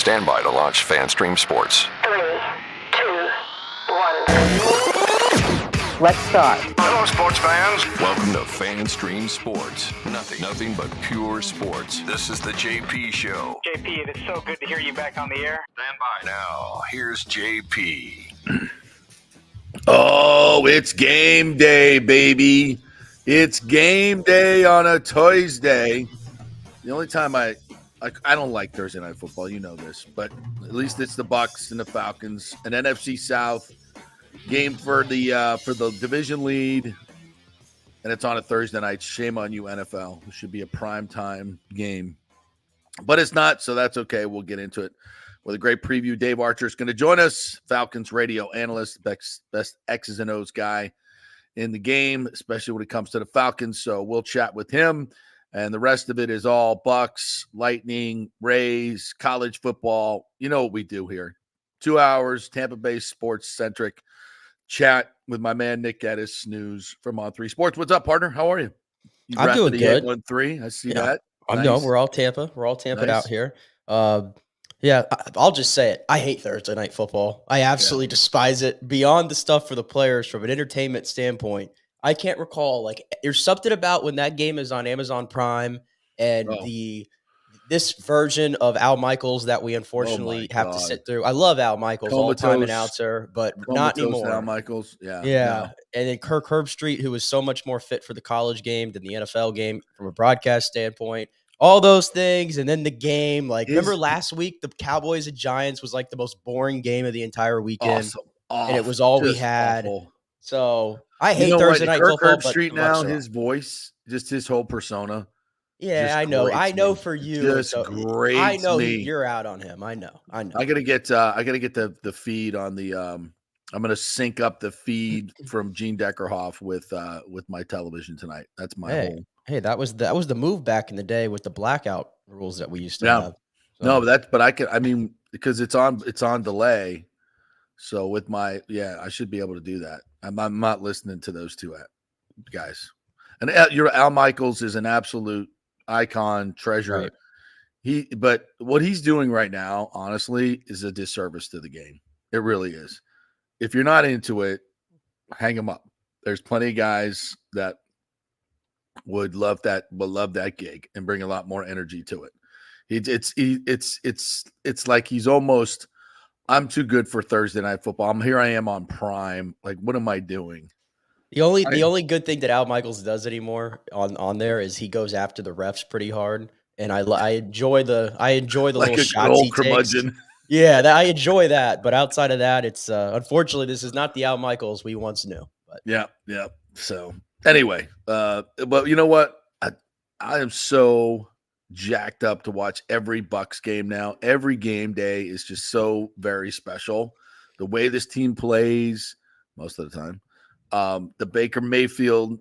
Stand by to launch FanStream Sports. 3, 2, 1. Let's start. Hello, sports fans. Welcome to FanStream Sports. Nothing but pure sports. This is the JP Show. JP, it is so good to hear you back on the air. Stand by. Now, here's JP. Oh, it's game day, baby. It's game day on a Tuesday. The only time I don't like Thursday night football, you know this, but at least it's the Bucs and the Falcons, an NFC South game for the division lead, and it's on a Thursday night. Shame on you, NFL. It should be a primetime game, but it's not, so that's okay. We'll get into it with a great preview. Dave Archer is going to join us, Falcons radio analyst, best X's and O's guy in the game, especially when it comes to the Falcons. So we'll chat with him. And the rest of it is all Bucs, Lightning, Rays, college football. You know what we do here. 2 hours, Tampa-based sports-centric chat with my man Nick Geddes, Snooze from On3 Sports. What's up, partner? How are you? I'm doing good. 813. I see that. I know. We're all Tampa. We're all Tampa out here. I'll just say it. I hate Thursday night football. I absolutely despise it. Beyond the stuff for the players, from an entertainment standpoint, I can't recall, there's something about when that game is on Amazon Prime and this version of Al Michaels that we unfortunately have to sit through. I love Al Michaels, all-time announcer, but not anymore. Al Michaels, yeah. No. And then Kirk Herbstreit, who was so much more fit for the college game than the NFL game from a broadcast standpoint. All those things, and then the game. Remember last week, the Cowboys and Giants was the most boring game of the entire weekend, and it was all we had. Awful. So I hate Thursday night football. Kirk Herbstreit now, his voice, just his whole persona. Yeah, I know. I know for you, just great. I know you're out on him. I know. I gotta get the feed on the. I'm gonna sync up the feed from Gene Deckerhoff with my television tonight. That's my whole. Hey, that was the move back in the day with the blackout rules that we used to have. So. No, but I mean, because it's on delay. So with my, I should be able to do that. I'm not listening to those two guys. And Al Michaels is an absolute icon, treasure. Right. But what he's doing right now, honestly, is a disservice to the game. It really is. If you're not into it, hang him up. There's plenty of guys that would love that gig and bring a lot more energy to it. It's like he's almost, I'm too good for Thursday night football. I am on Prime. What am I doing? The only good thing that Al Michaels does anymore on there is he goes after the refs pretty hard, and I enjoy the little shots he takes. Yeah, I enjoy that. But outside of that, it's unfortunately this is not the Al Michaels we once knew. But yeah. So anyway, but you know what? I am so jacked up to watch every Bucs game now. Every game day is just so very special. The way this team plays most of the time, the Baker Mayfield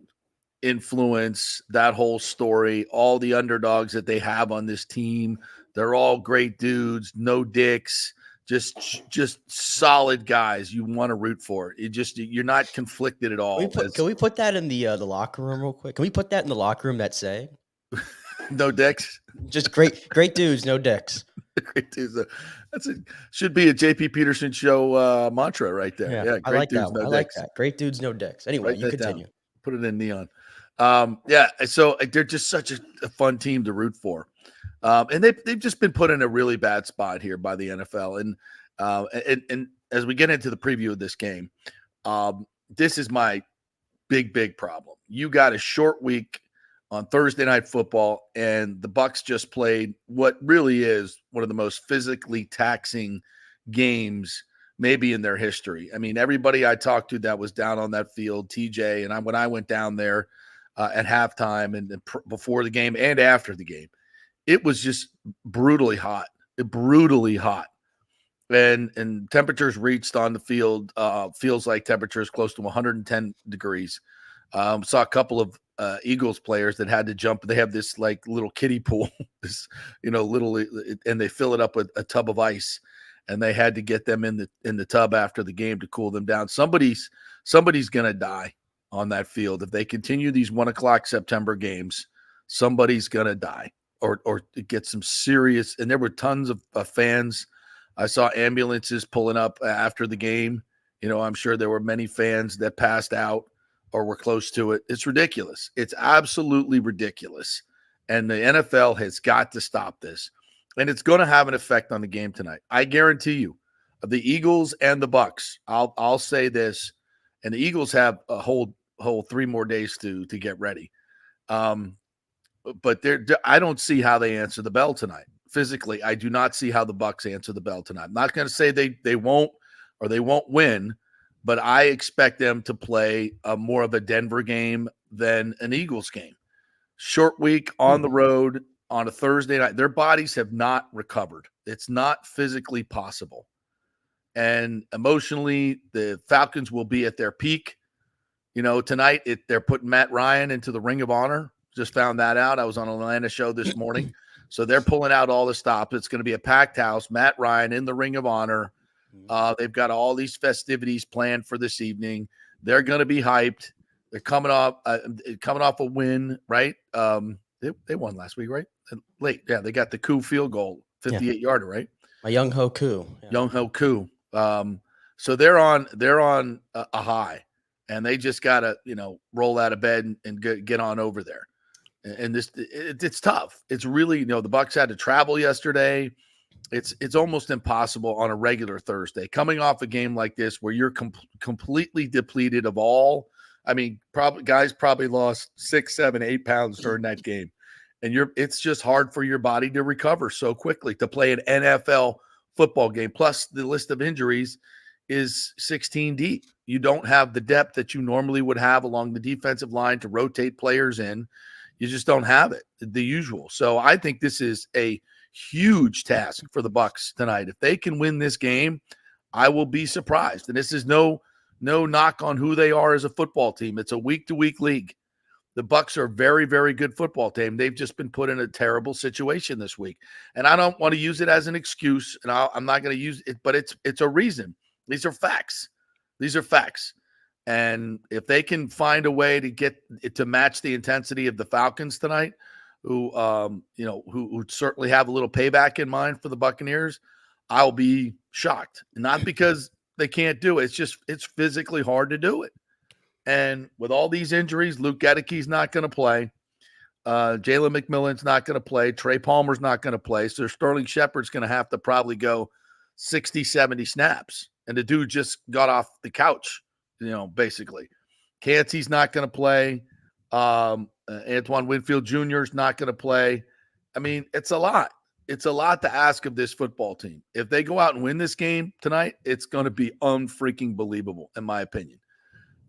influence, that whole story, all the underdogs that they have on this team, they're all great dudes, no dicks, just solid guys you want to root for. You're not conflicted at all. Can we put that in the locker room real quick? Can we put that in the locker room, that saying? No dicks. Just great dudes, no dicks. Great dudes. Should be a JP Peterson show mantra right there. Yeah, I like that one. I like that. Great dudes, no dicks. Anyway, you continue. Down. Put it in neon. So they're just such a fun team to root for. And they've just been put in a really bad spot here by the NFL. And as we get into the preview of this game, this is my big problem. You got a short week on Thursday night football, and the Bucs just played what really is one of the most physically taxing games maybe in their history. I mean, everybody I talked to that was down on that field, TJ, and when I went down there at halftime and before the game and after the game, it was just brutally hot. And temperatures reached on the field, feels like temperatures close to 110 degrees. Saw a couple of Eagles players that had to jump. They have this little kiddie pool, and they fill it up with a tub of ice, and they had to get them in the tub after the game to cool them down. Somebody's gonna die on that field if they continue these 1 o'clock September games. Somebody's gonna die. or get some serious. And there were tons of fans. I saw ambulances pulling up after the game. I'm sure there were many fans that passed out or were close to it. It's ridiculous. It's absolutely ridiculous. And the NFL has got to stop this. And it's going to have an effect on the game tonight. I guarantee you. The Eagles and the Bucs. I'll say this, and the Eagles have a whole 3 more days to get ready. But I don't see how they answer the bell tonight. Physically, I do not see how the Bucs answer the bell tonight. I'm not going to say they won't or they won't win, but I expect them to play more of a Denver game than an Eagles game. Short week on the road on a Thursday night. Their bodies have not recovered. It's not physically possible. And emotionally, the Falcons will be at their peak. Tonight they're putting Matt Ryan into the Ring of Honor. Just found that out. I was on an Atlanta show this morning. So they're pulling out all the stops. It's going to be a packed house. Matt Ryan in the Ring of Honor. They've got all these festivities planned for this evening. They're going to be hyped. They're coming off a win, right? They won last week, right? Late. Yeah, they got the Koo field goal, 58-yarder, right? My Young Ho Koo. Yeah. Young Ho Koo. So they're on a high, and they just got to, roll out of bed and get on over there. And it's tough. It's really, the Bucs had to travel yesterday. It's almost impossible on a regular Thursday coming off a game like this where you're completely depleted of all. I mean, guys probably lost 6, 7, 8 pounds during that game. And it's just hard for your body to recover so quickly to play an NFL football game. Plus, the list of injuries is 16 deep. You don't have the depth that you normally would have along the defensive line to rotate players in. You just don't have it, the usual. So I think this is a huge task for the Bucs tonight. If they can win this game, I will be surprised. And this is no knock on who they are as a football team. It's a week-to-week league. The Bucs are a very, very good football team. They've just been put in a terrible situation this week. And I don't want to use it as an excuse, and I'm not going to use it, but it's a reason. These are facts. And if they can find a way to get it to match the intensity of the Falcons tonight, who certainly have a little payback in mind for the Buccaneers, I'll be shocked. Not because they can't do it. It's physically hard to do it. And with all these injuries, Luke Gedekie's not going to play. Jalen McMillan's not going to play. Trey Palmer's not going to play. So Sterling Shepard's going to have to probably go 60, 70 snaps. And the dude just got off the couch, basically. Cansey's not going to play. Antoine Winfield Jr. is not going to play. I mean, it's a lot. It's a lot to ask of this football team. If they go out and win this game tonight, it's going to be unfreaking believable, in my opinion.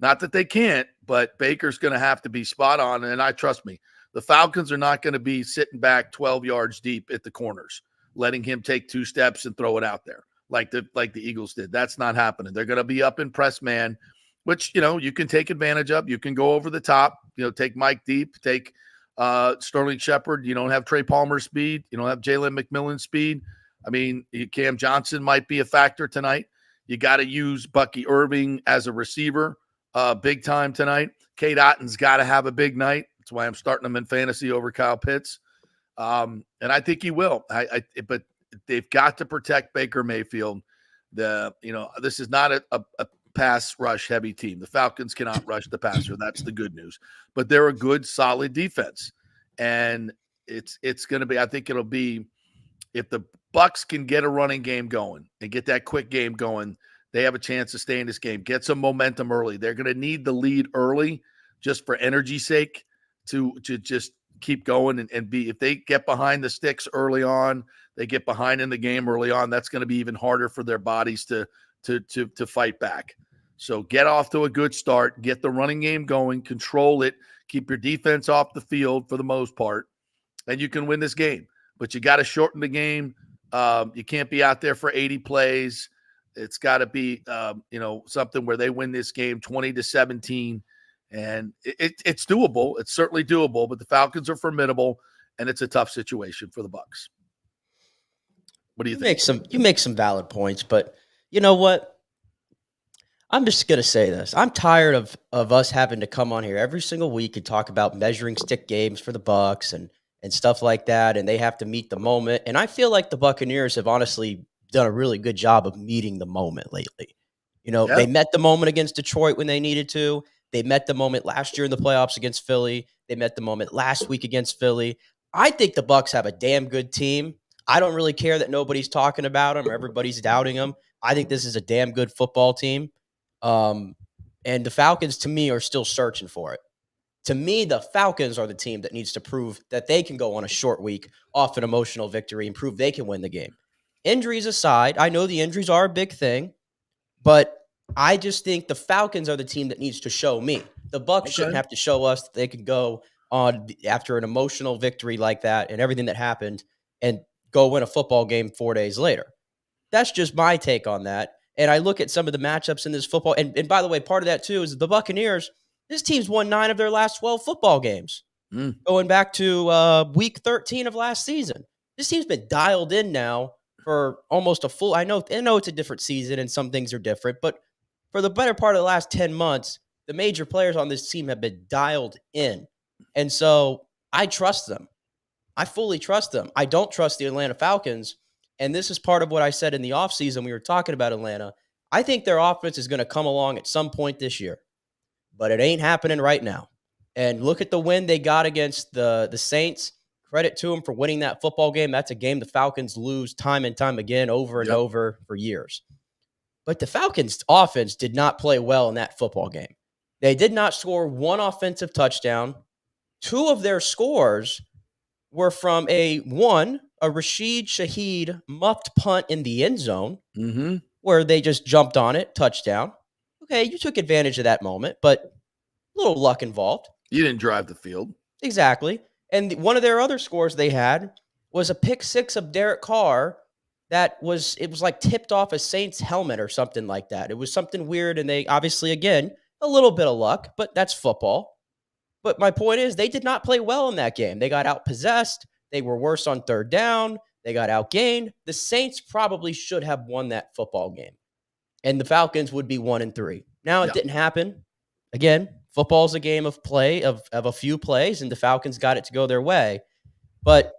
Not that they can't, but Baker's going to have to be spot on. And trust me, the Falcons are not going to be sitting back 12 yards deep at the corners, letting him take 2 steps and throw it out there like the Eagles did. That's not happening. They're going to be up in press man, which, you can take advantage of. You can go over the top, take Mike deep, take Sterling Shepard. You don't have Trey Palmer's speed. You don't have Jalen McMillan's speed. I mean, Cam Johnson might be a factor tonight. You got to use Bucky Irving as a receiver big time tonight. Cade Otton's got to have a big night. That's why I'm starting him in fantasy over Kyle Pitts. And I think he will. But they've got to protect Baker Mayfield. This is not a pass rush heavy team. The Falcons cannot rush the passer. That's the good news. But they're a good, solid defense. And it's going to be, I think it'll be, if the Bucs can get a running game going and get that quick game going, they have a chance to stay in this game, get some momentum early. They're going to need the lead early just for energy's sake to just keep going and be, if they get behind the sticks early on, they get behind in the game early on, that's going to be even harder for their bodies to fight back. So get off to a good start, get the running game going, control it, keep your defense off the field for the most part, and you can win this game. But you got to shorten the game. You can't be out there for 80 plays. It's got to be, something where they win this game 20-17, and it's doable. It's certainly doable, but the Falcons are formidable, and it's a tough situation for the Bucs. What do you think? You make some valid points, but you know what? I'm just going to say this. I'm tired of us having to come on here every single week and talk about measuring stick games for the Bucs and and stuff like that, and they have to meet the moment. And I feel like the Buccaneers have honestly done a really good job of meeting the moment lately. They met the moment against Detroit when they needed to. They met the moment last year in the playoffs against Philly. They met the moment last week against Philly. I think the Bucs have a damn good team. I don't really care that nobody's talking about them or everybody's doubting them. I think this is a damn good football team. And the Falcons, to me, are still searching for it. To me, the Falcons are the team that needs to prove that they can go on a short week off an emotional victory and prove they can win the game. Injuries aside, I know the injuries are a big thing, but I just think the Falcons are the team that needs to show me. The Bucs shouldn't have to show us that they can go on after an emotional victory like that and everything that happened and go win a football game 4 days later. That's just my take on that. And I look at some of the matchups in this football. And by the way, part of that too is the Buccaneers. This team's won 9 of their last 12 football games, going back to week 13 of last season. This team's been dialed in now for almost a full. I know it's a different season and some things are different, but for the better part of the last 10 months, the major players on this team have been dialed in. And so I trust them. I fully trust them. I don't trust the Atlanta Falcons. And this is part of what I said in the offseason. We were talking about Atlanta. I think their offense is going to come along at some point this year, but it ain't happening right now. And look at the win they got against the Saints. Credit to them for winning that football game. That's a game the Falcons lose time and time again, over and over for years. But the Falcons' offense did not play well in that football game. They did not score one offensive touchdown. 2 of their scores were from a Rashid Shaheed muffed punt in the end zone, where they just jumped on it, touchdown. Okay, you took advantage of that moment, but a little luck involved. You didn't drive the field. Exactly. And one of their other scores they had was a pick 6 of Derek Carr it was like tipped off a Saints helmet or something like that. It was something weird, and they obviously, again, a little bit of luck, but that's football. But my point is, they did not play well in that game. They got outpossessed. They were worse on third down. They got outgained. The Saints probably should have won that football game, and the Falcons would be 1-3. Now it didn't happen. Again, football is a game of play, of a few plays, and the Falcons got it to go their way. But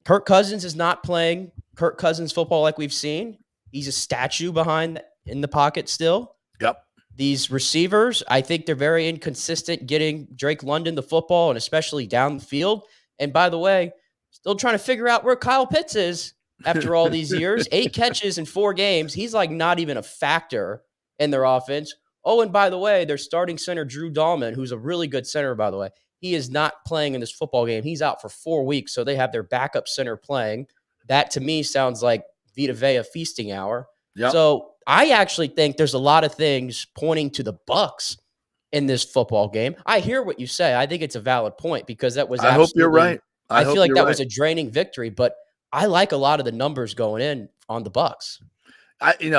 Kirk Cousins is not playing Kirk Cousins football like we've seen. He's a statue behind in the pocket still. Yep. These receivers, I think they're very inconsistent getting Drake London the football, and especially down the field. And by the way, still trying to figure out where Kyle Pitts is after all these years. 8 catches in 4 games. He's like not even a factor in their offense. Oh, and by the way, their starting center, Drew Dahlman, who's a really good center, by the way, he is not playing in this football game. He's out for 4 weeks, so they have their backup center playing. That, to me, sounds like Vita Vea feasting hour. Yep. So I actually think there's a lot of things pointing to the Bucs in this football game. I hear what you say. I think it's a valid point because that was. I hope you're right. I feel like that was a draining victory, but I like a lot of the numbers going in on the Bucs. I'm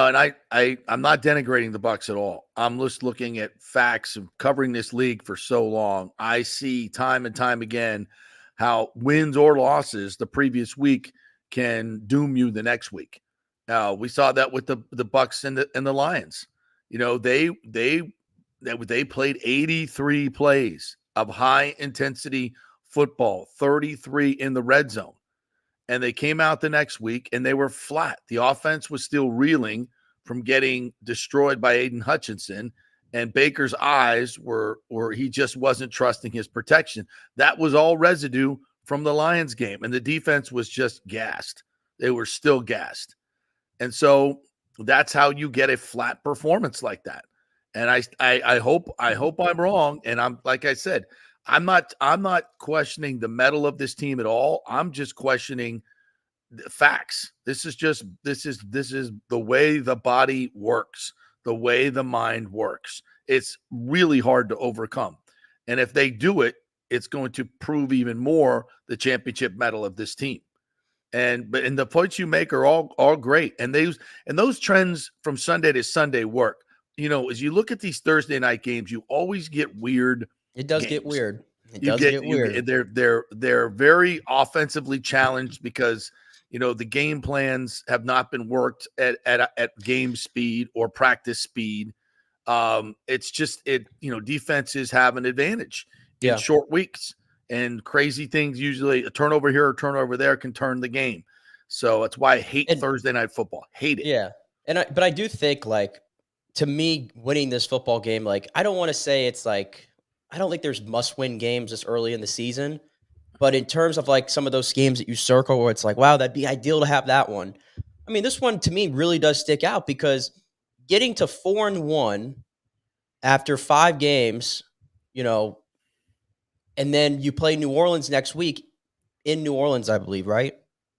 not denigrating the Bucs at all. I'm just looking at facts of covering this league for so long. I see time and time again how wins or losses the previous week can doom you the next week. We saw that with the Bucs and the Lions. They played 83 plays of high intensity football, 33 in the red zone. And they came out the next week and they were flat. The offense was still reeling from getting destroyed by Aiden Hutchinson, and Baker's eyes were he just wasn't trusting his protection. That was all residue from the Lions game, and the defense was just gassed. They were still gassed. And so that's how you get a flat performance like that. And I hope I'm wrong. And I'm, like I said, I'm not questioning the mettle of this team at all. I'm just questioning the facts. This is the way the body works, the way the mind works. It's really hard to overcome. And if they do it, it's going to prove even more the championship mettle of this team. And the points you make are all great. And those trends from Sunday to Sunday work. As you look at these Thursday night games, you always get weird. It does get weird. Get weird. They're very offensively challenged because the game plans have not been worked at game speed or practice speed. It's just defenses have an advantage in short weeks, and crazy things, usually a turnover here or turnover there, can turn the game. So that's why I hate Thursday night football. Hate it. Yeah. But I do think, like, to me, winning this football game, like, I don't want to say it's like, I don't think there's must-win games this early in the season. But in terms of, like, some of those games that you circle where it's like, wow, that'd be ideal to have that one. I mean, this one to me really does stick out because getting to 4-1 after 5 games, and then you play New Orleans next week in New Orleans, I believe, right?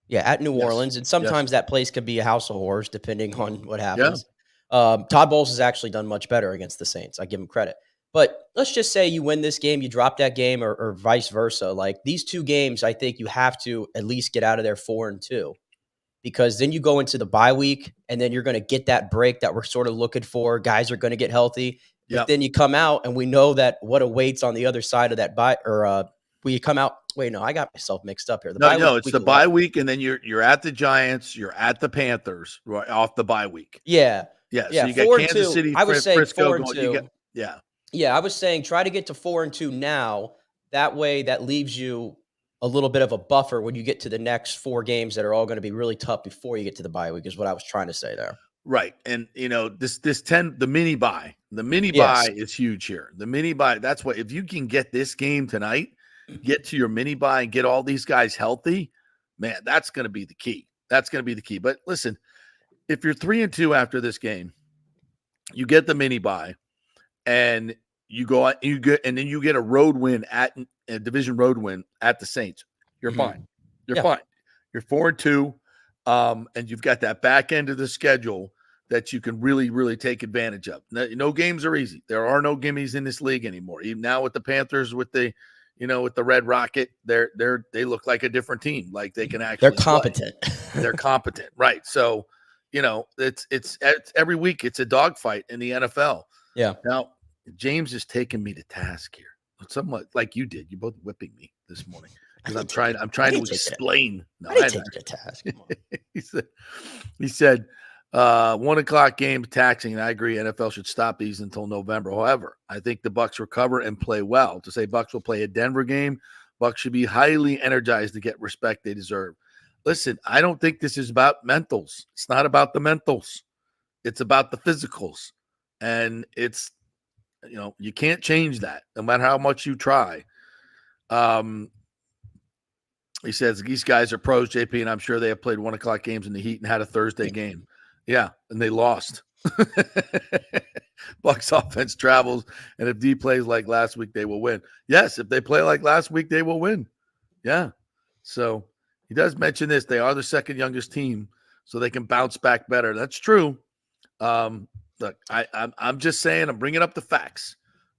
Yeah, at New Orleans. And sometimes that place could be a house of horrors depending on what happens. Todd Bowles has actually done much better against the Saints. I give him credit. But let's just say you win this game, you drop that game, or vice versa. Like, these 2 games, I think you have to at least get out of there 4-2. Because then you go into the bye week, and then you're going to get that break that we're sort of looking for. Guys are going to get healthy. But then you come out, and we know that what awaits on the other side of that bye, or when you come out. Wait, no, I got myself mixed up here. It's the bye week, and then you're at the Giants, you're at the Panthers right off the bye week. Yeah. So you got Kansas City, I was saying Frisco 4-2. Yeah, I was saying try to get to 4-2 now. That way, that leaves you a little bit of a buffer when you get to the next 4 games that are all going to be really tough before you get to the bye week, is what I was trying to say there. Right. And the mini bye is huge here. The mini bye, that's what, if you can get this game tonight, get to your mini bye and get all these guys healthy, man, that's going to be the key. That's going to be the key. But listen, if you're 3-2 after this game, you get the mini bye and you go out, and then you get a road win at a division road win at the Saints. You're fine. You're fine. You're 4-2. And you've got that back end of the schedule that you can really, really take advantage of. No games are easy. There are no gimmies in this league anymore. Even now with the Panthers, with the Red Rocket, they look like a different team. Like, they can actually, they're competent. They're competent, right? So, it's every week it's a dogfight in the NFL. Yeah. Now, James is taking me to task here, somewhat like you did. You're both whipping me this morning. Because I'm trying to explain. I didn't take it to task. Come on. he said 1:00 games taxing, and I agree. NFL should stop these until November. However, I think the Bucs recover and play well. To say Bucs will play a Denver game, Bucs should be highly energized to get respect they deserve. Listen, I don't think this is about mentals. It's not about the mentals. It's about the physicals, and it's you can't change that no matter how much you try. He says these guys are pros, JP, and I'm sure they have played 1:00 games in the heat and had a Thursday game. Yeah, and they lost. Bucs offense travels, and if D plays like last week, they will win. Yes, if they play like last week, they will win. Yeah. So he does mention this. They are the second youngest team, so they can bounce back better. That's true. Look, I'm just saying, I'm bringing up the facts.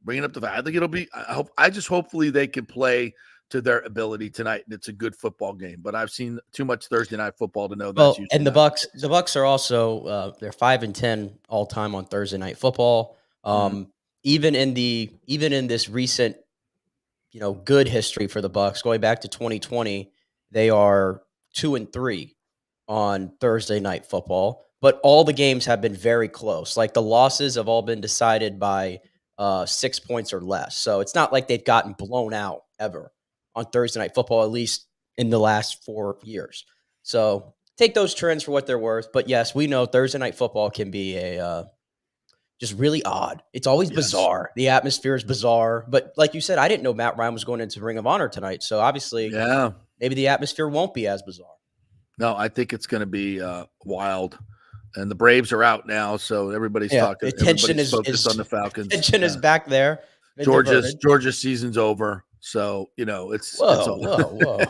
I think it'll be. Hopefully they can play to their ability tonight, and it's a good football game. But I've seen too much Thursday night football to know that's and the Bucs are also they're 5-10 all time on Thursday night football. Even in this recent good history for the Bucs, going back to 2020, they are 2-3 on Thursday night football. But all the games have been very close. Like, the losses have all been decided by 6 points or less. So it's not like they've gotten blown out ever on Thursday night football, at least in the last 4 years. So take those trends for what they're worth. But yes, we know Thursday night football can be just really odd. It's always bizarre. The atmosphere is bizarre. But like you said, I didn't know Matt Ryan was going into Ring of Honor tonight. So obviously, maybe the atmosphere won't be as bizarre. No, I think it's going to be wild. And the Braves are out now, so everybody's talking. Attention is focused on the Falcons. Attention is back there. Georgia's season's over. So, it's whoa.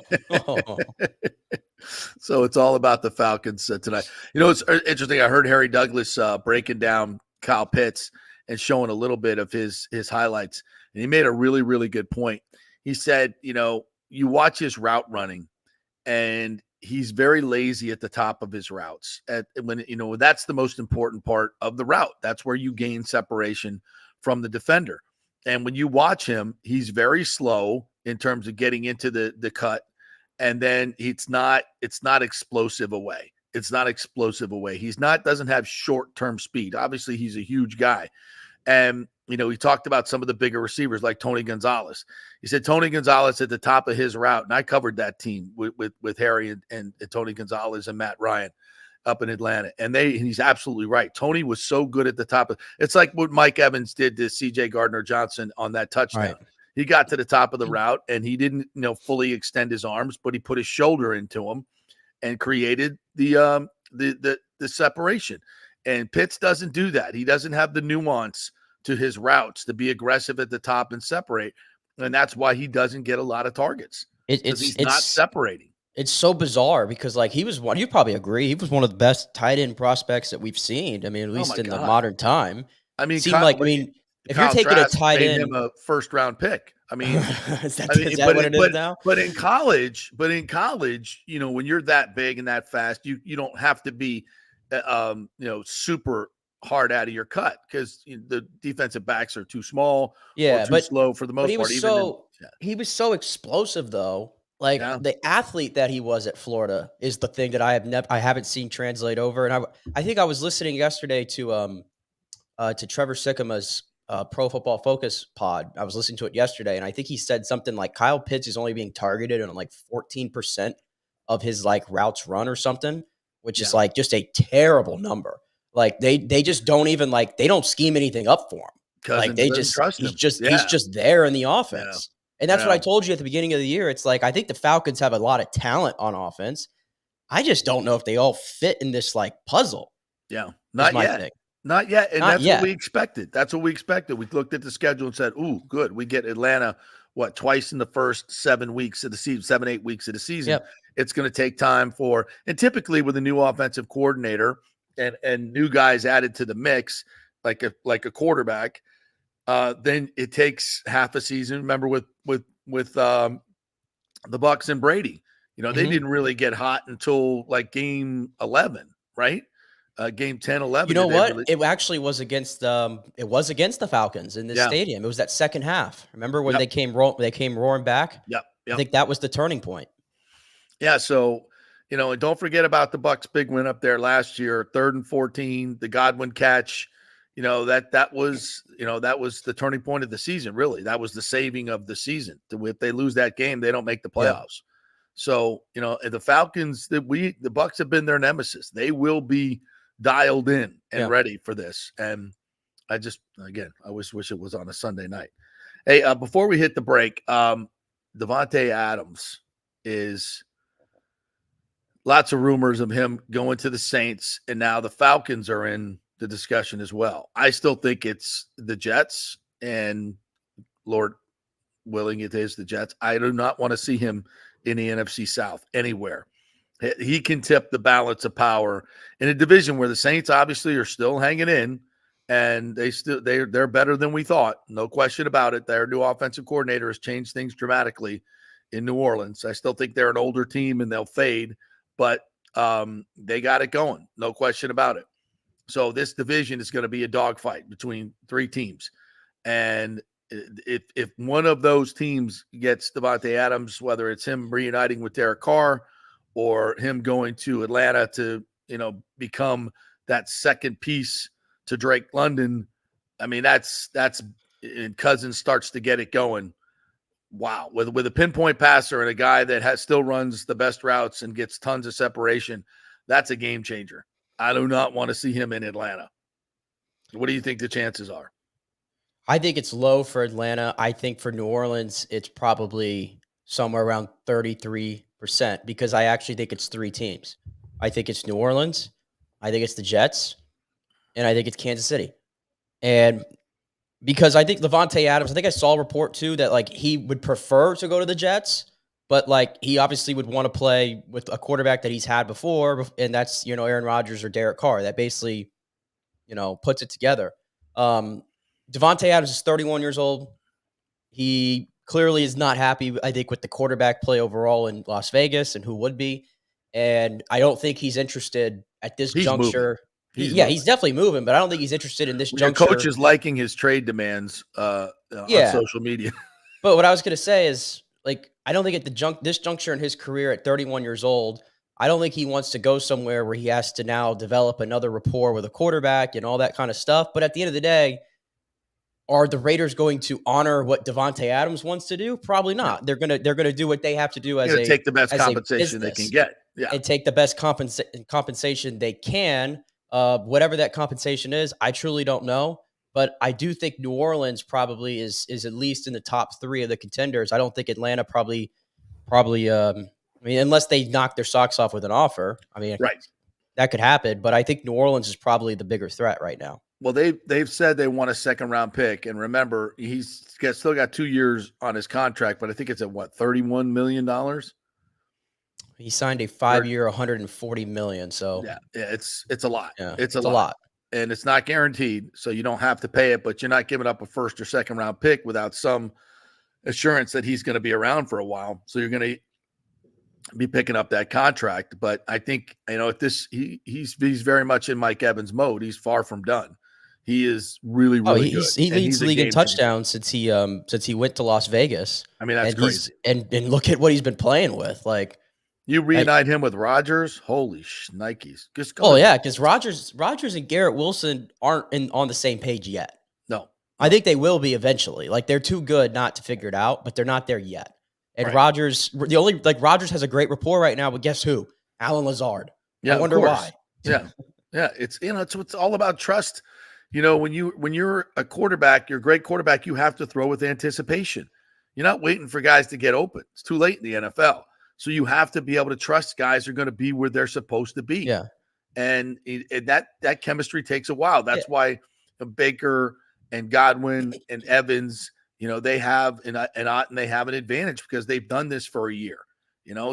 So it's all about the Falcons tonight. It's interesting. I heard Harry Douglas breaking down Kyle Pitts and showing a little bit of his highlights. And he made a really, really good point. He said, you watch his route running, and he's very lazy at the top of his routes. That's the most important part of the route. That's where you gain separation from the defender. And when you watch him, he's very slow in terms of getting into the cut. And then it's not explosive away. Doesn't have short-term speed. Obviously, he's a huge guy. And, he talked about some of the bigger receivers like Tony Gonzalez. He said Tony Gonzalez at the top of his route, and I covered that team with Harry and Tony Gonzalez and Matt Ryan up in Atlanta. And he's absolutely right. Tony was so good at the top of it's like what Mike Evans did to CJ Gardner-Johnson on that touchdown. Right. He got to the top of the route and he didn't, fully extend his arms, but he put his shoulder into him and created the separation. And Pitts doesn't do that. He doesn't have the nuance to his routes to be aggressive at the top and separate. And that's why he doesn't get a lot of targets. He's not separating. It's so bizarre because, he was one. You probably agree. He was one of the best tight end prospects that we've seen. I mean, at least in the modern time. I mean, if you're taking a tight end, him a first round pick. I mean, is that what it is now? But in college, when you're that big and that fast, you don't have to be, super hard out of your cut because the defensive backs are too small. Yeah, or too slow for the most part. He was so explosive though. The athlete that he was at Florida is the thing that I haven't seen translate over. And I think I was listening yesterday to Trevor Sikkema's Pro Football Focus pod. I was listening to it yesterday, and I think he said something like Kyle Pitts is only being targeted on 14% of his routes run or something, which is just a terrible number. They just don't even they don't scheme anything up for him. He's just there in the offense. Yeah. And that's what I told you at the beginning of the year. It's I think the Falcons have a lot of talent on offense. I just don't know if they all fit in this puzzle. Yeah. Not yet. Not yet. And that's what we expected. That's what we expected. We looked at the schedule and said, ooh, good. We get Atlanta, twice in the first 7 weeks of the season, 7-8 weeks of the season. Yep. It's going to take time and typically with a new offensive coordinator and new guys added to the mix, like a quarterback, then it takes half a season. Remember with the Bucs and Brady, they didn't really get hot until game 11, right? Game 10, 11. You know what? It actually was against the Falcons in this stadium. It was that second half. Remember when they came roaring back? Yep. I think that was the turning point. Yeah. So, and don't forget about the Bucs' big win up there last year, 3rd and 14, the Godwin catch. That was the turning point of the season. Really, that was the saving of the season. If they lose that game, they don't make the playoffs. Yeah. So, the Falcons, the Bucs have been their nemesis. They will be dialed in and ready for this. And I wish it was on a Sunday night. Hey, before we hit the break, Davante Adams is lots of rumors of him going to the Saints, and now the Falcons are in the discussion as well. I still think it's the Jets, and Lord willing, it is the Jets. I do not want to see him in the NFC South anywhere. He can tip the balance of power in a division where the Saints obviously are still hanging in, and they're better than we thought. No question about it. Their new offensive coordinator has changed things dramatically in New Orleans. I still think they're an older team and they'll fade, but they got it going. No question about it. So this division is going to be a dogfight between 3 teams. And if one of those teams gets Davante Adams, whether it's him reuniting with Derek Carr or him going to Atlanta to, become that second piece to Drake London, I mean, that's and Cousins starts to get it going. Wow. With a pinpoint passer and a guy that still runs the best routes and gets tons of separation, that's a game changer. I do not want to see him in Atlanta. What do you think the chances are? I think it's low for Atlanta. I think for New Orleans, it's probably somewhere around 33% because I actually think it's 3 teams. I think it's New Orleans, I think it's the Jets, and I think it's Kansas City. And because I think Davante Adams, I think I saw a report too that he would prefer to go to the Jets, but he obviously would want to play with a quarterback that he's had before, and that's Aaron Rodgers or Derek Carr. That basically puts it together. Davante Adams is 31 years old. He clearly is not happy, I think, with the quarterback play overall in Las Vegas, and who would be. And I don't think he's interested at this juncture. He's definitely moving, but I don't think he's interested in this juncture. Your coach is liking his trade demands on social media. But what I was going to say is, I don't think at this juncture in his career at 31 years old, I don't think he wants to go somewhere where he has to now develop another rapport with a quarterback and all that kind of stuff. But at the end of the day, Are the Raiders going to honor what Davante Adams wants to do? Probably not. They're gonna do what they have to do as a take the best as a compensation they can business get. Yeah. and take the best compensation they can. Whatever that compensation is, I truly don't know. But I do think New Orleans probably is at least in the top 3 of the contenders. I don't think Atlanta probably. I mean, unless they knock their socks off with an offer. I mean, Right. that could happen. But I think New Orleans is probably the bigger threat right now. Well, they've said they want a second-round pick, and remember, still got 2 years on his contract, but I think it's at what, $31 million? He signed a 5-year, $140 million. So yeah, it's a lot. Yeah, it's a lot, and it's not guaranteed, so you don't have to pay it. But you're not giving up a first or second round pick without some assurance that he's going to be around for a while. So you're going to be picking up that contract. But I think at this, he's very much in Mike Evans mode. He's far from done. He is really good. He leads the league in touchdowns since he went to Las Vegas. I mean, that's crazy. And look at what he's been playing with. Like, you reunite him with Rodgers. Holy Nikes! Because Rodgers and Garrett Wilson aren't on the same page yet. No, I think they will be eventually. Like, they're too good not to figure it out, but they're not there yet. And right. Rodgers has a great rapport right now, but guess who? Alan Lazard. Yeah, I wonder why. Yeah, it's all about trust. When you're a quarterback, you're a great quarterback, you have to throw with anticipation. You're not waiting for guys to get open. It's too late in the NFL. So you have to be able to trust guys are going to be where they're supposed to be. Yeah. And that chemistry takes a while. That's why Baker and Godwin and Evans, they have and they have an advantage because they've done this for a year.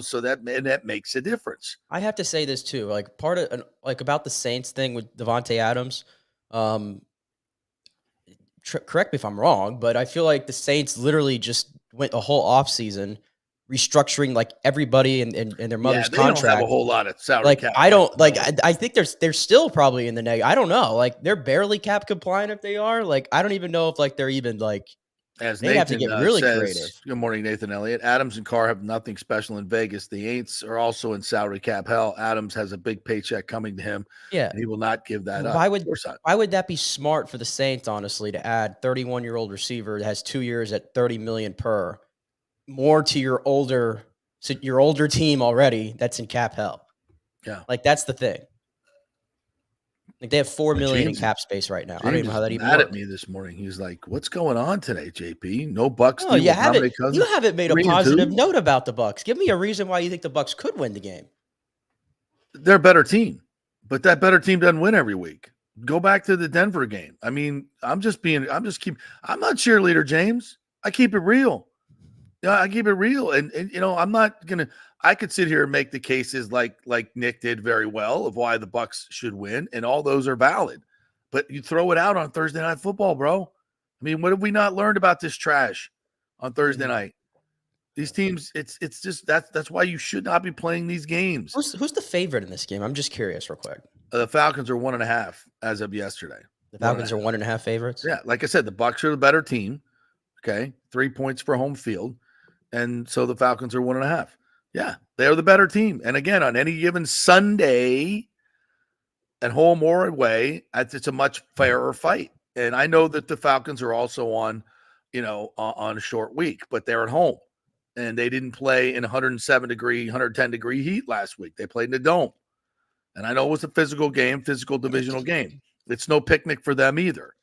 So that makes a difference. I have to say this too, like part of about the Saints thing with Davante Adams. Correct me if I'm wrong, but I feel like the Saints literally just went a whole offseason restructuring like everybody and their mother's contract. Don't have a whole lot of salary cap. I think they're still probably in the negative. I don't know. Like, they're barely cap compliant if they are. Like, I don't even know if like they're even like. As they Nathan have to get really creative. Good morning, Nathan Elliott. Adams and Carr have nothing special in Vegas. The Aints are also in salary cap hell. Adams has a big paycheck coming to him. Yeah, and he will not give that up. Why would that be smart for the Saints, honestly, to add 31-year-old receiver that has 2 years at $30 million per, more to your older team already that's in cap hell? Yeah, like that's the thing. Like, they have $4 million in cap space right now. I don't even know how that even mad works. At me this morning. He's like, "What's going on today, JP? No Bucs." Oh, you haven't made a positive note about the Bucs. Give me a reason why you think the Bucs could win the game. They're a better team, but that better team doesn't win every week. Go back to the Denver game. I mean, I'm not cheerleader, James. I keep it real. Yeah, I keep it real, and I'm not gonna. I could sit here and make the cases like Nick did very well of why the Bucs should win, and all those are valid. But you throw it out on Thursday Night Football, bro. I mean, what have we not learned about this trash on Thursday night? These teams, it's just that's why you should not be playing these games. Who's the favorite in this game? I'm just curious, real quick. The Falcons are 1.5 as of yesterday. The Falcons are 1.5 favorites. Yeah, like I said, the Bucs are the better team. Okay, 3 points for home field, and so the Falcons are 1.5. Yeah, they are the better team. And again, on any given Sunday, at home or away, it's a much fairer fight. And I know that the Falcons are also on a short week, but they're at home. And they didn't play in 110-degree heat last week. They played in the dome. And I know it was a physical divisional game. It's no picnic for them either.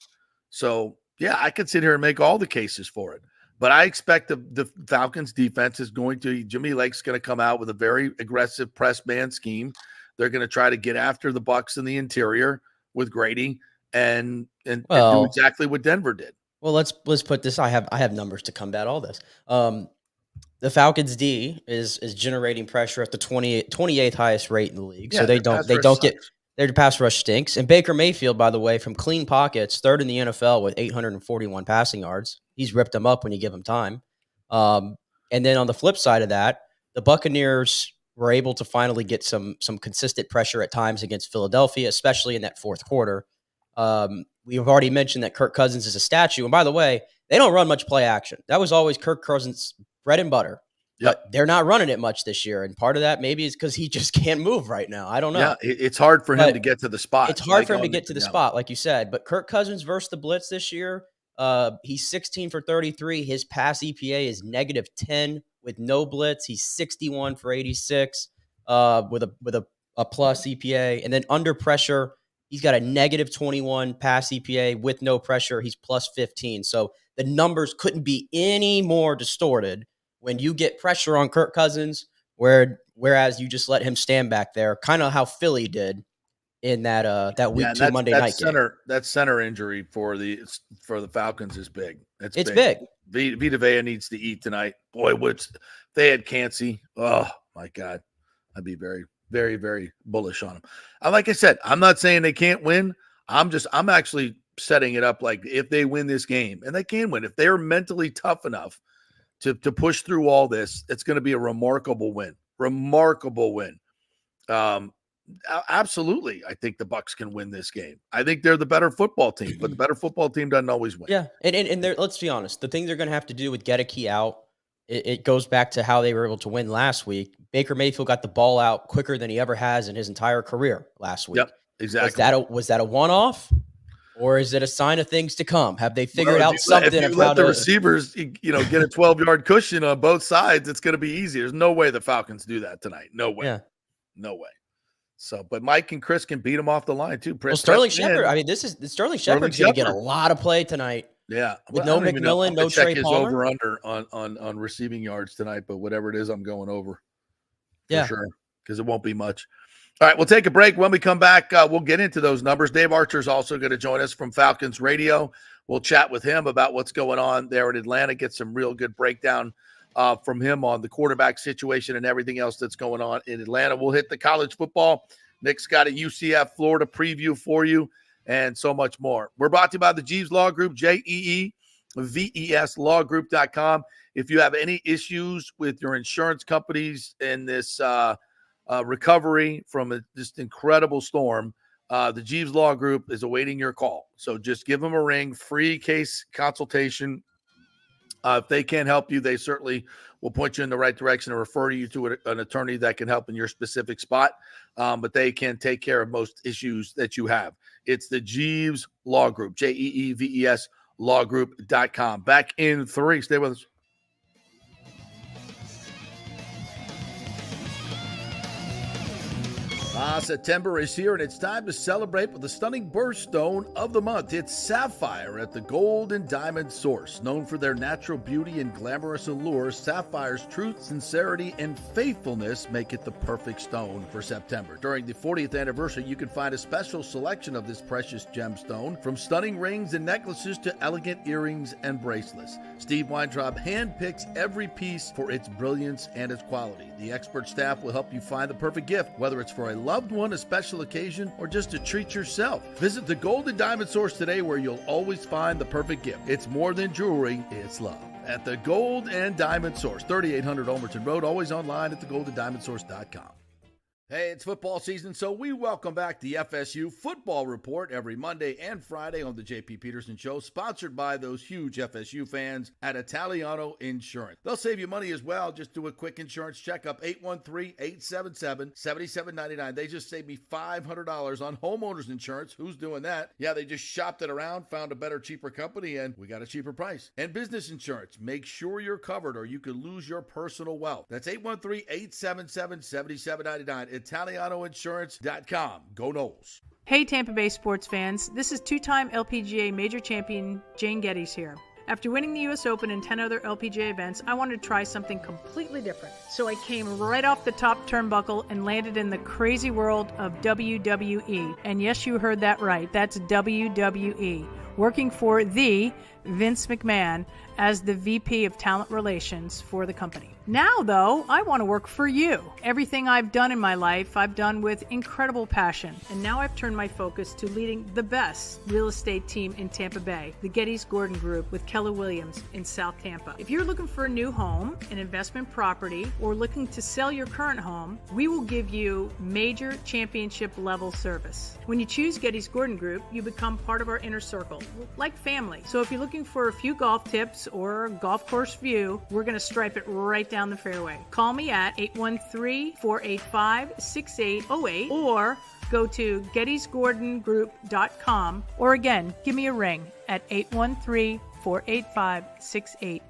So, yeah, I could sit here and make all the cases for it. But I expect the Falcons defense is Jimmy Lake's going to come out with a very aggressive press man scheme. They're going to try to get after the Bucs in the interior with Grady and do exactly what Denver did. Well, let's put this. I have numbers to combat all this. The Falcons D is generating pressure at the 28th highest rate in the league. Yeah, so they don't get their pass rush stinks. And Baker Mayfield, by the way, from clean pockets, third in the NFL with 841 passing yards. He's ripped them up when you give him time. And then on the flip side of that, the Buccaneers were able to finally get some consistent pressure at times against Philadelphia, especially in that fourth quarter. We've already mentioned that Kirk Cousins is a statue. And by the way, they don't run much play action. That was always Kirk Cousins' bread and butter. Yep. But they're not running it much this year. And part of that maybe is because he just can't move right now. I don't know. Yeah, it's hard for him to get to the spot. It's hard for him to get to the spot, like you said. But Kirk Cousins versus the blitz this year, He's 16 for 33. His pass EPA is -10 with no blitz. He's 61 for 86 with a plus EPA. And then under pressure, he's got a -21 pass EPA with no pressure. He's plus 15. So the numbers couldn't be any more distorted when you get pressure on Kirk Cousins, whereas you just let him stand back there, kind of how Philly did in that week 2 Monday night game. That center injury for the Falcons is big. It's big. Vita Vea needs to eat tonight. Boy, they had Cansey. Oh my God, I'd be very, very, very bullish on them. Like I said, I'm not saying they can't win. I'm actually setting it up like if they win this game, and they can win, if they're mentally tough enough to push through all this, it's going to be a remarkable win. Remarkable win. Absolutely. I think the Bucs can win this game. I think they're the better football team, but the better football team doesn't always win. Yeah. And let's be honest, the thing they're going to have to do with Geekie out, it goes back to how they were able to win last week. Baker Mayfield got the ball out quicker than he ever has in his entire career last week. Yep, exactly. Was that a one-off? Or is it a sign of things to come? Have they figured out something? If you let the receivers, get a 12-yard cushion on both sides, it's going to be easy. There's no way the Falcons do that tonight. No way. Yeah. No way. So, but Mike and Chris can beat them off the line too. Well, Sterling Shepard. I mean, Sterling Shepard's going to get a lot of play tonight. Yeah, with no McMillan, no Trey Palmer. Over under on receiving yards tonight, but whatever it is, I'm going over. For sure, because it won't be much. All right, we'll take a break. When we come back, we'll get into those numbers. Dave Archer's also going to join us from Falcons Radio. We'll chat with him about what's going on there in Atlanta, get some real good breakdown from him on the quarterback situation and everything else that's going on in Atlanta. We'll hit the college football. Nick's got a UCF Florida preview for you and so much more. We're brought to you by the Jeeves Law Group, JEEVES lawgroup.com. If you have any issues with your insurance companies in this recovery from this incredible storm, the Jeeves Law Group is awaiting your call. So just give them a ring, free case consultation. If they can't help you, they certainly will point you in the right direction and refer you to an attorney that can help in your specific spot. But they can take care of most issues that you have. It's the Jeeves Law Group, JEEVES lawgroup.com. Back in 3. Stay with us. September is here, and it's time to celebrate with the stunning birthstone of the month. It's Sapphire at the Gold and Diamond Source. Known for their natural beauty and glamorous allure, Sapphire's truth, sincerity, and faithfulness make it the perfect stone for September. During the 40th anniversary, you can find a special selection of this precious gemstone, from stunning rings and necklaces to elegant earrings and bracelets. Steve Weintraub handpicks every piece for its brilliance and its quality. The expert staff will help you find the perfect gift, whether it's for a loved one, a special occasion, or just to treat yourself. Visit the Gold and Diamond Source today, where you'll always find the perfect gift. It's more than jewelry, it's love. At the Gold and Diamond Source, 3800 Olmerton Road, always online at thegoldendiamondsource.com. Hey, it's football season, so we welcome back the FSU Football Report every Monday and Friday on the J.P. Peterson Show, sponsored by those huge FSU fans at Italiano Insurance. They'll save you money as well. Just do a quick insurance checkup, 813-877-7799. They just saved me $500 on homeowners insurance. Who's doing that? Yeah, they just shopped it around, found a better, cheaper company, and we got a cheaper price. And business insurance, make sure you're covered or you could lose your personal wealth. That's 813-877-7799. ItalianoInsurance.com. Go Noles. Hey Tampa Bay sports fans, this is two-time LPGA major champion Jane Geddes here. After winning the US Open and 10 other LPGA events, I wanted to try something completely different. So I came right off the top turnbuckle and landed in the crazy world of WWE. And yes, you heard that right. That's WWE. Working for the Vince McMahon as the VP of Talent Relations for the company. Now, though, I want to work for you. Everything I've done in my life, I've done with incredible passion. And now I've turned my focus to leading the best real estate team in Tampa Bay, the Geddes Gordon Group with Keller Williams in South Tampa. If you're looking for a new home, an investment property, or looking to sell your current home, we will give you major championship level service. When you choose Geddes Gordon Group, you become part of our inner circle, like family. So if you're looking for a few golf tips or a golf course view, we're going to stripe it right down the fairway. Call me at 813-485-6808 or go to gettysgordongroup.com or again, give me a ring at 813-485-6808.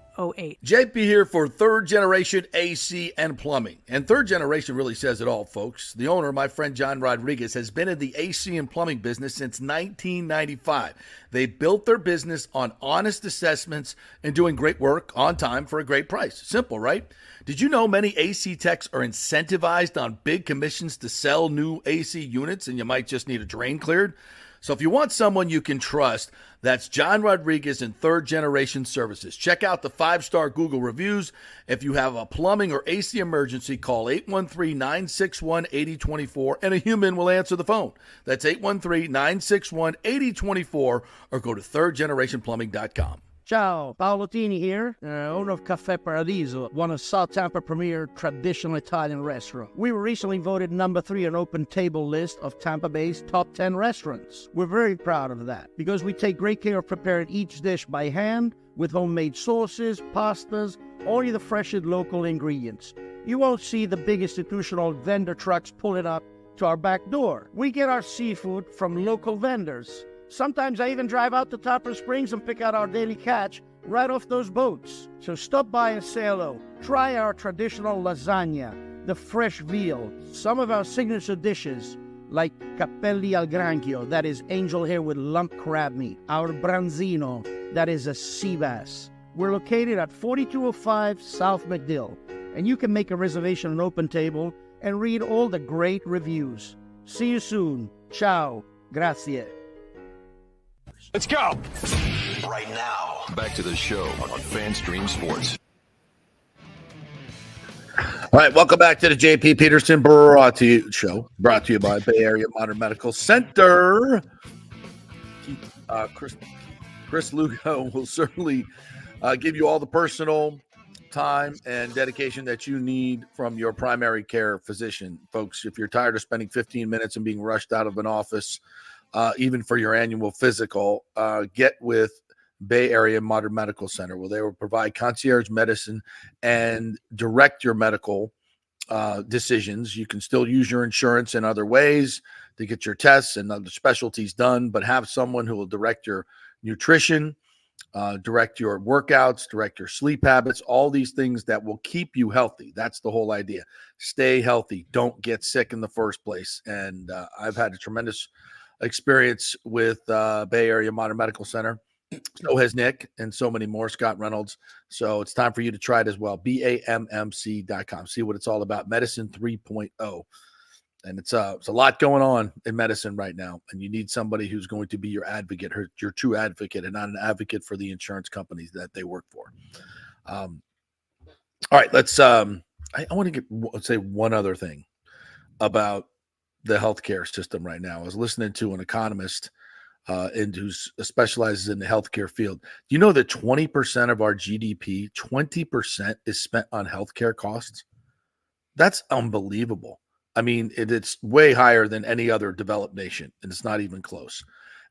JP here for Third Generation AC and Plumbing. And Third Generation really says it all, folks. The owner, my friend John Rodriguez, has been in the AC and plumbing business since 1995. They built their business on honest assessments and doing great work on time for a great price. Simple, right? Did you know many AC techs are incentivized on big commissions to sell new AC units and you might just need a drain cleared? So if you want someone you can trust, that's John Rodriguez and Third Generation Services. Check out the 5-star Google reviews. If you have a plumbing or AC emergency, call 813-961-8024 and a human will answer the phone. That's 813-961-8024 or go to thirdgenerationplumbing.com. Ciao, Paolo Tini here, owner of Caffè Paradiso, one of South Tampa premier traditional Italian restaurant. We were recently voted number 3 on Open Table list of Tampa Bay's top 10 restaurants. We're very proud of that because we take great care of preparing each dish by hand with homemade sauces, pastas, only the freshest local ingredients. You won't see the big institutional vendor trucks pulling up to our back door. We get our seafood from local vendors. Sometimes I even drive out to Topper Springs and pick out our daily catch right off those boats. So stop by and say hello. Try our traditional lasagna, the fresh veal, some of our signature dishes like capelli al granchio, that is angel hair with lump crab meat, our branzino, that is a sea bass. We're located at 4205 South McDill, and you can make a reservation on Open Table and read all the great reviews. See you soon. Ciao. Grazie. Let's go. Right now, back to the show on FanStream Sports. All right, welcome back to the JP Peterson brought to you by Bay Area Modern Medical Center. Chris Lugo will certainly give you all the personal time and dedication that you need from your primary care physician. Folks, if you're tired of spending 15 minutes and being rushed out of an office, even for your annual physical, get with Bay Area Modern Medical Center, where they will provide concierge medicine and direct your medical decisions. You can still use your insurance in other ways to get your tests and other specialties done, but have someone who will direct your nutrition, direct your workouts, direct your sleep habits, all these things that will keep you healthy. That's the whole idea. Stay healthy. Don't get sick in the first place. And I've had a tremendous experience with Bay Area Modern Medical Center. So has Nick and so many more, Scott Reynolds. So it's time for you to try it as well. BAMMC.com. See what it's all about. Medicine 3.0. And it's a lot going on in medicine right now. And you need somebody who's going to be your advocate, your true advocate, and not an advocate for the insurance companies that they work for. All right, let's I want to say one other thing about the healthcare system right now. I was listening to an economist who specializes in the healthcare field. Do you know that 20% of our GDP, 20% is spent on healthcare costs? That's unbelievable. I mean, it's way higher than any other developed nation, and it's not even close.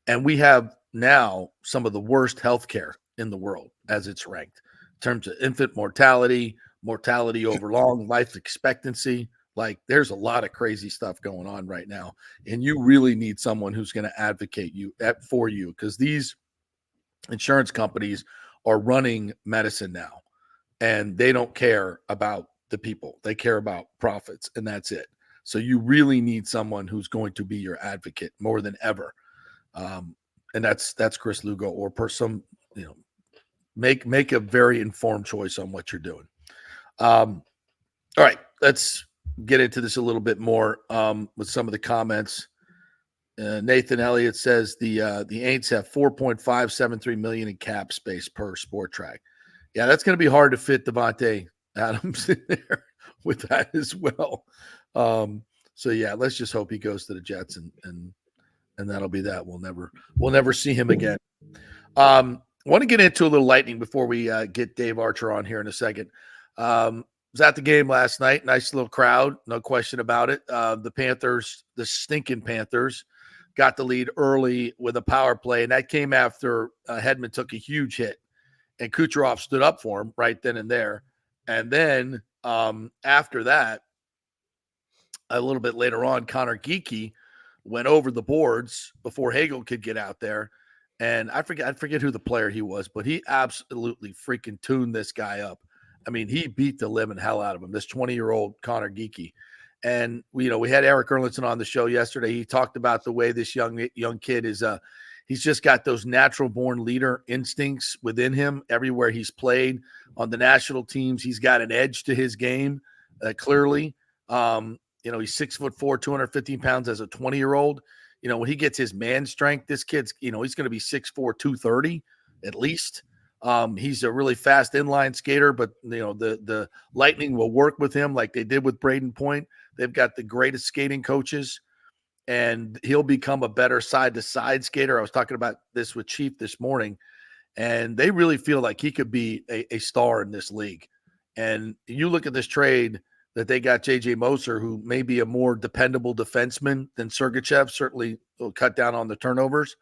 And we have now some of the worst healthcare in the world as it's ranked in terms of infant mortality, mortality over long life expectancy. Like, there's a lot of crazy stuff going on right now, and you really need someone who's going to advocate for you, because these insurance companies are running medicine now, and they don't care about the people. They care about profits, and that's it. So you really need someone who's going to be your advocate more than ever, and that's Chris Lugo, or make a very informed choice on what you're doing. All right, let's get into this a little bit more with some of the comments. Nathan Elliott says the Aints have $4.573 million in cap space per Sport Track. Yeah, that's going to be hard to fit Davante Adams in there with that as well. So yeah, let's just hope he goes to the Jets and that'll be that. We'll never see him again. I want to get into a little lightning before we get Dave Archer on here in a second. Was at the game last night. Nice little crowd, no question about it. The Panthers, the stinking Panthers, got the lead early with a power play, and that came after Hedman took a huge hit, and Kucherov stood up for him right then and there. And then after that, a little bit later on, Connor Geekie went over the boards before Hagel could get out there. And I forget who the player he was, but he absolutely freaking tuned this guy up. I mean, he beat the living hell out of him, this 20-year-old Connor Geekie. And we had Eric Erlinson on the show yesterday. He talked about the way this young kid is he's just got those natural born leader instincts within him everywhere he's played. On the national teams, he's got an edge to his game, clearly. He's 6'4", 215 pounds as a 20-year-old. When he gets his man strength, this kid's, he's going to be 6'4", 230 at least. He's a really fast inline skater, but the Lightning will work with him like they did with Braden Point. They've got the greatest skating coaches, and he'll become a better side-to-side skater. I was talking about this with Chief this morning, and they really feel like he could be a star in this league. And you look at this trade that they got J.J. Moser, who may be a more dependable defenseman than Sergachev, certainly will cut down on the turnovers.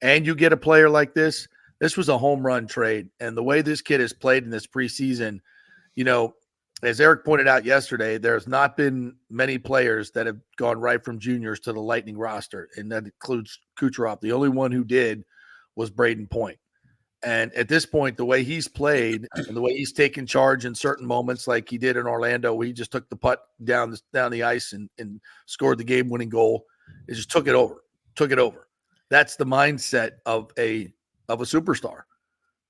And you get a player like this. This was a home run trade. And the way this kid has played in this preseason, as Eric pointed out yesterday, there's not been many players that have gone right from juniors to the Lightning roster, and that includes Kucherov. The only one who did was Braden Point. And at this point, the way he's played and the way he's taken charge in certain moments, like he did in Orlando, where he just took the putt down the ice and scored the game-winning goal, it just took it over. That's the mindset of a superstar.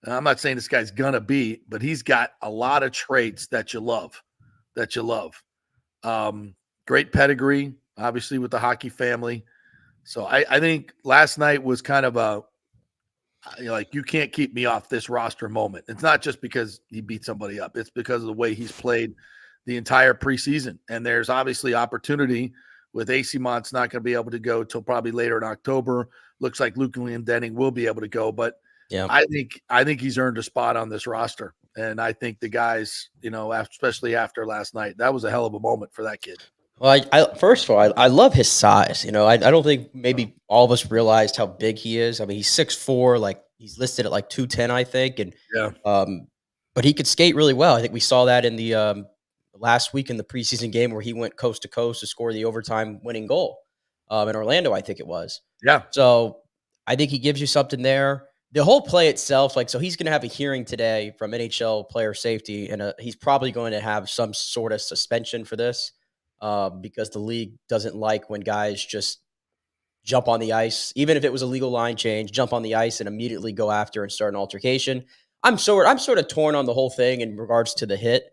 And I'm not saying this guy's gonna be, but he's got a lot of traits that you love. Great pedigree, obviously, with the hockey family. So I think last night was kind of you can't keep me off this roster moment. It's not just because he beat somebody up. It's because of the way he's played the entire preseason. And there's obviously opportunity with AC Mont's not going to be able to go till probably later in October. Looks like Luke and Liam Denning will be able to go, but yeah, I think he's earned a spot on this roster. And I think the guys, especially after last night, that was a hell of a moment for that kid. Well, first of all, I love his size. I don't think maybe all of us realized how big he is. I mean, he's 6'4", like he's listed at like 210, I think. And yeah, but he could skate really well. I think we saw that in the last week in the preseason game where he went coast to coast to score the overtime winning goal in Orlando, I think it was. Yeah. So I think he gives you something there. The whole play itself, so he's going to have a hearing today from NHL player safety, and he's probably going to have some sort of suspension for this because the league doesn't like when guys just jump on the ice, even if it was a legal line change, jump on the ice and immediately go after and start an altercation. I'm sort of torn on the whole thing in regards to the hit.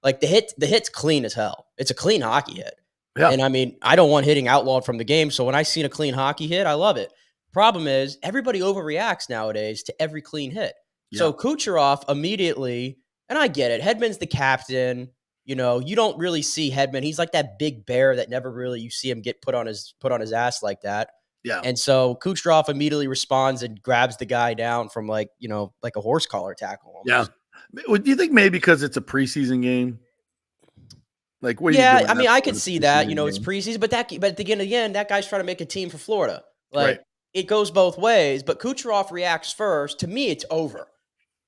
Like the hit's clean as hell. It's a clean hockey hit. Yeah. And I mean, I don't want hitting outlawed from the game. So when I see a clean hockey hit, I love it. Problem is, everybody overreacts nowadays to every clean hit. Yeah. So Kucherov immediately, and I get it, Hedman's the captain. You don't really see Hedman. He's like that big bear that never really you see him get put on his ass like that. Yeah. And so Kucherov immediately responds and grabs the guy down from like a horse collar tackle. Almost. Yeah. Do you think maybe because it's a preseason game? Like, what? Yeah, I mean, I could see that. It's preseason, but again, that guy's trying to make a team for Florida. Like, It goes both ways. But Kucherov reacts first. To me, it's over.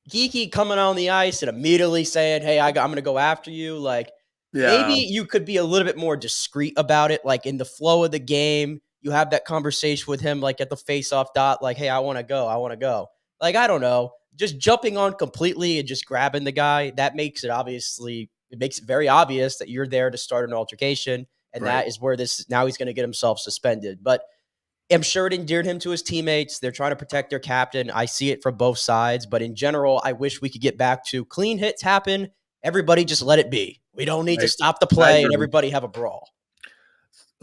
Geekie coming on the ice and immediately saying, "Hey, I'm going to go after you." Like, maybe you could be a little bit more discreet about it. Like in the flow of the game, you have that conversation with him, like at the face-off dot, like, "Hey, I want to go." Like, I don't know, just jumping on completely and just grabbing the guy. That makes it very obvious that you're there to start an altercation, and that is where now he's going to get himself suspended. But I'm sure it endeared him to his teammates. They're trying to protect their captain. I see it from both sides. But in general, I wish we could get back to clean hits happen. Everybody just let it be. We don't need to stop the play and everybody have a brawl.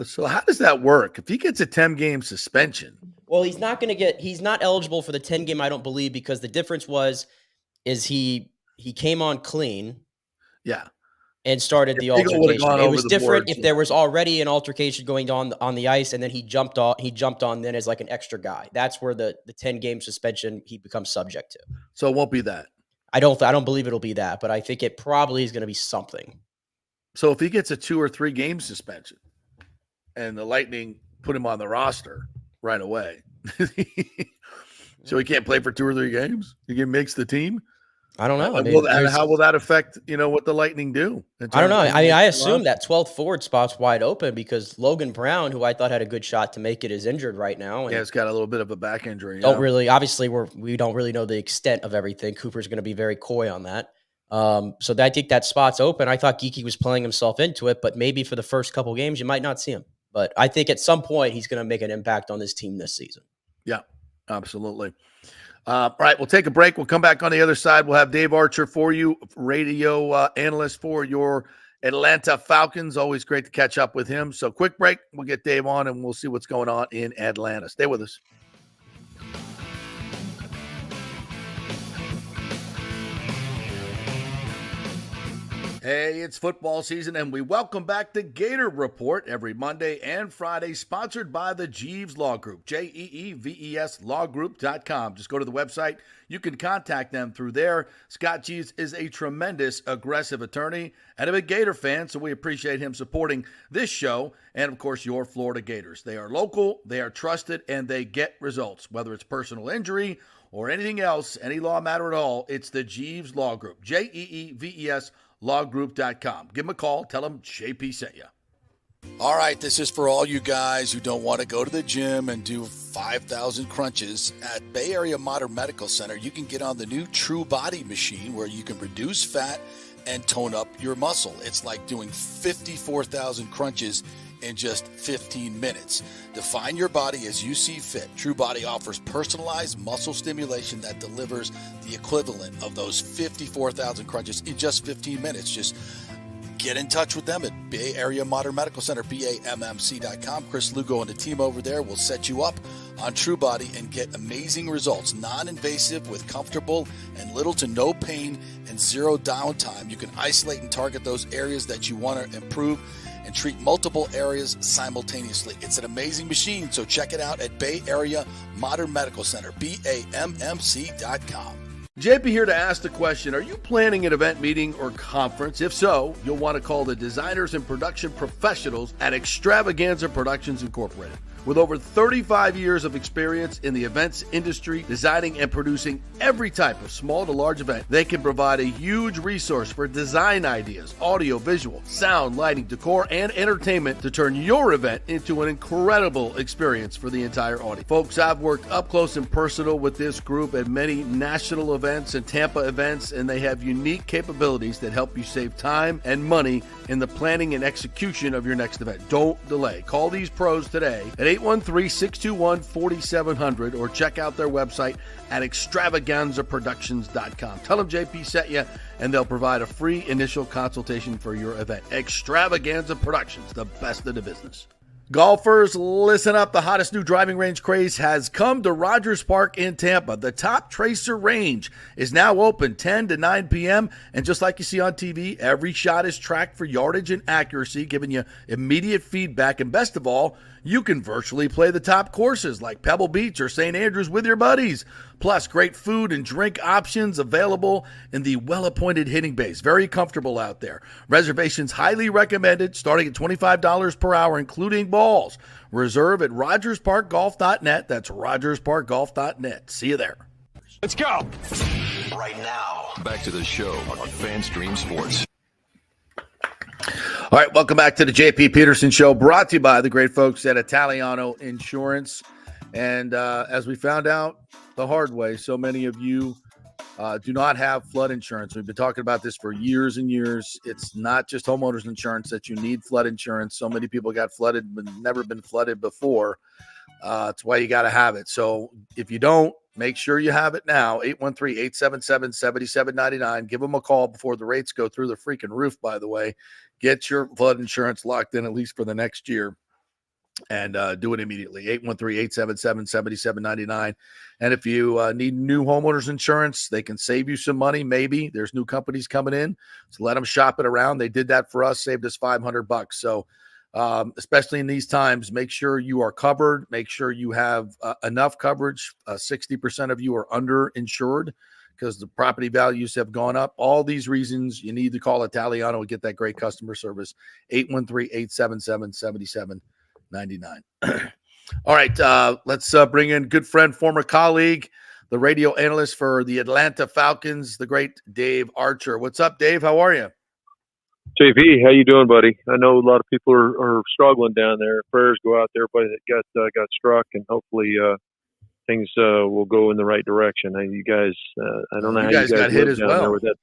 So how does that work? If he gets a 10-game suspension? Well, he's not eligible for the 10-game, I don't believe, because the difference is he came on clean. Yeah. And started the altercation. It was different if there was already an altercation going on the ice, and then he jumped on then as like an extra guy. That's where the 10-game suspension he becomes subject to. So it won't be that. I don't believe it'll be that, but I think it probably is going to be something. So if he gets a 2 or 3 game suspension, and the Lightning put him on the roster right away, so he can't play for 2 or 3 games, he makes the team. I don't know. I mean, and how will that affect, what the Lightning do? I don't know. I mean, I assume that 12th forward spot's wide open because Logan Brown, who I thought had a good shot to make it, is injured right now. And it's got a little bit of a back injury. Obviously, we don't really know the extent of everything. Cooper's going to be very coy on that. So I think that spot's open. I thought Geekie was playing himself into it, but maybe for the first couple games, you might not see him. But I think at some point, he's going to make an impact on this team this season. Yeah, absolutely. All right, we'll take a break. We'll come back on the other side. We'll have Dave Archer for you, radio analyst for your Atlanta Falcons. Always great to catch up with him. So quick break. We'll get Dave on, and we'll see what's going on in Atlanta. Stay with us. Hey, it's football season, and we welcome back the Gator Report every Monday and Friday, sponsored by the Jeeves Law Group, Jeeves lawgroup.com. Just go to the website. You can contact them through there. Scott Jeeves is a tremendous, aggressive attorney and a big Gator fan, so we appreciate him supporting this show and, of course, your Florida Gators. They are local, they are trusted, and they get results. Whether it's personal injury or anything else, any law matter at all, it's the Jeeves Law Group, Jeeves lawgroup.com. Give them a call. Tell them JP sent you. All right, this is for all you guys who don't want to go to the gym and do 5,000 crunches. At Bay Area Modern Medical Center, you can get on the new True Body machine where you can reduce fat and tone up your muscle. It's like doing 54,000 crunches in just 15 minutes. Define your body as you see fit. True Body offers personalized muscle stimulation that delivers the equivalent of those 54,000 crunches in just 15 minutes. Just get in touch with them at Bay Area Modern Medical Center, BAMMC.com. Chris Lugo and the team over there will set you up on True Body and get amazing results. Non-invasive with comfortable and little to no pain and zero downtime. You can isolate and target those areas that you want to improve and treat multiple areas simultaneously. It's an amazing machine, so check it out at Bay Area Modern Medical Center, BAMMC.com. JP here to ask the question, are you planning an event, meeting, or conference? If so, you'll want to call the designers and production professionals at Extravaganza Productions Incorporated. With over 35 years of experience in the events industry, designing and producing every type of small to large event, they can provide a huge resource for design ideas, audio, visual, sound, lighting, decor, and entertainment to turn your event into an incredible experience for the entire audience. Folks, I've worked up close and personal with this group at many national events and Tampa events, and they have unique capabilities that help you save time and money in the planning and execution of your next event. Don't delay. Call these pros today at 813-621-4700 or check out their website at extravaganzaproductions.com. Tell them JP sent you, and they'll provide a free initial consultation for your event. Extravaganza Productions, the best of the business. Golfers, listen up. The hottest new driving range craze has come to Rogers Park in Tampa. The Top Tracer range is now open 10 to 9 p.m. And just like you see on TV, every shot is tracked for yardage and accuracy, giving you immediate feedback. And best of all, you can virtually play the top courses like Pebble Beach or St. Andrews with your buddies. Plus, great food and drink options available in the well-appointed hitting bays. Very comfortable out there. Reservations highly recommended, starting at $25 per hour, including balls. Reserve at RogersParkGolf.net. That's RogersParkGolf.net. See you there. Let's go. Right now, back to the show on FanStream Sports. All right, welcome back to the JP Peterson Show, brought to you by the great folks at Italiano Insurance. And as we found out the hard way, so many of you do not have flood insurance. We've been talking about this for years and years. It's not just homeowners insurance that you need flood insurance. So many people got flooded but never been flooded before. That's why you got to have it. So if you don't, make sure you have it now. 813-877-7799. Give them a call before the rates go through the freaking roof, by the way. Get your flood insurance locked in at least for the next year. And do it immediately. 813-877-7799. And if you need new homeowners insurance, they can save you some money. Maybe there's new companies coming in, so let them shop it around. They did that for us, saved us $500. So especially in these times, make sure you are covered. Make sure you have enough coverage. 60% of you are underinsured because the property values have gone up. All these reasons, you need to call Italiano and get that great customer service. 813-877-7799. All right, let's bring in good friend, former colleague, the radio analyst for the Atlanta Falcons, the great Dave Archer. What's up, Dave? How are you? JV, how you doing, buddy? I know a lot of people are struggling down there. Prayers go out to everybody that got struck, and hopefully things will go in the right direction. You guys, I don't know how you guys got hit as down well, there with that.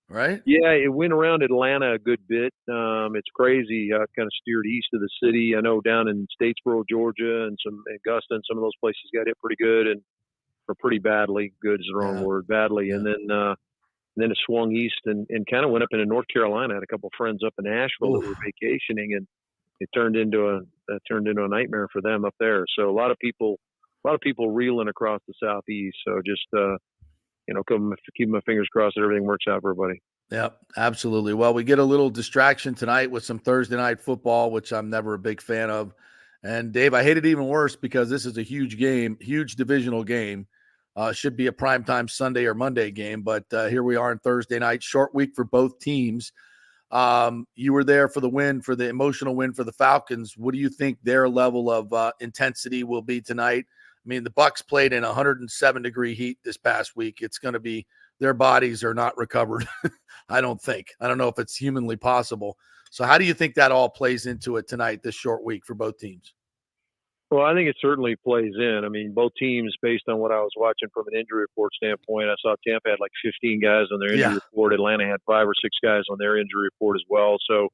Right? Yeah, it went around Atlanta a good bit. It's crazy. I kind of steered east of the city. I know down in Statesboro, Georgia, and Augusta, and some of those places got hit pretty good or pretty badly. Good is the wrong word, badly. Yeah. And then it swung east and kind of went up into North Carolina. I had a couple of friends up in Asheville that were vacationing, and it turned into a nightmare for them up there. So a lot of people reeling across the southeast. So just keep my fingers crossed that everything works out for everybody. Yep, absolutely. Well, we get a little distraction tonight with some Thursday night football, which I'm never a big fan of. And Dave, I hate it even worse because this is a huge game, huge divisional game. Should be a primetime Sunday or Monday game, but here we are on Thursday night. Short week for both teams. You were there for the win, for the emotional win for the Falcons. What do you think their level of intensity will be tonight? I mean, the Bucs played in 107-degree heat this past week. It's going to be their bodies are not recovered. I don't know if it's humanly possible. So how do you think that all plays into it tonight, this short week for both teams? Well, I think it certainly plays in. I mean, both teams, based on what I was watching from an injury report standpoint, I saw Tampa had like 15 guys on their injury report. Atlanta had 5 or 6 guys on their injury report as well. So,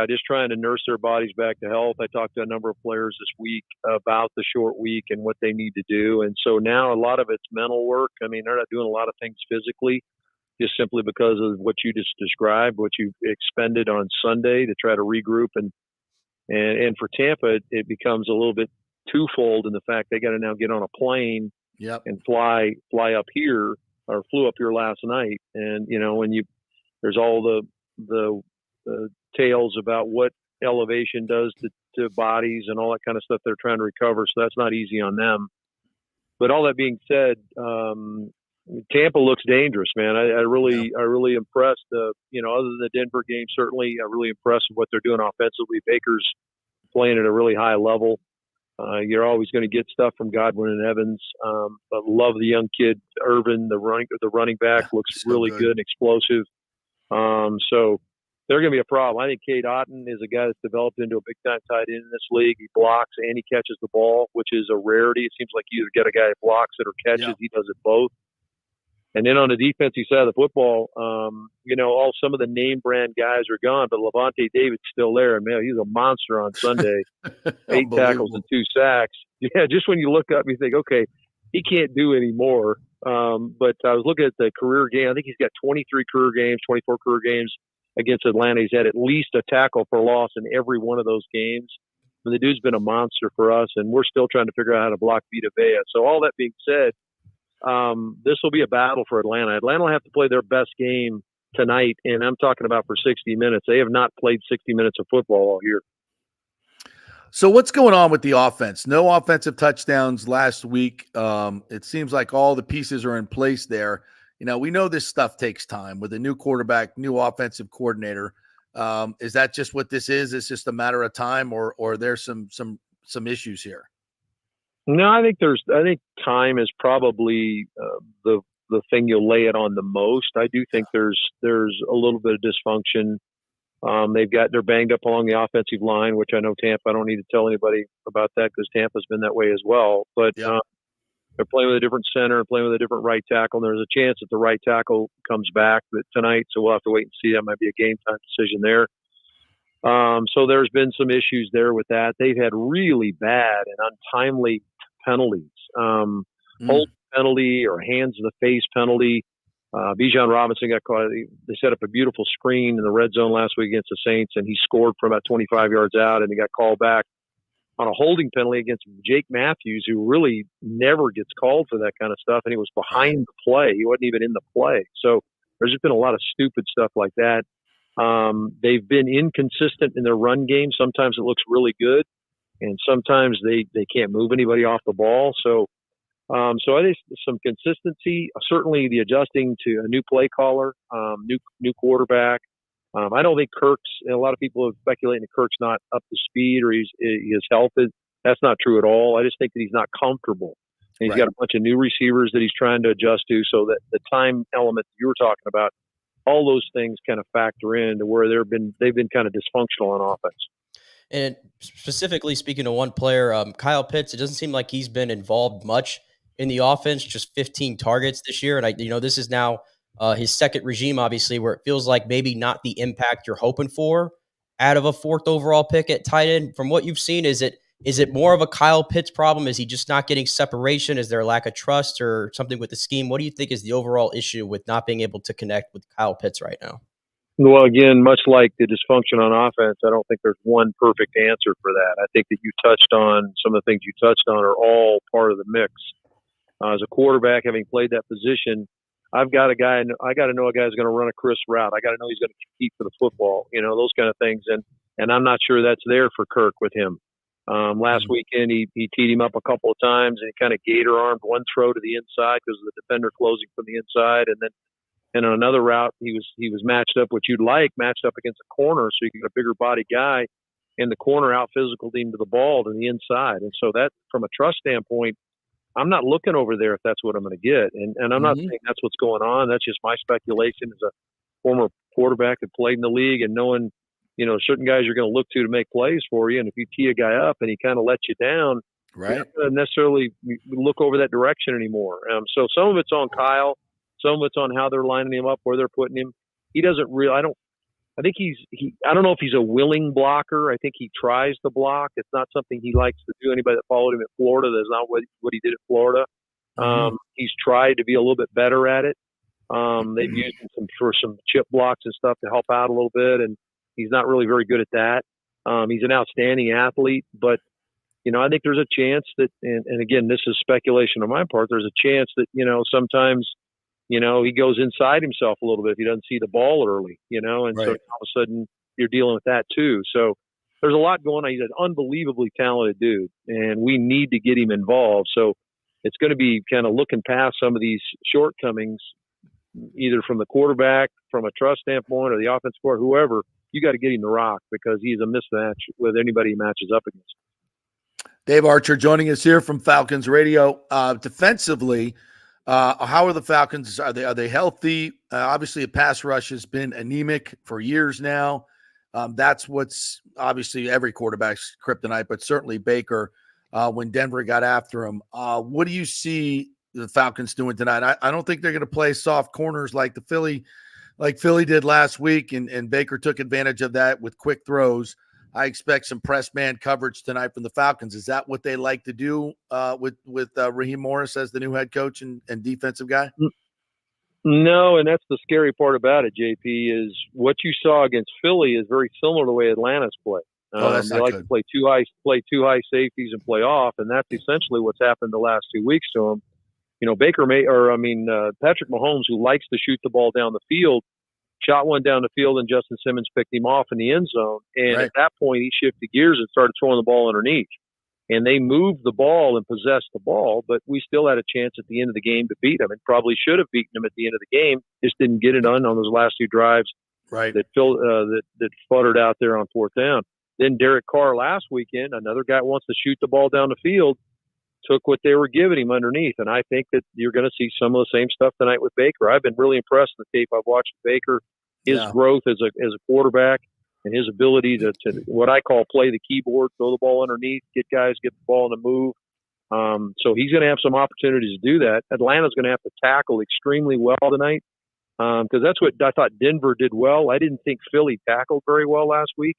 just trying to nurse their bodies back to health. I talked to a number of players this week about the short week and what they need to do. And so now a lot of it's mental work. I mean, they're not doing a lot of things physically just simply because of what you just described, what you expended on Sunday to try to regroup. And for Tampa, it becomes a little bit twofold in the fact they got to now get on a plane and fly up here, or flew up here last night. And, there's all the tales about what elevation does to bodies and all that kind of stuff they're trying to recover. So that's not easy on them. But all that being said, Tampa looks dangerous, man. I really impressed. Other than the Denver game, certainly, I'm really impressed with what they're doing offensively. Baker's playing at a really high level. You're always going to get stuff from Godwin and Evans. But love the young kid Irvin, the running back, looks really good and explosive. So they're going to be a problem. I think Cade Otton is a guy that's developed into a big-time tight end in this league. He blocks and he catches the ball, which is a rarity. It seems like you either get a guy that blocks it or catches. He does it both. And then on the defensive side of the football, all some of the name brand guys are gone, but Davante David's still there. And man, he's a monster on Sunday. 8 tackles and 2 sacks. Yeah, just when you look up, you think, okay, he can't do any more. But I was looking at the career game. I think he's got 23 career games, 24 career games against Atlanta. He's had at least a tackle for loss in every one of those games. And the dude's been a monster for us, and we're still trying to figure out how to block Vita Vea. So all that being said, this will be a battle for Atlanta. Atlanta will have to play their best game tonight, and I'm talking about for 60 minutes. They have not played 60 minutes of football all year. So what's going on with the offense? No offensive touchdowns last week. It seems like all the pieces are in place there. We know this stuff takes time with a new quarterback, new offensive coordinator. Is that just what this is? It's just a matter of time, or there's some issues here? No, I think time is probably the thing you'll lay it on the most. I do think there's a little bit of dysfunction. They're banged up along the offensive line, which I know Tampa. I don't need to tell anybody about that because Tampa's been that way as well. But they're playing with a different center, playing with a different right tackle. And there's a chance that the right tackle comes back tonight, so we'll have to wait and see. That might be a game time decision there. So there's been some issues there with that. They've had really bad and untimely penalties, hold penalty or hands in the face penalty. Bijan Robinson got caught. They set up a beautiful screen in the red zone last week against the Saints, and he scored from about 25 yards out, and he got called back on a holding penalty against Jake Matthews, who really never gets called for that kind of stuff, and he was behind the play. He wasn't even in the play. So there's just been a lot of stupid stuff like that. They've been inconsistent in their run game. Sometimes it looks really good, and sometimes they can't move anybody off the ball. So I think some consistency, certainly the adjusting to a new play caller, new quarterback. I don't think a lot of people have speculated that Kirk's not up to speed or his health is. That's not true at all. I just think that he's not comfortable. And he's got a bunch of new receivers that he's trying to adjust to, so that the time element that you were talking about, all those things kind of factor in to where they've been kind of dysfunctional on offense. And specifically speaking to one player, Kyle Pitts, it doesn't seem like he's been involved much in the offense, just 15 targets this year. And this is now his second regime, obviously, where it feels like maybe not the impact you're hoping for out of a 4th overall pick at tight end. From what you've seen, is it more of a Kyle Pitts problem? Is he just not getting separation? Is there a lack of trust or something with the scheme? What do you think is the overall issue with not being able to connect with Kyle Pitts right now? Well, again, much like the dysfunction on offense, I don't think there's one perfect answer for that. I think that you touched on some of the things you touched on are all part of the mix. As a quarterback, having played that position, I've got a guy. I got to know a guy's going to run a crisp route. I got to know he's going to compete for the football. Those kind of things. And I'm not sure that's there for Kirk with him. Last weekend, he teed him up a couple of times, and he kind of gator armed one throw to the inside because of the defender closing from the inside, and on another route, he was matched up, matched up against a corner, so you can get a bigger body guy, and the corner out physical him to the ball to the inside. And so that, from a trust standpoint, I'm not looking over there if that's what I'm going to get. And I'm not saying that's what's going on. That's just my speculation as a former quarterback that played in the league and knowing, certain guys you're going to look to make plays for you. And if you tee a guy up and he kind of lets you down, you're not going to necessarily look over that direction anymore. So some of it's on Kyle. Some of it's on how they're lining him up, where they're putting him. He doesn't really. I don't know if he's a willing blocker. I think he tries to block. It's not something he likes to do. Anybody that followed him at Florida, that's not what he did at Florida. He's tried to be a little bit better at it. They've used him for some chip blocks and stuff to help out a little bit, and he's not really very good at that. He's an outstanding athlete, but I think there's a chance that, and again, this is speculation on my part. There's a chance that sometimes. He goes inside himself a little bit if he doesn't see the ball early, so all of a sudden you're dealing with that too. So there's a lot going on. He's an unbelievably talented dude, and we need to get him involved. So it's going to be kind of looking past some of these shortcomings, either from the quarterback, from a trust standpoint, or the offense court, whoever. You got to get him the rock because he's a mismatch with anybody he matches up against. Dave Archer joining us here from Falcons Radio. Defensively, how are the Falcons? Are they healthy? Obviously, a pass rush has been anemic for years now. That's what's obviously every quarterback's kryptonite, but certainly Baker when Denver got after him. What do you see the Falcons doing tonight? I don't think they're going to play soft corners like Philly did last week, and Baker took advantage of that with quick throws. I expect some press man coverage tonight from the Falcons. Is that what they like to do with Raheem Morris as the new head coach and defensive guy? No, and that's the scary part about it, JP, is what you saw against Philly is very similar to the way Atlanta's play. That's they like good. to play two high safeties and play off, and that's essentially what's happened the last 2 weeks to them. Patrick Mahomes, who likes to shoot the ball down the field, shot one down the field, and Justin Simmons picked him off in the end zone. And at that point, he shifted gears and started throwing the ball underneath. And they moved the ball and possessed the ball, but we still had a chance at the end of the game to beat them, and probably should have beaten them at the end of the game. Just didn't get it done on those last 2 drives that sputtered out there on 4th down. Then Derek Carr last weekend, another guy wants to shoot the ball down the field, took what they were giving him underneath. And I think that you're going to see some of the same stuff tonight with Baker. I've been really impressed with the tape I've watched with Baker, his growth as a quarterback and his ability to what I call play the keyboard, throw the ball underneath, get the ball in the move. So he's going to have some opportunities to do that. Atlanta's going to have to tackle extremely well tonight because that's what I thought Denver did well. I didn't think Philly tackled very well last week.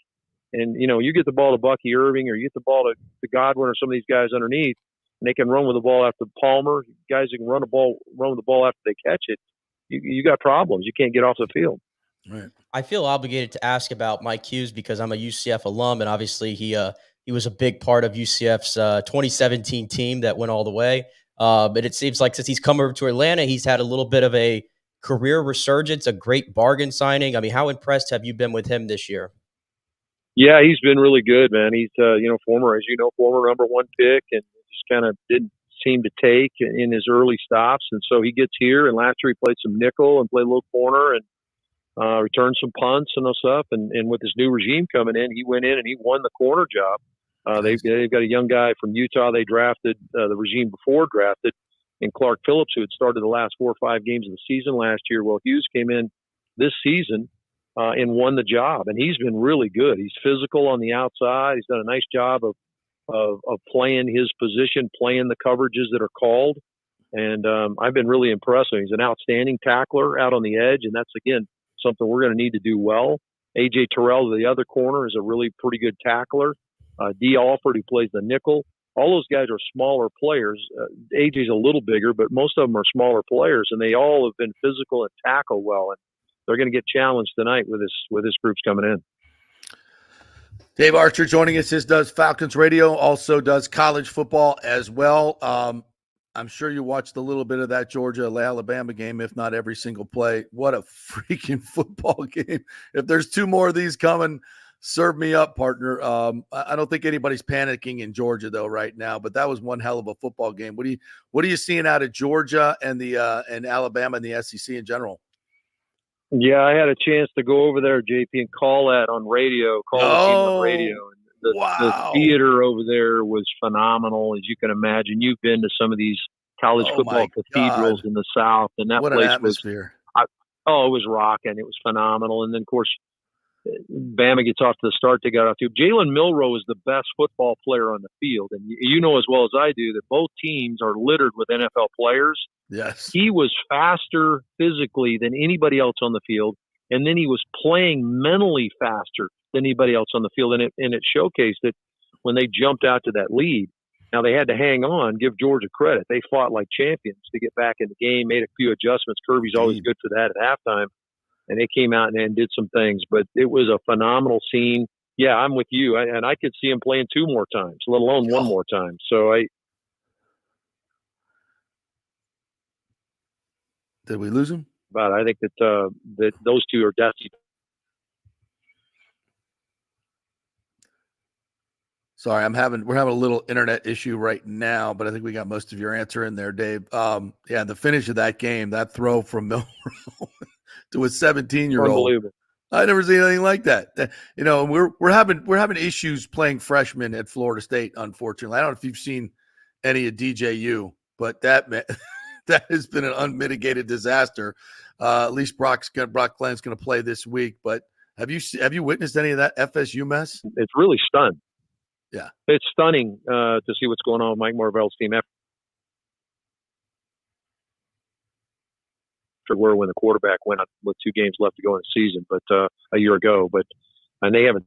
And, you get the ball to Bucky Irving or you get the ball to Godwin or some of these guys underneath, and they can run with the ball after Palmer. Guys who can run with the ball after they catch it. You got problems. You can't get off the field. Right. I feel obligated to ask about Mike Hughes because I'm a UCF alum, and obviously he was a big part of UCF's 2017 team that went all the way. But it seems like since he's come over to Atlanta, he's had a little bit of a career resurgence, a great bargain signing. I mean, how impressed have you been with him this year? Yeah, he's been really good, man. He's former number 1 pick, and just kind of didn't seem to take in his early stops. And so he gets here, and last year he played some nickel and played a little corner and returned some punts and stuff. And with this new regime coming in, he went in and he won the corner job. They've got a young guy from Utah they drafted, the regime before drafted, and Clark Phillips, who had started the last 4 or 5 games of the season last year. Well, Hughes came in this season and won the job, and he's been really good. He's physical on the outside. He's done a nice job of playing his position, playing the coverages that are called. And I've been really impressed with him. He's an outstanding tackler out on the edge, and that's, again, something we're going to need to do well. A.J. Terrell, the other corner, is a really pretty good tackler. D. Alford, who plays the nickel. All those guys are smaller players. A.J.'s a little bigger, but most of them are smaller players, and they all have been physical and tackle well. And they're going to get challenged tonight with this group's coming in. Dave Archer joining us. This does Falcons Radio, also does college football as well. I'm sure you watched a little bit of that Georgia-Alabama game, if not every single play. What a freaking football game. If there's 2 more of these coming, serve me up, partner. I don't think anybody's panicking in Georgia, though, right now, but that was one hell of a football game. What are you seeing out of Georgia and and Alabama and the SEC in general? Yeah, I had a chance to go over there, JP, and call the team on radio. And the theater over there was phenomenal, as you can imagine. You've been to some of these college football cathedrals in the South, and that place atmosphere. It was rocking. It was phenomenal. And then, of course, Bama gets off to the start they got off to. Jalen Milroe is the best football player on the field. And you know as well as I do that both teams are littered with NFL players. Yes. He was faster physically than anybody else on the field, and then he was playing mentally faster than anybody else on the field, and it showcased it when they jumped out to that lead. Now, they had to hang on, give Georgia credit. They fought like champions to get back in the game, made a few adjustments. Kirby's always good for that at halftime, and they came out and did some things. But it was a phenomenal scene. Yeah, I'm with you, and I could see him playing 2 more times, let alone 1 more time. So Did we lose him? But I think that those 2 are definitely. Sorry, we're having a little internet issue right now, but I think we got most of your answer in there, Dave. Yeah, the finish of that game, that throw from Milroe to a 17-year-old. Unbelievable. I never seen anything like that. You know, we're having issues playing freshmen at Florida State, unfortunately. I don't know if you've seen any of DJU, but that has been an unmitigated disaster. At least Brock Glenn's going to play this week. But have you witnessed any of that FSU mess? It's really stunned. Yeah, it's stunning to see what's going on with Mike Marvell's team after where when the quarterback went up with 2 games left to go in the season, but a year ago. And they haven't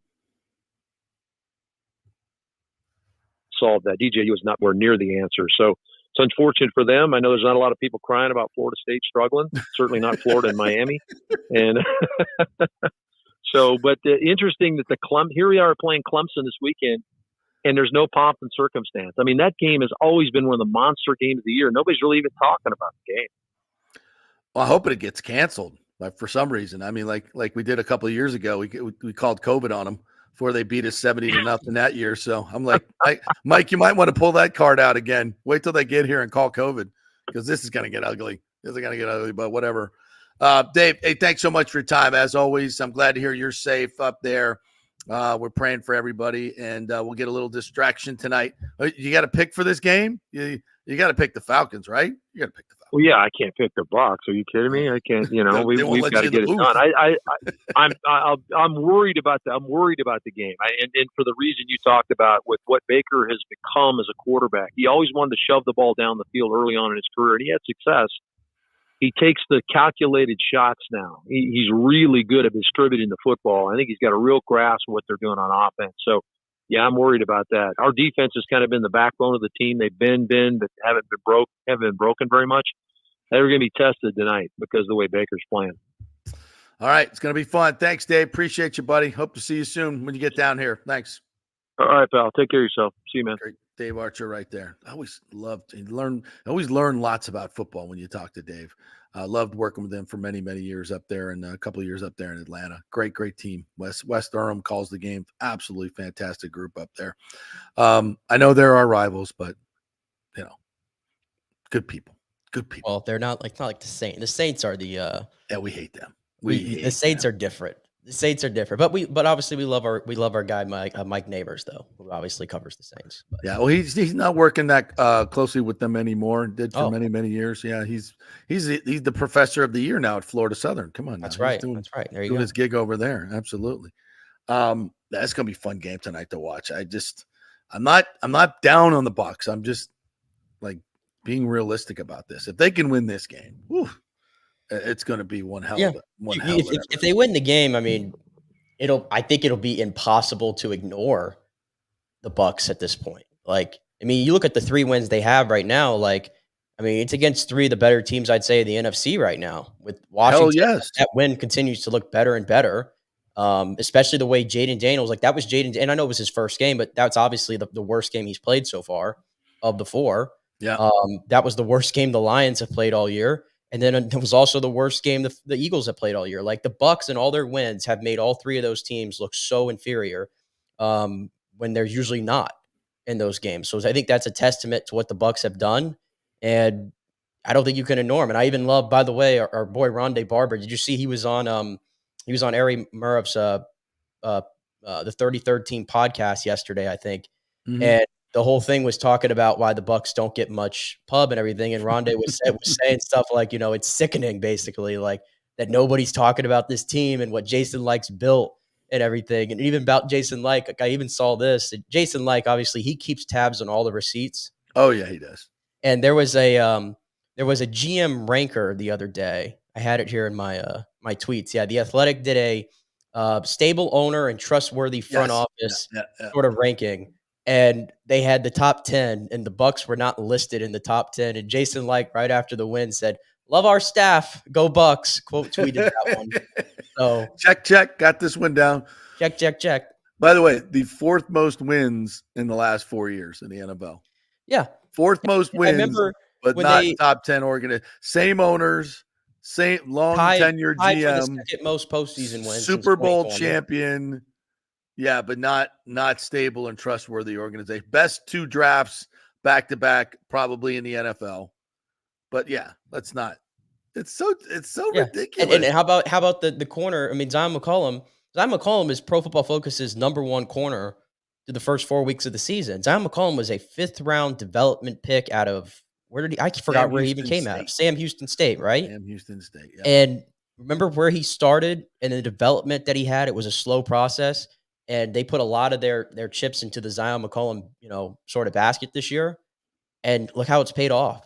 solved that. DJU is nowhere near the answer. So it's unfortunate for them. I know there's not a lot of people crying about Florida State struggling. Certainly not Florida and Miami. And but interesting that here we are playing Clemson this weekend, and there's no pomp and circumstance. I mean, that game has always been one of the monster games of the year. Nobody's really even talking about the game. Well, I hope it gets canceled, like for some reason. I mean, like we did a couple of years ago, we called COVID on them before they beat us 70-0 that year. So I'm like, Mike, you might want to pull that card out again. Wait till they get here and call COVID, because this is going to get ugly. But whatever. Dave, hey, thanks so much for your time. As always, I'm glad to hear you're safe up there. We're praying for everybody, and we'll get a little distraction tonight. You got to pick for this game? You got to pick the Falcons, right? You got to pick the Falcons. Well, yeah, I can't pick the Bucs. Are you kidding me? I can't. You know, we've got to get it done. I'm worried about I'm worried about the game, and for the reason you talked about with what Baker has become as a quarterback. He always wanted to shove the ball down the field early on in his career, and he had success. He takes the calculated shots now. He's really good at distributing the football. I think he's got a real grasp of what they're doing on offense. So, yeah, I'm worried about that. Our defense has kind of been the backbone of the team. They've been, but haven't been broken very much. They're going to be tested tonight because of the way Baker's playing. All right, it's going to be fun. Thanks, Dave. Appreciate you, buddy. Hope to see you soon when you get down here. Thanks. All right, pal. Take care of yourself. See you, man. Great. Dave Archer right there. I always learn lots about football when you talk to Dave. I loved working with him for many, many years up there and a couple of years up there in Atlanta. Great team. West Durham calls the game. Absolutely fantastic group up there. I know there are rivals, but you know, good people. Good people. Well, they're not like the Saints. The Saints are the yeah, we hate them. The Saints are different. The Saints are different, but obviously we love our guy Mike Neighbors, though, who obviously covers the Saints. But. Yeah, well, he's not working that closely with them anymore. Did for many years. Yeah, he's the professor of the year now at Florida Southern. Come on, now. That's right. Doing There you go. his gig over there. Absolutely. That's gonna be a fun game tonight to watch. I'm not down on the Bucs. I'm just like being realistic about this. If they can win this game, it's going to be one hell of if they win the game, I mean, I think it'll be impossible to ignore the Bucs at this point. Like, I mean, you look at the 3 wins they have right now. Like, I mean, it's against 3 of the better teams, I'd say, in the NFC right now. With Washington, that win continues to look better and better. Especially the way Jaden Daniels, like that was Jaden, and I know it was his first game, but that's obviously the worst game he's played so far of the 4. Yeah. That was the worst game the Lions have played all year. And then it was also the worst game the Eagles have played all year. Like the Bucs and all their wins have made all 3 of those teams look so inferior when they're usually not in those games. So I think that's a testament to what the Bucs have done. And I don't think you can ignore them. And I even love, by the way, our boy Rondé Barber. Did you see he was on Ari Murrow's the 33rd Team podcast yesterday, I think. Mm-hmm. And the whole thing was talking about why the Bucs don't get much pub and everything. And Rondé was saying stuff like, it's sickening, basically, like that nobody's talking about this team and what Jason Licht's built and everything. And even about Jason Licht, like I even saw this. Jason Licht, obviously, he keeps tabs on all the receipts. Oh, yeah, he does. And there was a GM ranker the other day. I had it here in my my tweets. Yeah, The Athletic did a stable owner and trustworthy front office sort of ranking. And they had the top 10, and the Bucs were not listed in the top 10. And Jason Licht, right after the win, said, "Love our staff. Go Bucs." Quote tweeted that one. So check. Got this one down. Check. By the way, the 4th most wins in the last 4 years in the NFL. Yeah, 4th most wins, but not top 10 organization. Same owners, same long tenured GM. Second most postseason wins. Super Bowl champion. Yeah, but not stable and trustworthy organization. Best 2 drafts back to back, probably in the NFL. But yeah, let's not. It's so ridiculous. And how about the corner? I mean, Zion McCollum. Zion McCollum is Pro Football Focus's #1 corner through the first 4 weeks of the season. Zion McCollum was a 5th round development pick out of I forgot where he even came out of. Sam Houston State, right? Sam Houston State. Yeah. And remember where he started and the development that he had? It was a slow process. And they put a lot of their chips into the Zion McCollum, sort of basket this year. And look how it's paid off.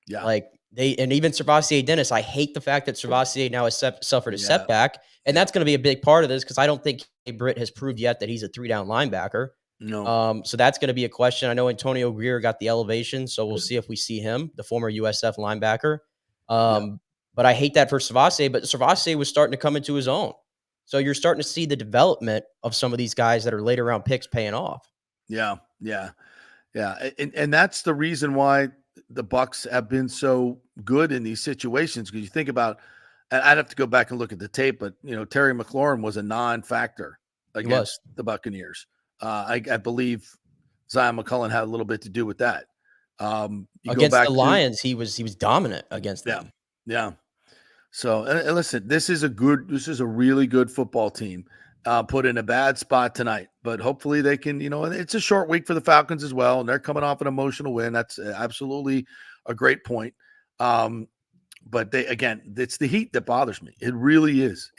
Yeah. Like and even Servassier Dennis, I hate the fact that Servassier now has suffered a setback. And that's going to be a big part of this because I don't think Britt has proved yet that he's a 3-down linebacker. No. So that's going to be a question. I know Antonio Greer got the elevation, so we'll see if we see him, the former USF linebacker. But I hate that for Servassier, but Servassier was starting to come into his own. So you're starting to see the development of some of these guys that are later round picks paying off. Yeah. And that's the reason why the Bucs have been so good in these situations. Because you think about, and I'd have to go back and look at the tape, but Terry McLaurin was a non-factor against the Buccaneers. I believe Zion McCollum had a little bit to do with that. Against the Lions, he was dominant against them. Yeah. So, and listen, this is a really good football team put in a bad spot tonight, but hopefully they can, it's a short week for the Falcons as well. And they're coming off an emotional win. That's absolutely a great point. But it's the heat that bothers me. It really is.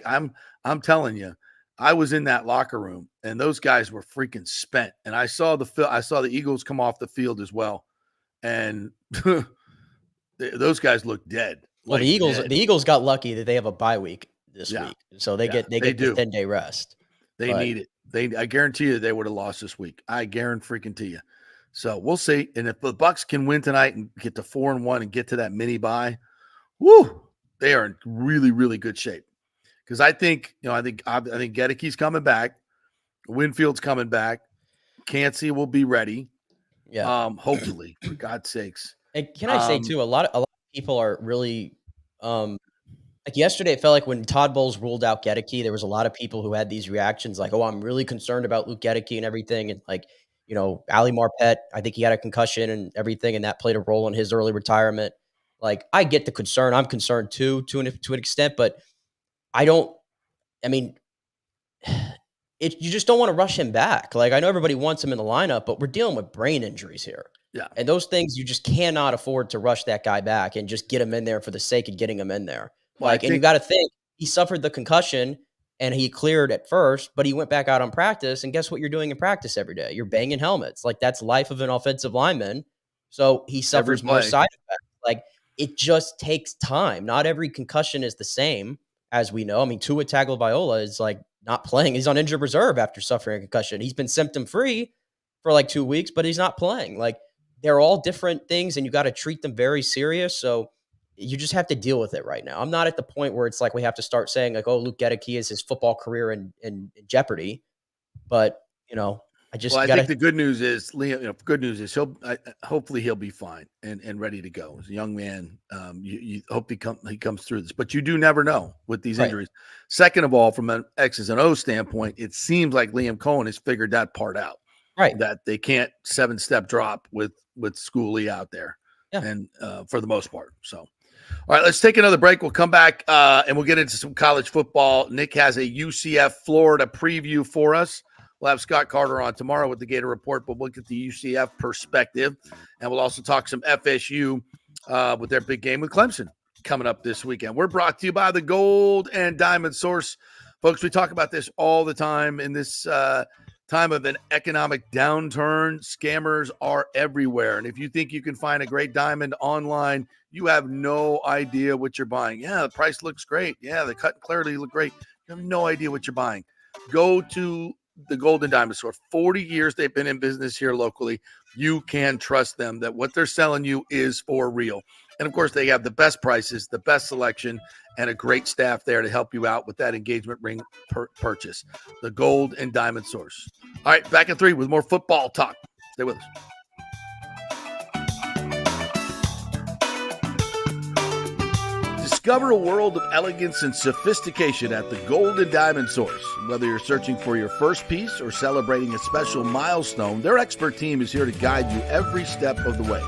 I'm telling you, I was in that locker room and those guys were freaking spent. And I saw the Eagles come off the field as well. And those guys look dead. Well, the Eagles got lucky that they have a bye week this week, so they get the 10-day rest. They need it. I guarantee you they would have lost this week. I guarantee you. So we'll see. And if the Bucs can win tonight and get to 4-1 and get to that mini bye, they are in really, really good shape. Because I think Geeke's coming back, Winfield's coming back, Cansey will be ready. Yeah, hopefully, for God's sakes. And can I say too, a lot of people are really like yesterday. It felt like when Todd Bowles ruled out Geekie, there was a lot of people who had these reactions like, "Oh, I'm really concerned about Luke Geekie and everything." And like, Ali Marpet, I think he had a concussion and everything, and that played a role in his early retirement. Like, I get the concern. I'm concerned too, to an extent, but I don't I mean, you just don't want to rush him back. Like, I know everybody wants him in the lineup, but we're dealing with brain injuries here. Yeah. And those things, you just cannot afford to rush that guy back and just get him in there for the sake of getting him in there. Well, and you got to think, he suffered the concussion and he cleared at first, but he went back out on practice. And guess what you're doing in practice every day? You're banging helmets. Like, that's life of an offensive lineman. So he suffers more side effects. Like, it just takes time. Not every concussion is the same, as we know. I mean, Tua Tagovailoa is like not playing. He's on injured reserve after suffering a concussion. He's been symptom-free for like 2 weeks, but he's not playing. Like, they're all different things, and you got to treat them very serious. So you just have to deal with it right now. I'm not at the point where it's like we have to start saying like, oh, Luke Geekie is his football career in jeopardy. But, I think the good news is, Liam, good news is hopefully he'll be fine and ready to go. As a young man, you hope he comes through this, but you do never know with these injuries. Second of all, from an X's and O's standpoint, it seems like Liam Cohen has figured that part out. Right. That they can't 7-step drop with Schooley out there. Yeah. And for the most part. So, all right, let's take another break. We'll come back and we'll get into some college football. Nick has a UCF Florida preview for us. We'll have Scott Carter on tomorrow with the Gator Report, but we'll get the UCF perspective. And we'll also talk some FSU with their big game with Clemson coming up this weekend. We're brought to you by the Gold and Diamond Source. Folks, we talk about this all the time in this time of an economic downturn. Scammers are everywhere. And if you think you can find a great diamond online, you have no idea what you're buying. Yeah, the price looks great. Yeah, the cut clarity look great. You have no idea what you're buying. Go to the Golden Diamond Store. 40 years they've been in business here locally. You can trust them that what they're selling you is for real. And of course, they have the best prices, the best selection, and a great staff there to help you out with that engagement ring purchase. The Gold and Diamond Source. All right, back in 3 with more football talk. Stay with us. Discover a world of elegance and sophistication at the Gold and Diamond Source. Whether you're searching for your first piece or celebrating a special milestone, their expert team is here to guide you every step of the way.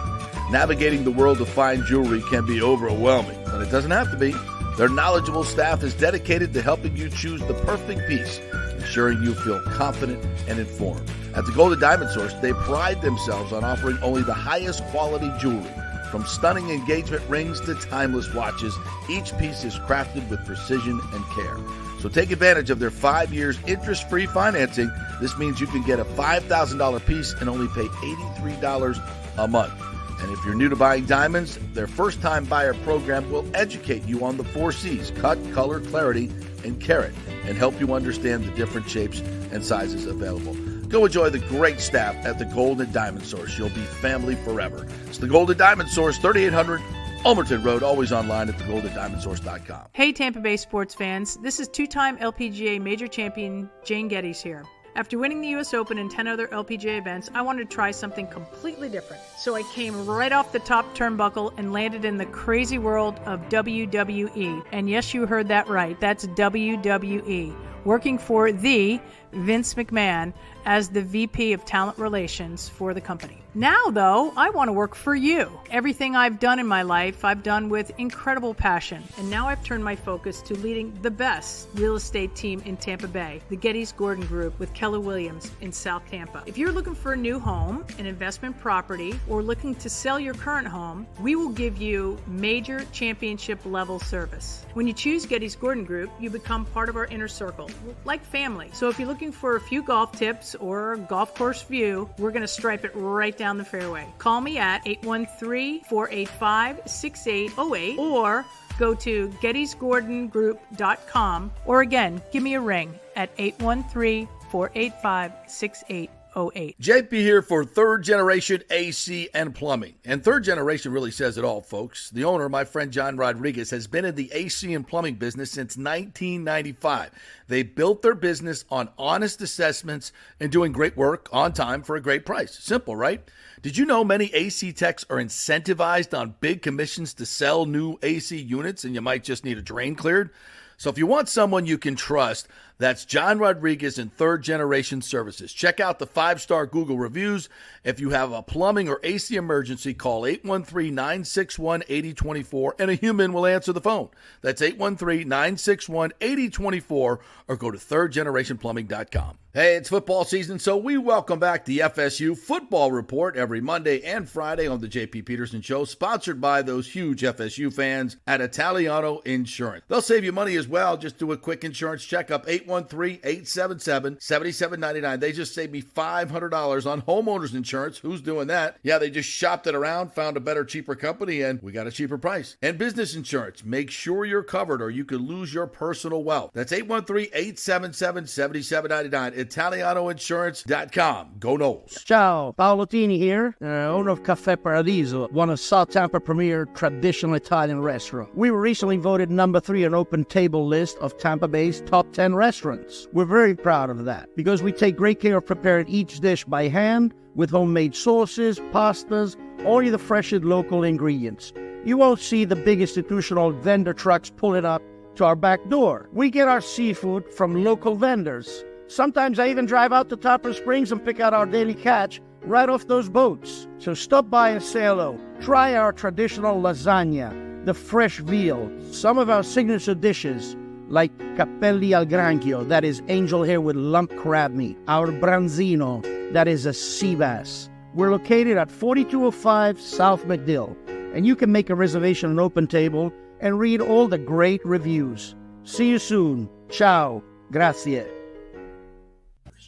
Navigating the world of fine jewelry can be overwhelming, but it doesn't have to be. Their knowledgeable staff is dedicated to helping you choose the perfect piece, ensuring you feel confident and informed. At the Gold and Diamond Source, they pride themselves on offering only the highest quality jewelry. From stunning engagement rings to timeless watches, each piece is crafted with precision and care. So take advantage of their 5 years interest-free financing. This means you can get a $5,000 piece and only pay $83 a month. And if you're new to buying diamonds, their first-time buyer program will educate you on the 4 C's: cut, color, clarity, and carat, and help you understand the different shapes and sizes available. Go enjoy the great staff at the Gold and Diamond Source. You'll be family forever. It's the Gold and Diamond Source, 3800 Ulmerton Road, always online at thegoldendiamondsource.com. Hey Tampa Bay sports fans, this is two-time LPGA major champion Jane Geddes here. After winning the US Open and 10 other LPGA events, I wanted to try something completely different. So I came right off the top turnbuckle and landed in the crazy world of WWE. And yes, you heard that right. That's WWE. Working for the Vince McMahon as the VP of Talent Relations for the company. Now, though, I want to work for you. Everything I've done in my life, I've done with incredible passion. And now I've turned my focus to leading the best real estate team in Tampa Bay, the Gettys Gordon Group with Keller Williams in South Tampa. If you're looking for a new home, an investment property, or looking to sell your current home, we will give you major championship level service. When you choose Gettys Gordon Group, you become part of our inner circle, like family. So if you're looking for a few golf tips or a golf course view, we're going to stripe it right down the fairway. Call me at 813-485-6808 or go to gettysgordongroup.com, or again, give me a ring at 813-485-6808. JP here for Third Generation AC and Plumbing. And Third Generation really says it all, folks. The owner, my friend John Rodriguez, has been in the AC and plumbing business since 1995. They built their business on honest assessments and doing great work on time for a great price. Simple, right? Did you know many AC techs are incentivized on big commissions to sell new AC units, and you might just need a drain cleared? So if you want someone you can trust, That's John Rodriguez and Third Generation Services. Check out the 5-star Google reviews. If you have a plumbing or AC emergency, call 813-961-8024 and a human will answer the phone. That's 813-961-8024 or go to thirdgenerationplumbing.com. Hey, it's football season, so we welcome back the FSU Football Report every Monday and Friday on the J.P. Peterson Show, sponsored by those huge FSU fans at Italiano Insurance. They'll save you money as well. Just do a quick insurance checkup, 813-877-7799. They just saved me $500 on homeowners insurance. Who's doing that? Yeah, they just shopped it around, found a better, cheaper company, and we got a cheaper price. And business insurance. Make sure you're covered or you could lose your personal wealth. That's 813-877-7799. ItalianoInsurance.com. Go Noles. Ciao, Paolo Tini here, owner of Caffè Paradiso, one of South Tampa premier traditional Italian restaurant. We were recently voted number 3 on Open Table list of Tampa Bay's top 10 restaurants. We're very proud of that because we take great care of preparing each dish by hand with homemade sauces, pastas, only the freshest local ingredients. You won't see the big institutional vendor trucks pulling up to our back door. We get our seafood from local vendors. Sometimes I even drive out to Topper Springs and pick out our daily catch right off those boats. So stop by and say hello. Try our traditional lasagna, the fresh veal, some of our signature dishes like capelli al granchio, that is angel hair with lump crab meat, our branzino, that is a sea bass. We're located at 4205 South McDill, and you can make a reservation on Open Table and read all the great reviews. See you soon. Ciao. Grazie.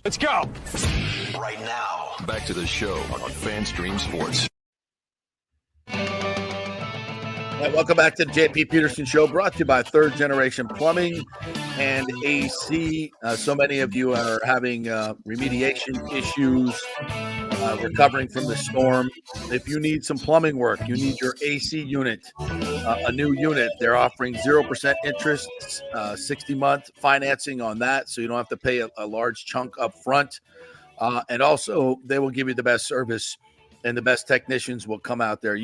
Let's go. Right now, back to the show on FanStream Sports. All right, welcome back to the J.P. Peterson Show, brought to you by Third Generation Plumbing and AC. So many of you are having remediation issues, recovering from the storm. If you need some plumbing work, you need your AC unit, a new unit. They're offering 0% interest, 60-month financing on that, so you don't have to pay a large chunk up front. And also, they will give you the best service, and the best technicians will come out there.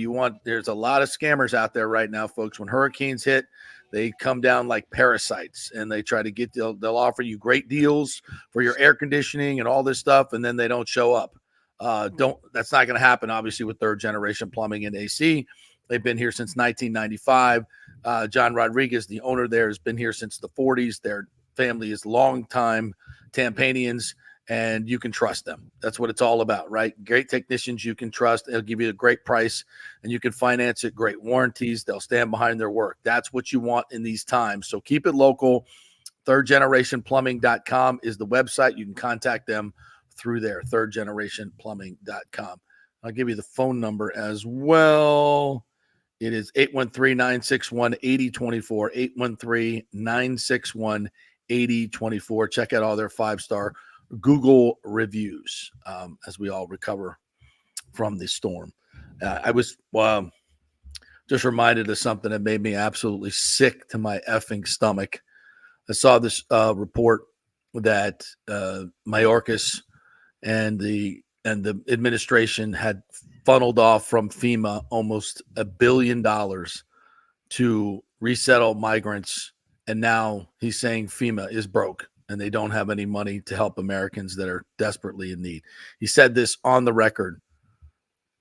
There's a lot of scammers out there right now, folks. When hurricanes hit, they come down like parasites, and they try to they'll offer you great deals for your air conditioning and all this stuff, and then they don't show up. That's not going to happen, obviously, with Third Generation Plumbing and AC. They've been here since 1995. John Rodriguez, the owner there, has been here since the 40s. Their family is longtime Tampanians, and you can trust them. That's what it's all about, right? Great technicians you can trust. They'll give you a great price, and you can finance it, great warranties. They'll stand behind their work. That's what you want in these times. So keep it local. thirdgenerationplumbing.com is the website. You can contact them through there, thirdgenerationplumbing.com. I'll give you the phone number as well. It is 813-961-8024, 813-961-8024. Check out all their 5-star Google reviews as we all recover from the storm. I was just reminded of something that made me absolutely sick to my effing stomach. I saw this report that Mayorkas and the administration had funneled off from FEMA almost $1 billion to resettle migrants, and now he's saying FEMA is broke and they don't have any money to help Americans that are desperately in need. He said this on the record,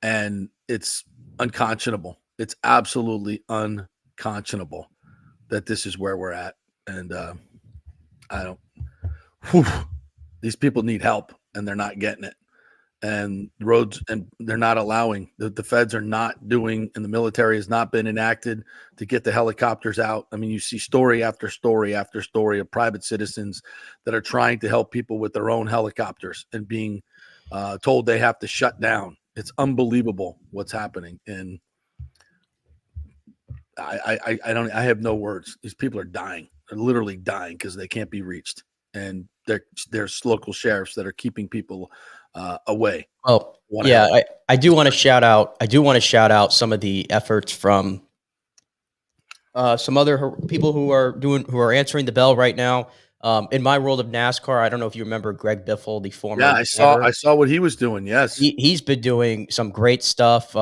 and it's unconscionable. It's absolutely unconscionable that this is where we're at. And these people need help, and they're not getting it. And roads, and they're not allowing, the feds are not doing, and the military has not been enacted to get the helicopters out. I mean, you see story after story after story of private citizens that are trying to help people with their own helicopters and being told they have to shut down. It's unbelievable what's happening. And I have no words. These people are dying. They're literally dying because they can't be reached. And there's local sheriffs that are keeping people away. Oh, yeah. I do want to shout out some of the efforts from some other people who are answering the bell right now. In my world of NASCAR, I don't know if you remember Greg Biffle, the former. Yeah, I saw what he was doing. Yes, he's been doing some great stuff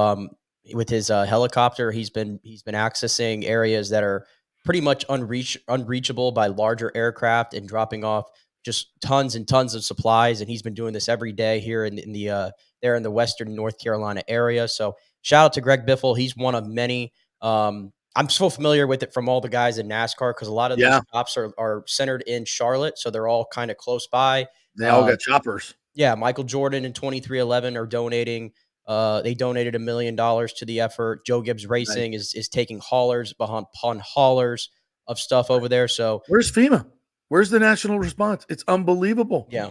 with his helicopter. He's been accessing areas that are pretty much unreachable by larger aircraft and dropping off just tons and tons of supplies. And he's been doing this every day here in the there in the Western North Carolina area. So shout out to Greg Biffle. He's one of many. I'm so familiar with it from all the guys in NASCAR because a lot of those stops are centered in Charlotte. So they're all kind of close by. They all got choppers. Yeah. Michael Jordan and 2311 are donating. They donated $1 million to the effort. Joe Gibbs Racing is taking haulers upon haulers of stuff over there. So where's FEMA? Where's the national response? It's unbelievable. Yeah.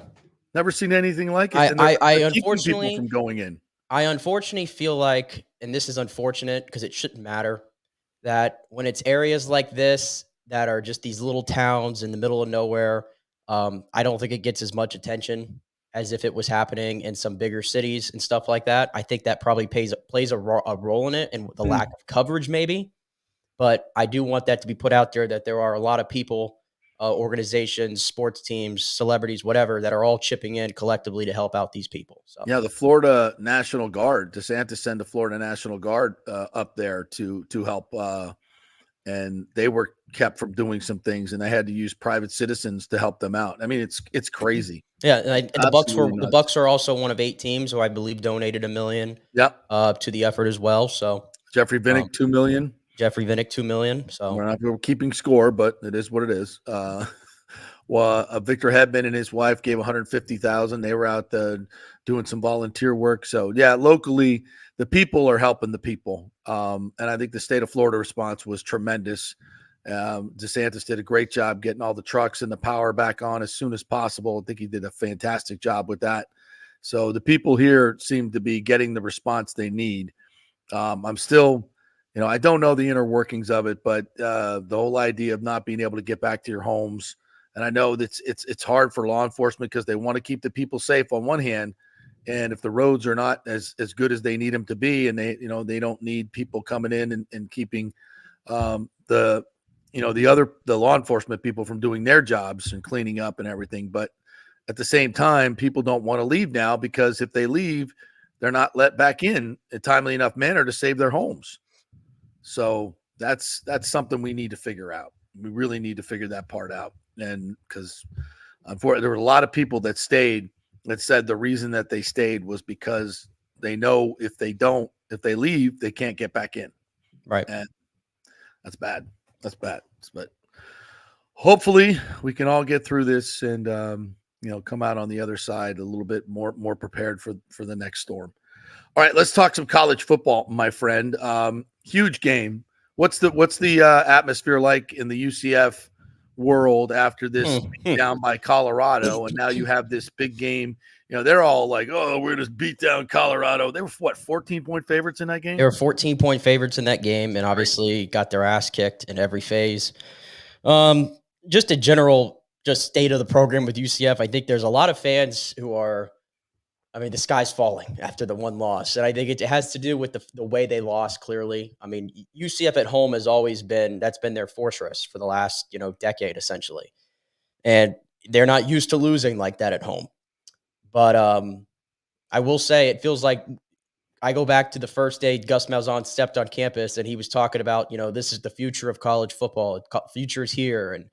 Never seen anything like it. I unfortunately people from going in. I unfortunately feel like, and this is unfortunate because it shouldn't matter, that when it's areas like this that are just these little towns in the middle of nowhere, I don't think it gets as much attention as if it was happening in some bigger cities and stuff like that. I think that probably plays a role in it and the lack of coverage maybe. But I do want that to be put out there that there are a lot of people, organizations, sports teams, celebrities, whatever, that are all chipping in collectively to help out these people. So yeah, the Florida National Guard, DeSantis sent the Florida National Guard up there to help, and they were kept from doing some things, and they had to use private citizens to help them out. I mean, it's crazy. Yeah, and the Bucs are also one of 8 teams who I believe donated $1 million. To the effort as well. So Jeffrey Vinnick, $2 million. Jeffrey Vinnick, $2 million. So we're keeping score, but it is what it is. Victor Hedman and his wife gave $150,000. They were out doing some volunteer work. So yeah, locally the people are helping the people. And I think the state of Florida response was tremendous. DeSantis did a great job getting all the trucks and the power back on as soon as possible. I think he did a fantastic job with that. So the people here seem to be getting the response they need. I'm still, I don't know the inner workings of it, but the whole idea of not being able to get back to your homes, and I know that it's hard for law enforcement because they want to keep the people safe on one hand, and if the roads are not as good as they need them to be, and they don't need people coming in and keeping the law enforcement people from doing their jobs and cleaning up and everything. But at the same time, people don't want to leave now because if they leave, they're not let back in a timely enough manner to save their homes. So that's something we need to figure out. We really need to figure that part out. And because there were a lot of people that stayed that said the reason that they stayed was because they know if they leave, they can't get back in. Right. And that's bad. But hopefully we can all get through this and, come out on the other side a little bit more prepared for the next storm. All right, let's talk some college football, my friend. Huge game. What's the atmosphere like in the UCF world after this down by Colorado, and now you have this big game? They're all like, "Oh, we're just beat down Colorado." They were 14-point favorites in that game. They were 14-point favorites in that game, and obviously got their ass kicked in every phase. Just a general state of the program with UCF. I think there's a lot of fans who are. I mean, the sky's falling after the one loss. And I think it has to do with the way they lost, clearly. I mean, UCF at home has always that's been their fortress for the last, decade, essentially. And they're not used to losing like that at home. But I will say it feels like I go back to the first day Gus Malzahn stepped on campus and he was talking about, this is the future of college football. Future is here. And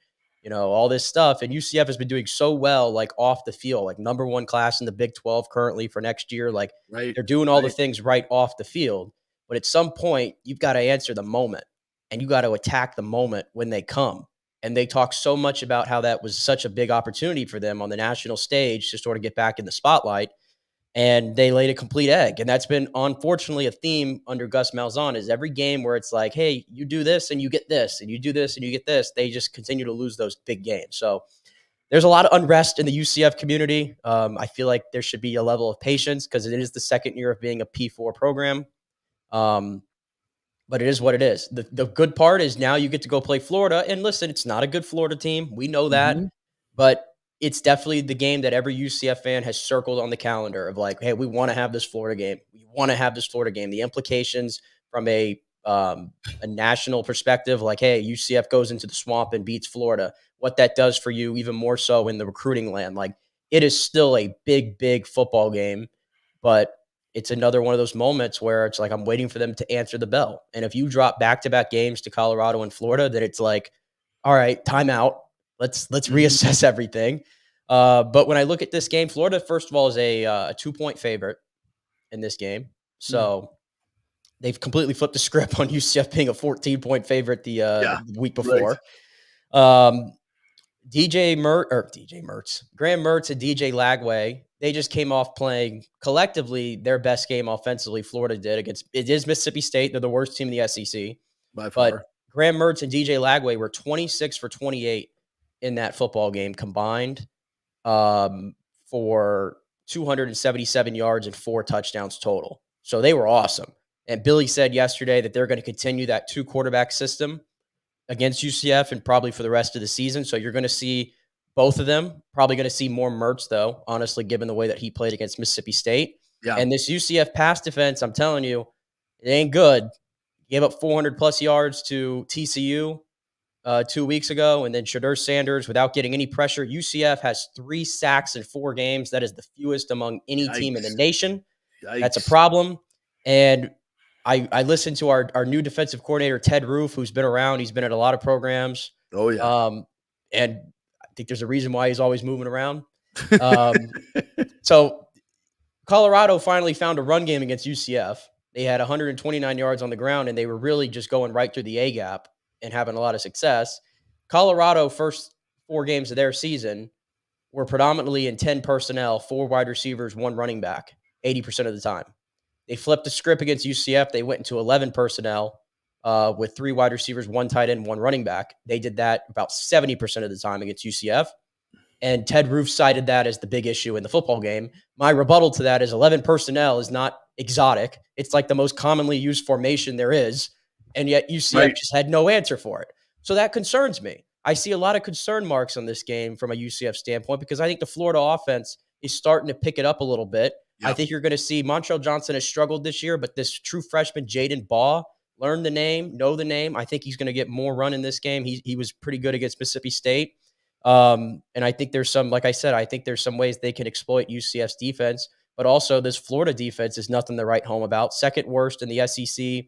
all this stuff. And UCF has been doing so well, like off the field, like number 1 class in the Big 12 currently for next year. Like they're doing all the things right off the field. But at some point, you've got to answer the moment and you got to attack the moment when they come. And they talk so much about how that was such a big opportunity for them on the national stage to sort of get back in the spotlight. And they laid a complete egg. And that's been, unfortunately, a theme under Gus Malzahn is every game where it's like, hey, you do this and you get this, and you do this and you get this. They just continue to lose those big games. So there's a lot of unrest in the UCF community. I feel like there should be a level of patience because it is the second year of being a P4 program. But it is what it is. The good part is now you get to go play Florida. And listen, it's not a good Florida team. We know that. But it's definitely the game that every UCF fan has circled on the calendar of like, hey, we want to have this Florida game. We want to have this Florida game. The implications from a national perspective, like, hey, UCF goes into the swamp and beats Florida, what that does for you even more so in the recruiting land. Like, it is still a big, big football game, but it's another one of those moments where it's like I'm waiting for them to answer the bell. And if you drop back-to-back games to Colorado and Florida, then it's like, all right, timeout. Let's reassess everything. But when I look at this game, Florida, first of all, is a 2-point favorite in this game. So they've completely flipped the script on UCF being a 14-point favorite the week before. Right. Graham Mertz and DJ Lagway, they just came off playing collectively their best game offensively. Florida did against it is Mississippi State. They're the worst team in the SEC by far. But Graham Mertz and DJ Lagway were 26 for 28 in that football game combined for 277 yards and 4 touchdowns total. So they were awesome. And Billy said yesterday that they're going to continue that 2-quarterback system against UCF and probably for the rest of the season. So you're going to see both of them. Probably going to see more Mertz, though, honestly, given the way that he played against Mississippi State. Yeah. And this UCF pass defense, I'm telling you, it ain't good. Gave up 400-plus yards to TCU 2 weeks ago, and then Shadur Sanders, without getting any pressure. UCF has 3 sacks in 4 games. That is the fewest among any team in the nation. That's a problem. And I listened to our new defensive coordinator, Ted Roof, who's been around. He's been at a lot of programs. Oh, yeah. And I think there's a reason why he's always moving around. So Colorado finally found a run game against UCF. They had 129 yards on the ground, and they were really just going right through the A-gap and having a lot of success. Colorado, first 4 games of their season, were predominantly in 10 personnel, 4 wide receivers, 1 running back, 80% of the time. They flipped the script against UCF. They went into 11 personnel with 3 wide receivers, 1 tight end, 1 running back. They did that about 70% of the time against UCF. And Ted Roof cited that as the big issue in the football game. My rebuttal to that is 11 personnel is not exotic. It's like the most commonly used formation there is. And yet UCF just had no answer for it. So that concerns me. I see a lot of concern marks on this game from a UCF standpoint because I think the Florida offense is starting to pick it up a little bit. Yep. I think you're going to see Montrell Johnson has struggled this year, but this true freshman, Jaden Baugh, learn the name, know the name. I think he's going to get more run in this game. He was pretty good against Mississippi State. And I think there's some, like I said, I think there's some ways they can exploit UCF's defense, but also this Florida defense is nothing to write home about. Second worst in the SEC,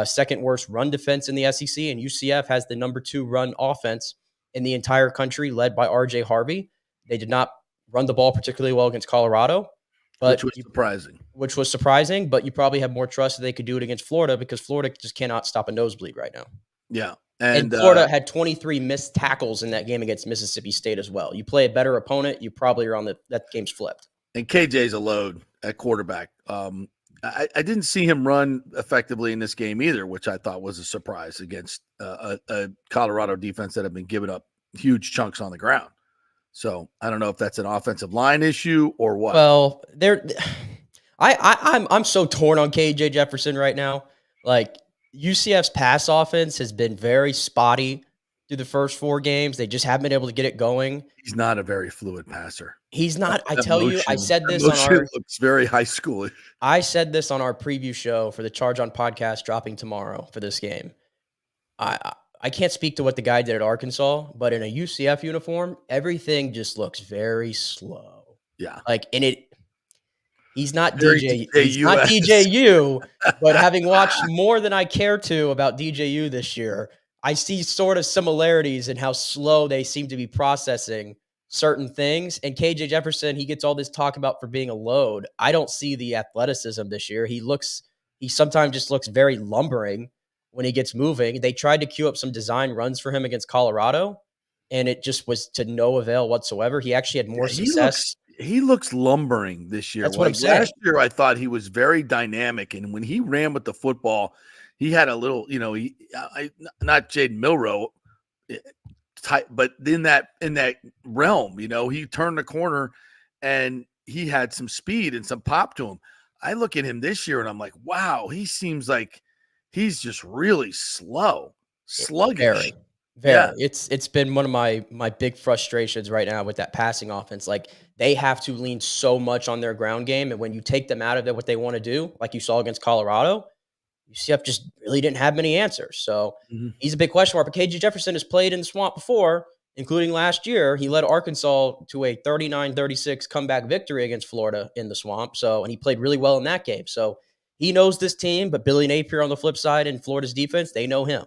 second worst run defense in the SEC, and UCF has the number 2 run offense in the entire country, led by RJ Harvey. They did not run the ball particularly well against Colorado. But which was surprising, but you probably have more trust that they could do it against Florida because Florida just cannot stop a nosebleed right now. Yeah. And Florida had 23 missed tackles in that game against Mississippi State as well. You play a better opponent, you probably are on that game's flipped. And KJ's a load at quarterback. I didn't see him run effectively in this game either, which I thought was a surprise against a Colorado defense that had been giving up huge chunks on the ground. So I don't know if that's an offensive line issue or what. Well, I'm so torn on KJ Jefferson right now. Like UCF's pass offense has been very spotty through the first 4 games. They just haven't been able to get it going. He's not a very fluid passer. He's not. I tell you, I said this on our looks very high schoolish. I said this on our preview show for the Charge On podcast dropping tomorrow for this game. I can't speak to what the guy did at Arkansas, but in a UCF uniform, everything just looks very slow. Yeah. Like, he's not DJU, but having watched more than I care to about DJU this year, I see sort of similarities in how slow they seem to be processing certain things. And KJ Jefferson, he gets all this talk about for being a load. I don't see the athleticism this year. He sometimes just looks very lumbering when he gets moving. They tried to queue up some design runs for him against Colorado, and it just was to no avail whatsoever. He actually had more success. He looks lumbering this year. That's what I'm saying. Last year, I thought he was very dynamic, and when he ran with the football, he had a little, not Jaden Milroe type, but in that realm, he turned the corner and he had some speed and some pop to him. I look at him this year and I'm like, wow, he seems like he's just really sluggish. Very. Yeah. It's been one of my big frustrations right now with that passing offense. Like, they have to lean so much on their ground game, and when you take them out of it, what they want to do, like you saw against Colorado, UCF just really didn't have many answers. So he's a big question mark. But KJ Jefferson has played in the swamp before, including last year. He led Arkansas to a 39-36 comeback victory against Florida in the Swamp. And he played really well in that game. So he knows this team, but Billy Napier on the flip side and Florida's defense, they know him.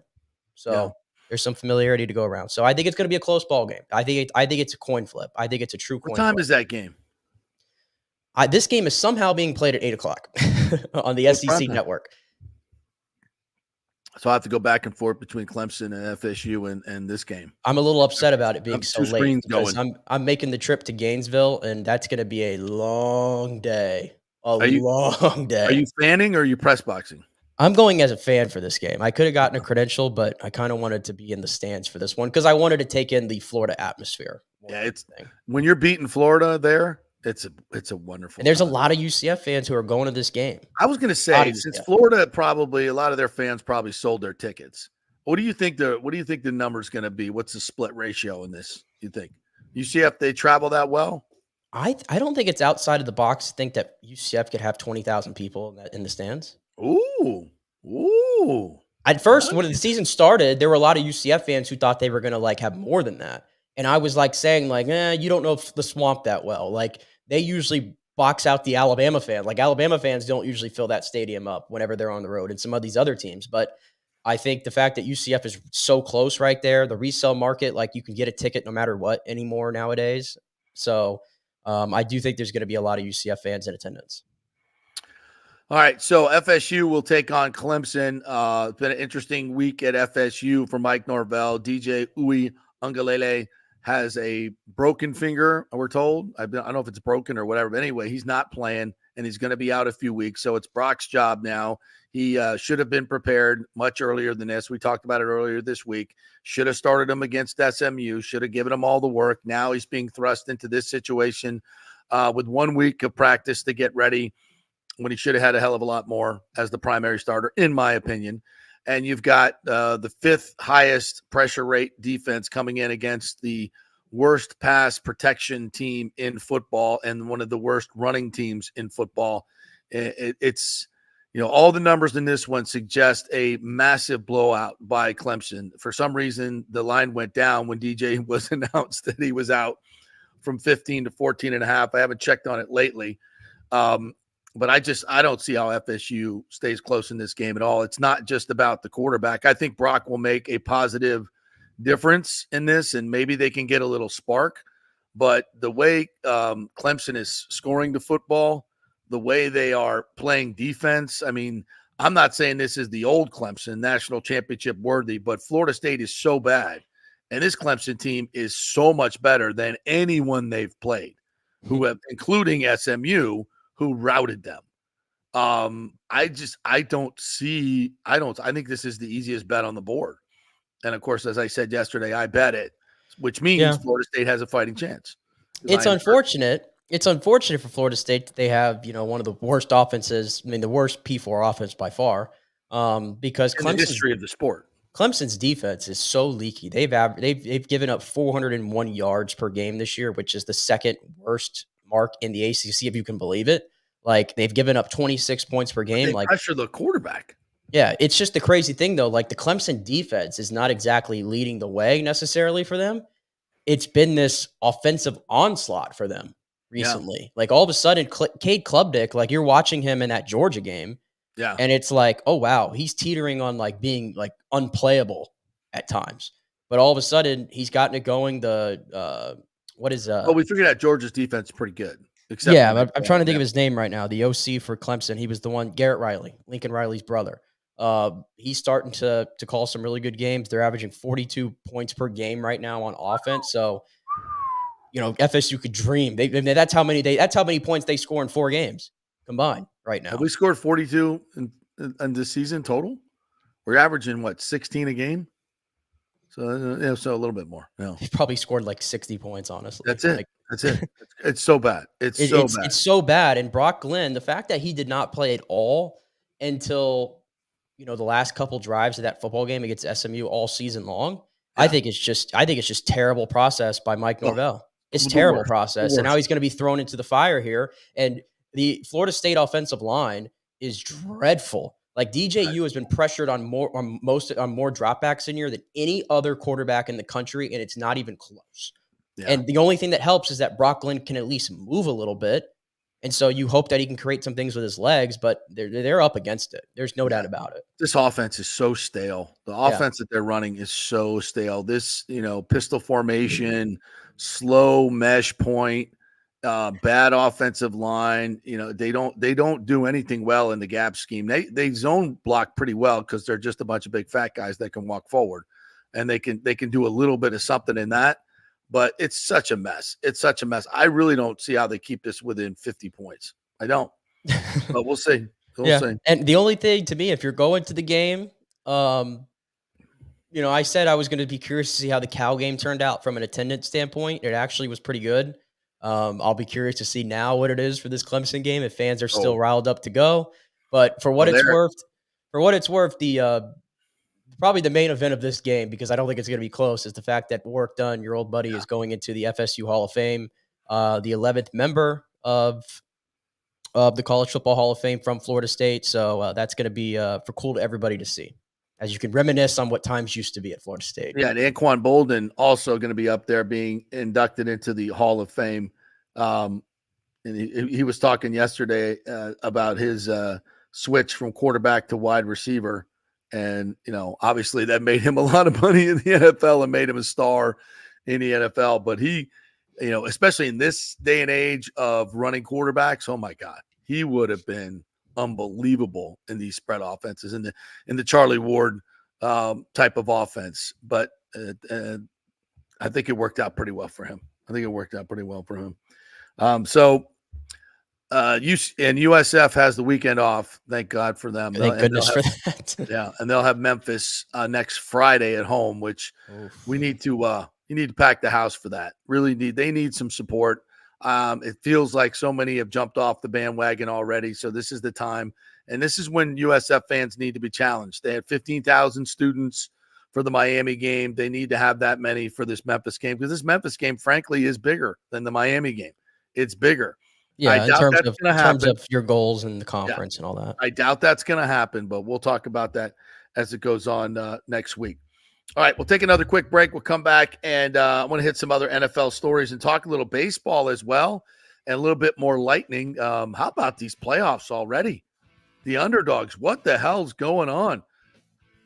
So there's some familiarity to go around. So I think it's going to be a close ball game. I think it's a coin flip. I think it's a true coin flip. What time is that game? This game is somehow being played at 8:00 on the SEC network. So I have to go back and forth between Clemson and FSU and this game. I'm a little upset about it being so late because going. I'm making the trip to Gainesville, and that's going to be a long day. Long day. Are you fanning or are you press boxing? I'm going as a fan for this game. I could have gotten a credential, but I kind of wanted to be in the stands for this one because I wanted to take in the Florida atmosphere. Yeah, when you're beating Florida there, it's a wonderful. And there's time. A lot of UCF fans who are going to this game. I was going to say, since Florida probably a lot of their fans probably sold their tickets. What do you think the number is going to be? What's the split ratio in this? You think UCF they travel that well? I don't think it's outside of the box to think that UCF could have 20,000 people in the stands. Ooh. At first, when the season started, there were a lot of UCF fans who thought they were going to have more than that. And I was saying you don't know the Swamp that well. They usually box out the Alabama fan. Alabama fans don't usually fill that stadium up whenever they're on the road and some of these other teams. But I think the fact that UCF is so close right there, the resale market, you can get a ticket no matter what anymore nowadays. So I do think there's going to be a lot of UCF fans in attendance. All right, so FSU will take on Clemson. It's been an interesting week at FSU for Mike Norvell. DJ Uiagalelei has a broken finger, we're told. I don't know if it's broken or whatever, but anyway, he's not playing, and he's going to be out a few weeks. So it's Brock's job now. He should have been prepared much earlier than this. We talked about it earlier this week. Should have started him against SMU. Should have given him all the work. Now he's being thrust into this situation with 1 week of practice to get ready, when he should have had a hell of a lot more as the primary starter, in my opinion. And you've got the fifth highest pressure rate defense coming in against the worst pass protection team in football and one of the worst running teams in football. It's all the numbers in this one suggest a massive blowout by Clemson. For some reason, the line went down when DJ was announced that he was out from 15 to 14.5. I haven't checked on it lately. But I don't see how FSU stays close in this game at all. It's not just about the quarterback. I think Brock will make a positive difference in this, and maybe they can get a little spark. But the way Clemson is scoring the football, the way they are playing defense, I mean, I'm not saying this is the old Clemson, national championship worthy, but Florida State is so bad. And this Clemson team is so much better than anyone they've played, including SMU, who routed them. I think this is the easiest bet on the board. And of course, as I said yesterday, I bet it, which means Florida State has a fighting chance. It's unfortunate. It's unfortunate for Florida State that they have, one of the worst offenses. I mean, the worst P4 offense by far, because in the history of the sport. Clemson's defense is so leaky. They've given up 401 yards per game this year, which is the second worst mark in the ACC, if you can believe it. They've given up 26 points per game. They pressure the quarterback. Yeah, it's just the crazy thing though. The Clemson defense is not exactly leading the way necessarily for them. It's been this offensive onslaught for them recently. Yeah. All of a sudden, Cade Klubnik, you're watching him in that Georgia game. Yeah, and it's oh wow, he's teetering on being unplayable at times. But all of a sudden, he's gotten it going. Well, we figured out Georgia's defense is pretty good. I'm trying to think of his name right now. The OC for Clemson. He was the one, Garrett Riley, Lincoln Riley's brother. He's starting to call some really good games. They're averaging 42 points per game right now on offense. So, FSU could dream. That's how many points they score in 4 games combined right now. Have we scored 42 in this season total? We're averaging 16 a game. So, so a little bit more. Yeah. He probably scored 60 points, honestly. That's it. That's it. It's so bad. It's so bad. And Brock Glenn, the fact that he did not play at all until, the last couple drives of that football game against SMU all season long, yeah. I think it's just terrible process by Mike Norvell. It's terrible process. And now he's going to be thrown into the fire here. And the Florida State offensive line is dreadful. Like DJU has been pressured on more dropbacks in year than any other quarterback in the country, and it's not even close. Yeah. And the only thing that helps is that Brock Glenn can at least move a little bit. And so you hope that he can create some things with his legs, but they're up against it. There's no doubt about it. This offense is so stale. The offense that they're running is so stale. This, pistol formation, slow mesh point, bad offensive line. They don't do anything well in the gap scheme. They zone block pretty well because they're just a bunch of big fat guys that can walk forward, and they can do a little bit of something in that. But it's such a mess. It's such a mess. I really don't see how they keep this within 50 points. I don't. But we'll see. We'll see. And the only thing to me, if you're going to the game, I said I was going to be curious to see how the Cal game turned out from an attendance standpoint. It actually was pretty good. I'll be curious to see now what it is for this Clemson game if fans are still riled up to go. But for what it's worth, the probably the main event of this game, because I don't think it's going to be close, is the fact that Warrick Dunn, your old buddy, is going into the FSU Hall of Fame, the 11th member of the College Football Hall of Fame from Florida State. So that's going to be for cool to everybody to see, as you can reminisce on what times used to be at Florida State. Yeah, and Anquan Bolden also going to be up there being inducted into the Hall of Fame. And he was talking yesterday about his switch from quarterback to wide receiver. And, obviously that made him a lot of money in the NFL and made him a star in the NFL. But he, especially in this day and age of running quarterbacks, oh my God, he would have been unbelievable in these spread offenses in the Charlie Ward type of offense. But I think it worked out pretty well for him. USF has the weekend off. Thank God for them. Thank goodness for that. Yeah, and they'll have Memphis next Friday at home, which we need to. You need to pack the house for that. They need some support. It feels like so many have jumped off the bandwagon already. So this is the time, and this is when USF fans need to be challenged. They had 15,000 students for the Miami game. They need to have that many for this Memphis game, because this Memphis game, frankly, is bigger than the Miami game. It's bigger. Yeah, in terms of your goals in the conference and all that. I doubt that's going to happen, but we'll talk about that as it goes on next week. All right, we'll take another quick break. We'll come back, and I want to hit some other NFL stories and talk a little baseball as well, and a little bit more lightning. How about these playoffs already? The underdogs, what the hell's going on?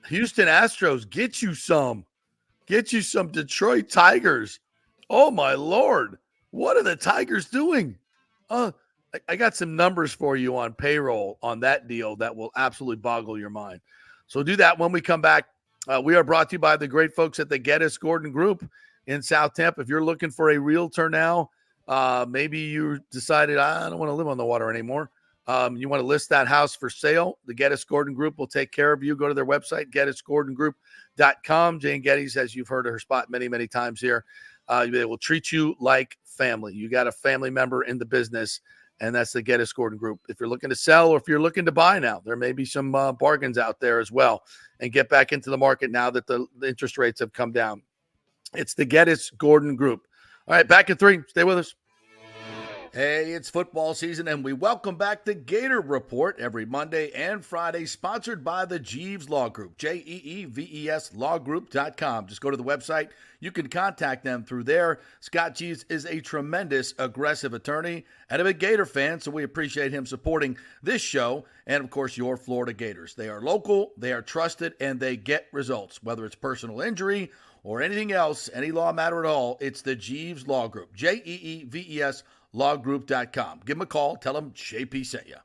Houston Astros, get you some Detroit Tigers. Oh, my Lord. What are the Tigers doing? I got some numbers for you on payroll on that deal that will absolutely boggle your mind. So do that when we come back. We are brought to you by the great folks at the Geddes Gordon Group in South Tampa. If you're looking for a realtor now, maybe you decided, I don't want to live on the water anymore. You want to list that house for sale, the Geddes Gordon Group will take care of you. Go to their website, GettysGordonGroup.com. Jane Geddes, as you've heard her spot many, many times here, they will treat you like family. You got a family member in the business, and that's the Geddes Gordon Group. If you're looking to sell or if you're looking to buy now, there may be some bargains out there as well, and get back into the market now that the interest rates have come down. It's the Geddes Gordon Group. All right, back in 3. Stay with us. Hey, it's football season, and we welcome back the Gator Report every Monday and Friday, sponsored by the Jeeves Law Group, Jeeves lawgroup.com. Just go to the website. You can contact them through there. Scott Jeeves is a tremendous, aggressive attorney and a big Gator fan, so we appreciate him supporting this show and, of course, your Florida Gators. They are local, they are trusted, and they get results. Whether it's personal injury or anything else, any law matter at all, it's the Jeeves Law Group, Jeeves lawgroup.com. Give them a call. Tell them JP sent you.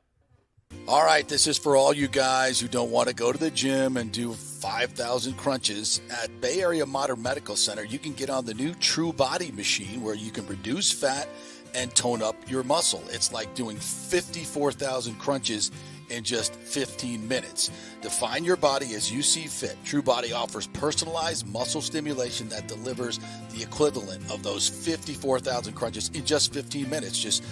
All right, this is for all you guys who don't want to go to the gym and do 5,000 crunches. At Bay Area Modern Medical Center, you can get on the new True Body machine where you can reduce fat and tone up your muscle. It's like doing 54,000 crunches in just 15 minutes. Define your body as you see fit. True Body offers personalized muscle stimulation that delivers the equivalent of those 54,000 crunches in just 15 minutes. Just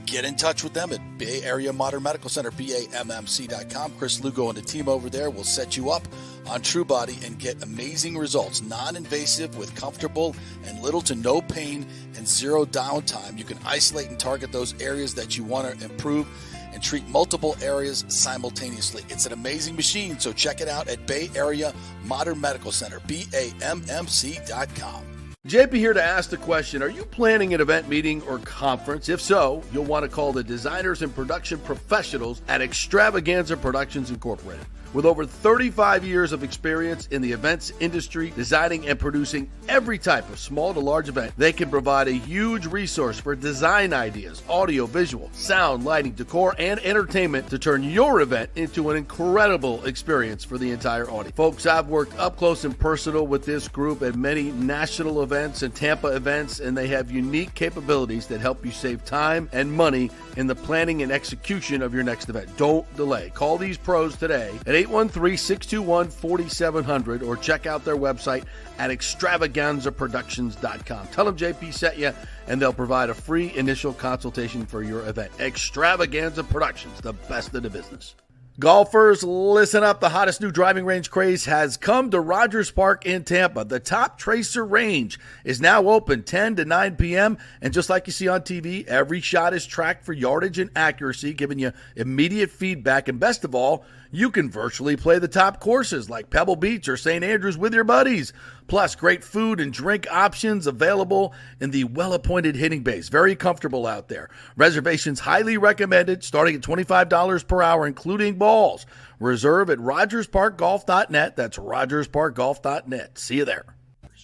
get in touch with them at Bay Area Modern Medical Center, BAMMC.com. Chris Lugo and the team over there will set you up on True Body and get amazing results. Non-invasive with comfortable and little to no pain and zero downtime. You can isolate and target those areas that you want to improve and treat multiple areas simultaneously. It's an amazing machine, so check it out at Bay Area Modern Medical Center, BAMMC.com. JP here to ask the question, are you planning an event, meeting, or conference? If so, you'll want to call the designers and production professionals at Extravaganza Productions Incorporated. With over 35 years of experience in the events industry, designing and producing every type of small to large event, they can provide a huge resource for design ideas, audio, visual, sound, lighting, decor, and entertainment to turn your event into an incredible experience for the entire audience. Folks, I've worked up close and personal with this group at many national events and Tampa events, and they have unique capabilities that help you save time and money in the planning and execution of your next event. Don't delay. Call these pros today at 813-621-4700 or check out their website at extravaganzaproductions.com. Tell them JP sent you, and they'll provide a free initial consultation for your event. Extravaganza Productions, the best in the business. Golfers, listen up. The hottest new driving range craze has come to Rogers Park in Tampa. The Top Tracer range is now open 10 to 9 p.m. And just like you see on TV, every shot is tracked for yardage and accuracy, giving you immediate feedback. And best of all, you can virtually play the top courses like Pebble Beach or St. Andrews with your buddies. Plus, great food and drink options available in the well-appointed hitting bays. Very comfortable out there. Reservations highly recommended, starting at $25 per hour, including balls. Reserve at RogersParkGolf.net. That's RogersParkGolf.net. See you there.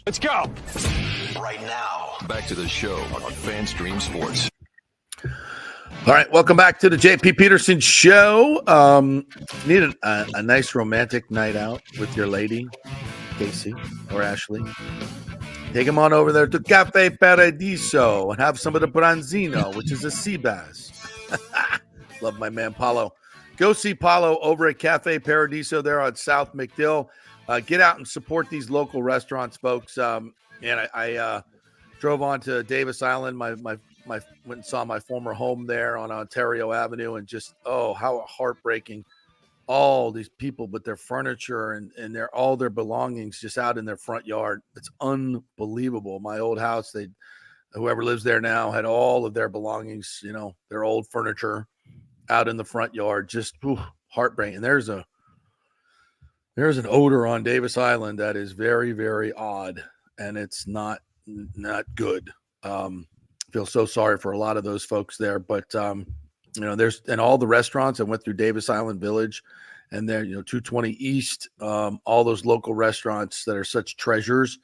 Let's go. Right now, back to the show on FanStream Sports. All right, welcome back to the JP Peterson Show. Need a nice romantic night out with your lady, Casey or Ashley. Take them on over there to Cafe Paradiso and have some of the branzino, which is a sea bass. Love my man Paulo. Go see Paulo over at Cafe Paradiso there on South McDill. Get out and support these local restaurants, folks. And I drove on to Davis Island, my went and saw my former home there on Ontario Avenue, and just, how heartbreaking. All these people with their furniture and all their belongings just out in their front yard. It's unbelievable. My old house, whoever lives there now had all of their belongings, their old furniture out in the front yard. Just heartbreaking. There's an odor on Davis Island that is very, very odd, and it's not good. Feel so sorry for a lot of those folks there, but there's, and all the restaurants. I went through Davis Island Village, and there, 220 East, all those local restaurants that are such treasures,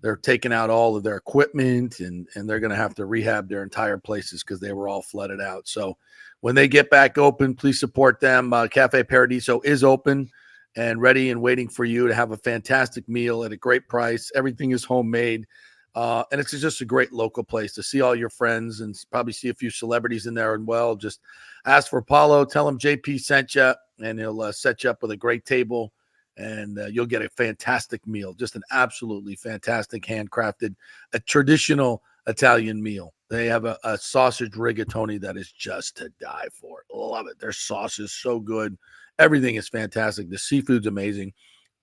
they're taking out all of their equipment, and they're going to have to rehab their entire places because they were all flooded out. So when they get back open, please support them. Cafe Paradiso is open and ready and waiting for you to have a fantastic meal at a great price. Everything is homemade. And it's just a great local place to see all your friends and probably see a few celebrities in there as well. Just ask for Paulo, tell him JP sent you, and he'll set you up with a great table, and you'll get a fantastic meal. Just an absolutely fantastic handcrafted, a traditional Italian meal. They have a sausage rigatoni that is just to die for. Love it. Their sauce is so good. Everything is fantastic. The seafood's amazing.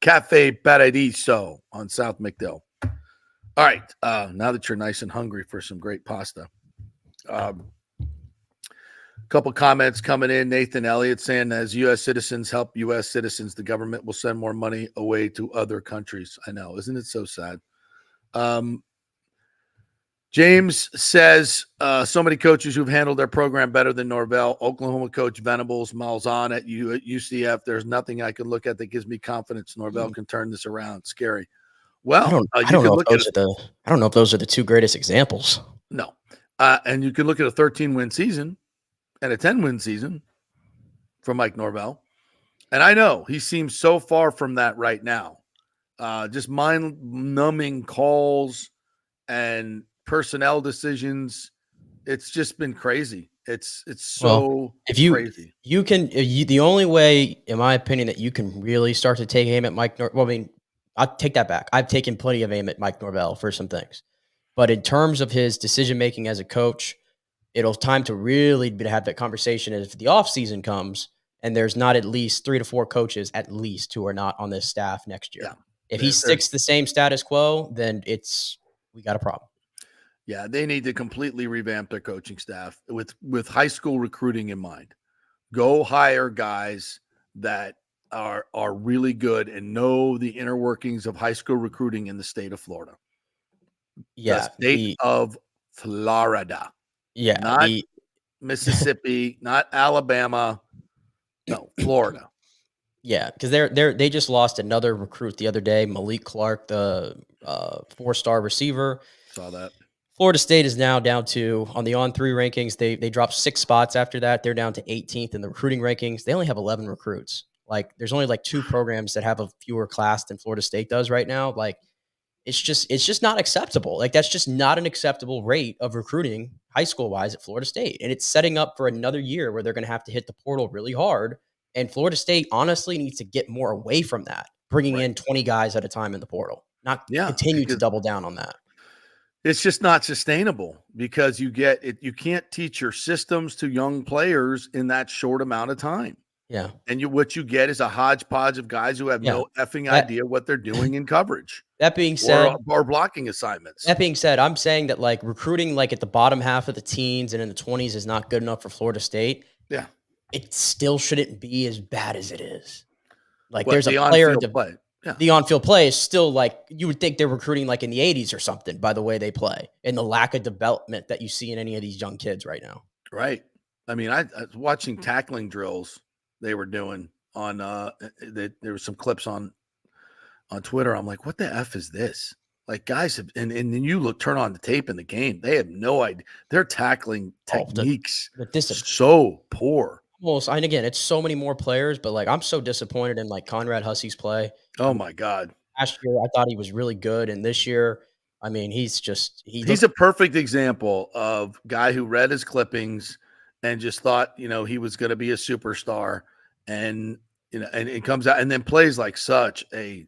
Cafe Paradiso on South McDill. All right, now that you're nice and hungry for some great pasta. A couple comments coming in. Nathan Elliott saying, as U.S. citizens help U.S. citizens, the government will send more money away to other countries. I know. Isn't it so sad? James says, so many coaches who've handled their program better than Norvell. Oklahoma coach Venables, Malzahn at UCF. There's nothing I can look at that gives me confidence Norvell can turn this around. Scary. Well, I don't know if those are the two greatest examples. No. And you can look at a 13-win season and a 10-win season for Mike Norvell. And I know he seems so far from that right now. Just mind-numbing calls and personnel decisions. It's just been crazy. It's so crazy. The only way, in my opinion, that you can really start to take aim at Mike Norvell, I'll take that back. I've taken plenty of aim at Mike Norvell for some things. But in terms of his decision-making as a coach, it'll time to really have that conversation if the offseason comes and there's not at least 3 to 4 coaches at least who are not on this staff next year. Yeah. If he sticks the same status quo, then we got a problem. Yeah, they need to completely revamp their coaching staff with high school recruiting in mind. Go hire guys that are really good and know the inner workings of high school recruiting in the state of Florida. Yeah. The state of Florida. Yeah. Not Mississippi, not Alabama. No, Florida. Yeah, because they just lost another recruit the other day, Malik Clark, the 4-star receiver. Saw that. Florida State is now down to, on the On3 rankings, they dropped 6 spots after that. They're down to 18th in the recruiting rankings. They only have 11 recruits. Like, there's only like 2 programs that have a fewer class than Florida State does right now. Like, it's just not acceptable. Like, that's just not an acceptable rate of recruiting high school wise at Florida State. And it's setting up for another year where they're going to have to hit the portal really hard. And Florida State honestly needs to get more away from that, bringing in 20 guys at a time in the portal, not continue to double down on that. It's just not sustainable because you can't teach your systems to young players in that short amount of time. Yeah. And what you get is a hodgepodge of guys who have no effing idea what they're doing in coverage. That being said, or blocking assignments. That being said, I'm saying that like recruiting like at the bottom half of the teens and in the 20s is not good enough for Florida State. Yeah. It still shouldn't be as bad as it is. Like What, there's a the player on-field play. Yeah. The on-field play is still like you would think they're recruiting like in the 80s or something by the way they play and the lack of development that you see in any of these young kids right now. Right. I mean, I was watching tackling drills they were doing on there were some clips on Twitter. I'm like, what the F is this? Like guys have, and then you turn on the tape in the game. They have no idea. Their tackling techniques so poor. Almost, and again, it's so many more players, but like I'm so disappointed in like Conrad Hussey's play. Oh my God! Last year I thought he was really good, and this year, I mean, he's a perfect example of guy who read his clippings and just thought he was going to be a superstar, and and it comes out and then plays like such a.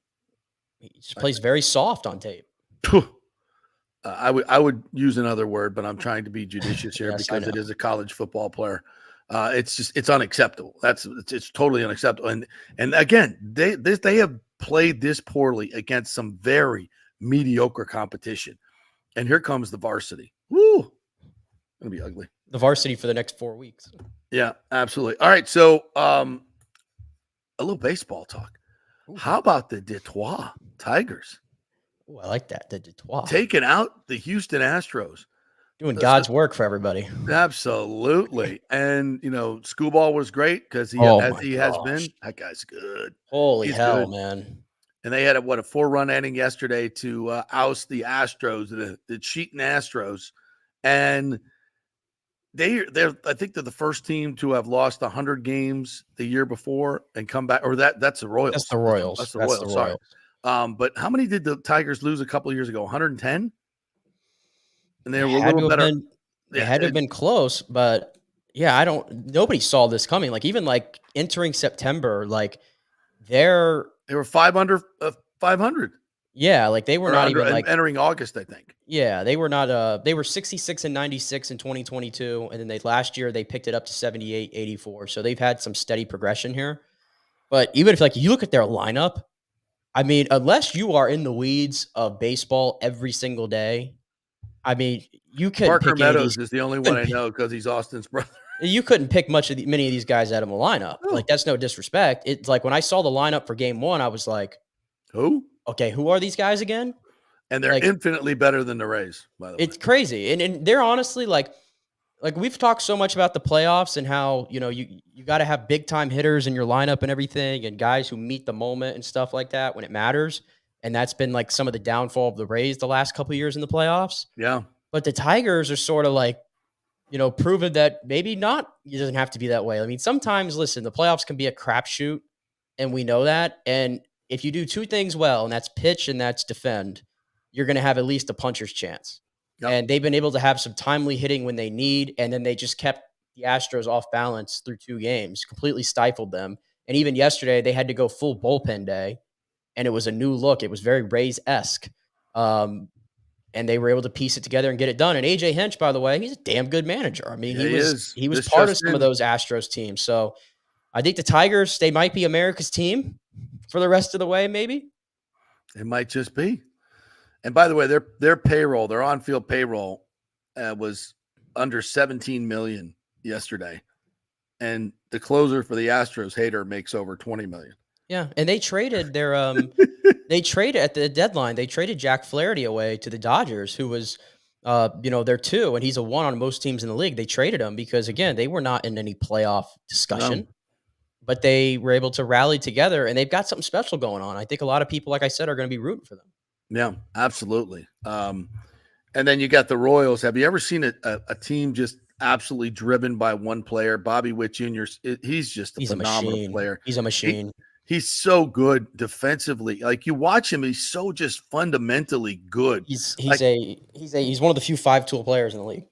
He just plays very soft on tape. I would use another word, but I'm trying to be judicious here because it is a college football player. It's unacceptable. It's totally unacceptable. And again, they have played this poorly against some very mediocre competition. And here comes the varsity. Woo! Gonna be ugly. The varsity for the next 4 weeks. Yeah, absolutely. All right, so a little baseball talk. Ooh. How about the Detroit Tigers? Oh, I like that. The Detroit taking out the Houston Astros. Doing God's work for everybody. Absolutely. And, Skubal was great because he has been. That guy's good. Holy hell, man. And they had a 4-run inning yesterday to oust the Astros, the cheating Astros. And I think they're the first team to have lost 100 games the year before and come back. Or that's the Royals. That's the Royals. That's the Royals. Sorry. But how many did the Tigers lose a couple of years ago? 110? And they were a little better. They had to have been close, but yeah, nobody saw this coming. Like even like entering September, like they were 500. 500. Yeah, like they were not even like entering August, I think. Yeah, they were not. They were 66 and 96 in 2022, and then last year they picked it up to 78, 84. So they've had some steady progression here. But even if like you look at their lineup, I mean, unless you are in the weeds of baseball every single day. I mean, you couldn't Parker pick Meadows is the only one I know because he's Austin's brother. You couldn't pick many of these guys out of the lineup. Oh. Like, that's no disrespect. It's like when I saw the lineup for game 1, I was like, who? Okay, who are these guys again? And they're infinitely better than the Rays, by the way. It's crazy. And they're honestly like we've talked so much about the playoffs and how, you got to have big time hitters in your lineup and everything and guys who meet the moment and stuff like that when it matters. And that's been like some of the downfall of the Rays the last couple of years in the playoffs. Yeah. But the Tigers are sort of like, proven that maybe not. It doesn't have to be that way. I mean, sometimes, listen, the playoffs can be a crapshoot, and we know that. And if you do 2 things well, and that's pitch and that's defend, you're going to have at least a puncher's chance. Yep. And they've been able to have some timely hitting when they need, and then they just kept the Astros off balance through 2 games, completely stifled them. And even yesterday, they had to go full bullpen day. And it was a new look. It was very Rays-esque. And they were able to piece it together and get it done. And AJ Hinch, by the way, he's a damn good manager. I mean, he was part of some of those Astros teams. So I think the Tigers, they might be America's team for the rest of the way, maybe. It might just be. And by the way, their payroll, their on-field payroll was under $17 million yesterday. And the closer for the Astros, Hader, makes over $20 million. Yeah, and they traded their they traded at the deadline. They traded Jack Flaherty away to the Dodgers, who was they're 2, and he's a 1 on most teams in the league. They traded him because again, they were not in any playoff discussion. No. But they were able to rally together, and they've got something special going on. I think a lot of people, like I said, are going to be rooting for them. Yeah, absolutely. And then you got the Royals. Have you ever seen a team just absolutely driven by one player? Bobby Witt Jr., he's just a phenomenal player. He's a machine. He's so good defensively. Like, you watch him, he's so just fundamentally good. He's one of the few 5-tool players in the league.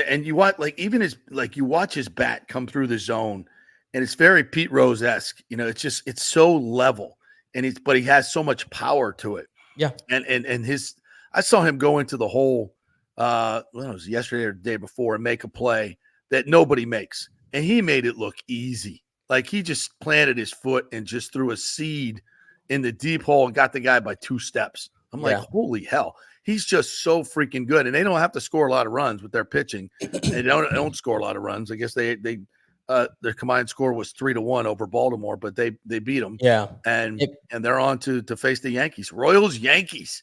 And you watch, you watch his bat come through the zone, and it's very Pete Rose-esque. It's so level, but he has so much power to it. Yeah. And I saw him go into the hole, it was yesterday or the day before, and make a play that nobody makes. And he made it look easy. Like, he just planted his foot and just threw a seed in the deep hole and got the guy by 2 steps. I'm like, holy hell. He's just so freaking good. And they don't have to score a lot of runs with their pitching. They don't score a lot of runs. I guess their combined score was 3-1 over Baltimore, but they beat them. Yeah. And they're on to face the Yankees. Royals, Yankees.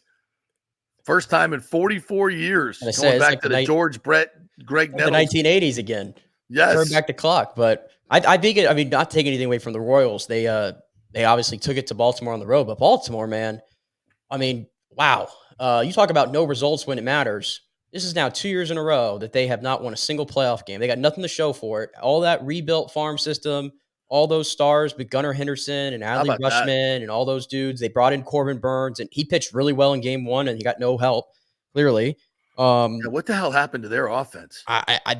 First time in 44 years. Going back to the George Brett, Greg Nettles. The 1980s again. Yes. Turn back the clock. But I think not taking anything away from the Royals. They obviously took it to Baltimore on the road. But Baltimore, man, wow. You talk about no results when it matters. This is now 2 years in a row that they have not won a single playoff game. They got nothing to show for it. All that rebuilt farm system, all those stars with Gunnar Henderson and Adley Rutschman and all those dudes. They brought in Corbin Burns, and he pitched really well in game 1, and he got no help, clearly. What the hell happened to their offense?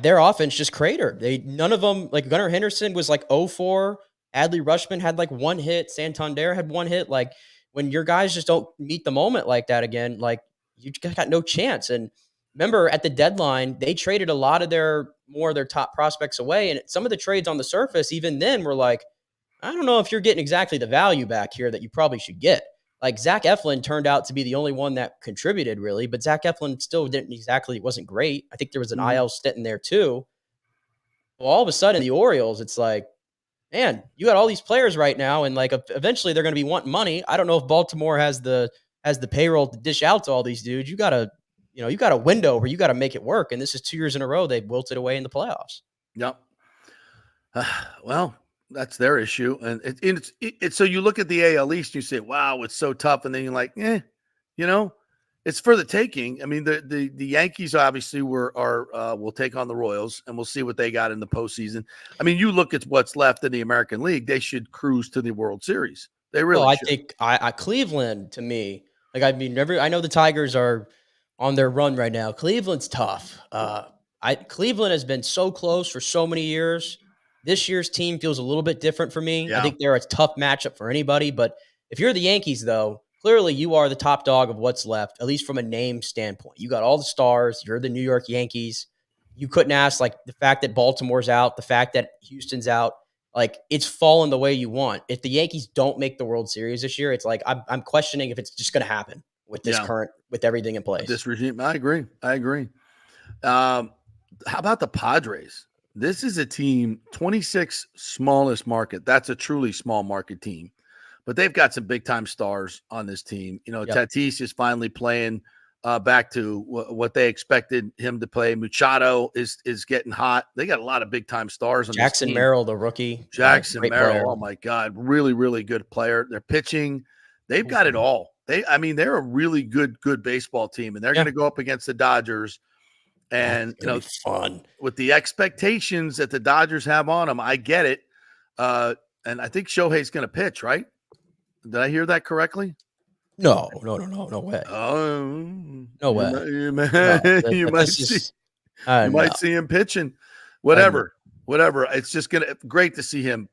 Their offense just cratered. None of them, like Gunnar Henderson was like 0-4. Adley Rutschman had like 1 hit. Santander had 1 hit. Like, when your guys just don't meet the moment like that again, like, you got no chance. And remember, at the deadline, they traded a lot of their top prospects away. And some of the trades on the surface, even then, were like, I don't know if you're getting exactly the value back here that you probably should get. Like, Zach Eflin turned out to be the only one that contributed, really. But Zach Eflin still wasn't great. I think there was an IL stint in there, too. Well, all of a sudden, the Orioles, it's like, man, you got all these players right now, and like eventually they're going to be wanting money. I don't know if Baltimore has the payroll to dish out to all these dudes. You got a window where you got to make it work, and this is 2 years in a row they've wilted away in the playoffs. Yep. Well, that's their issue, and it's so you look at the AL East, and you say, "Wow, it's so tough," and then you're like, it's for the taking. I mean, the Yankees obviously will take on the Royals, and we'll see what they got in the postseason. I mean, you look at what's left in the American League; they should cruise to the World Series. They really should. I think Cleveland, to me, I know the Tigers are on their run right now. Cleveland's tough. Cleveland has been so close for so many years. This year's team feels a little bit different for me. Yeah. I think they're a tough matchup for anybody. But if you're the Yankees, though, clearly you are the top dog of what's left, at least from a name standpoint. You got all the stars. You're the New York Yankees. You couldn't ask, like, the fact that Baltimore's out, the fact that Houston's out, like, it's fallen the way you want. If the Yankees don't make the World Series this year, it's like I'm questioning if it's just going to happen with this with everything in place. This regime, I agree. How about the Padres? This is a team, 26 smallest market. That's a truly small market team. But they've got some big-time stars on this team. Tatis is finally playing back to what they expected him to play. Machado is getting hot. They got a lot of big-time stars on this team. Jackson Merrill, the rookie. Jackson Merrill, oh, my God. Really, really good player. They're pitching. They've got it all. They're a really good baseball team, and they're going to go up against the Dodgers. And, fun with the expectations that the Dodgers have on them, I get it. And I think Shohei's going to pitch, right? Did I hear that correctly? No way. No way. You might see him pitching. Whatever. It's just great to see him.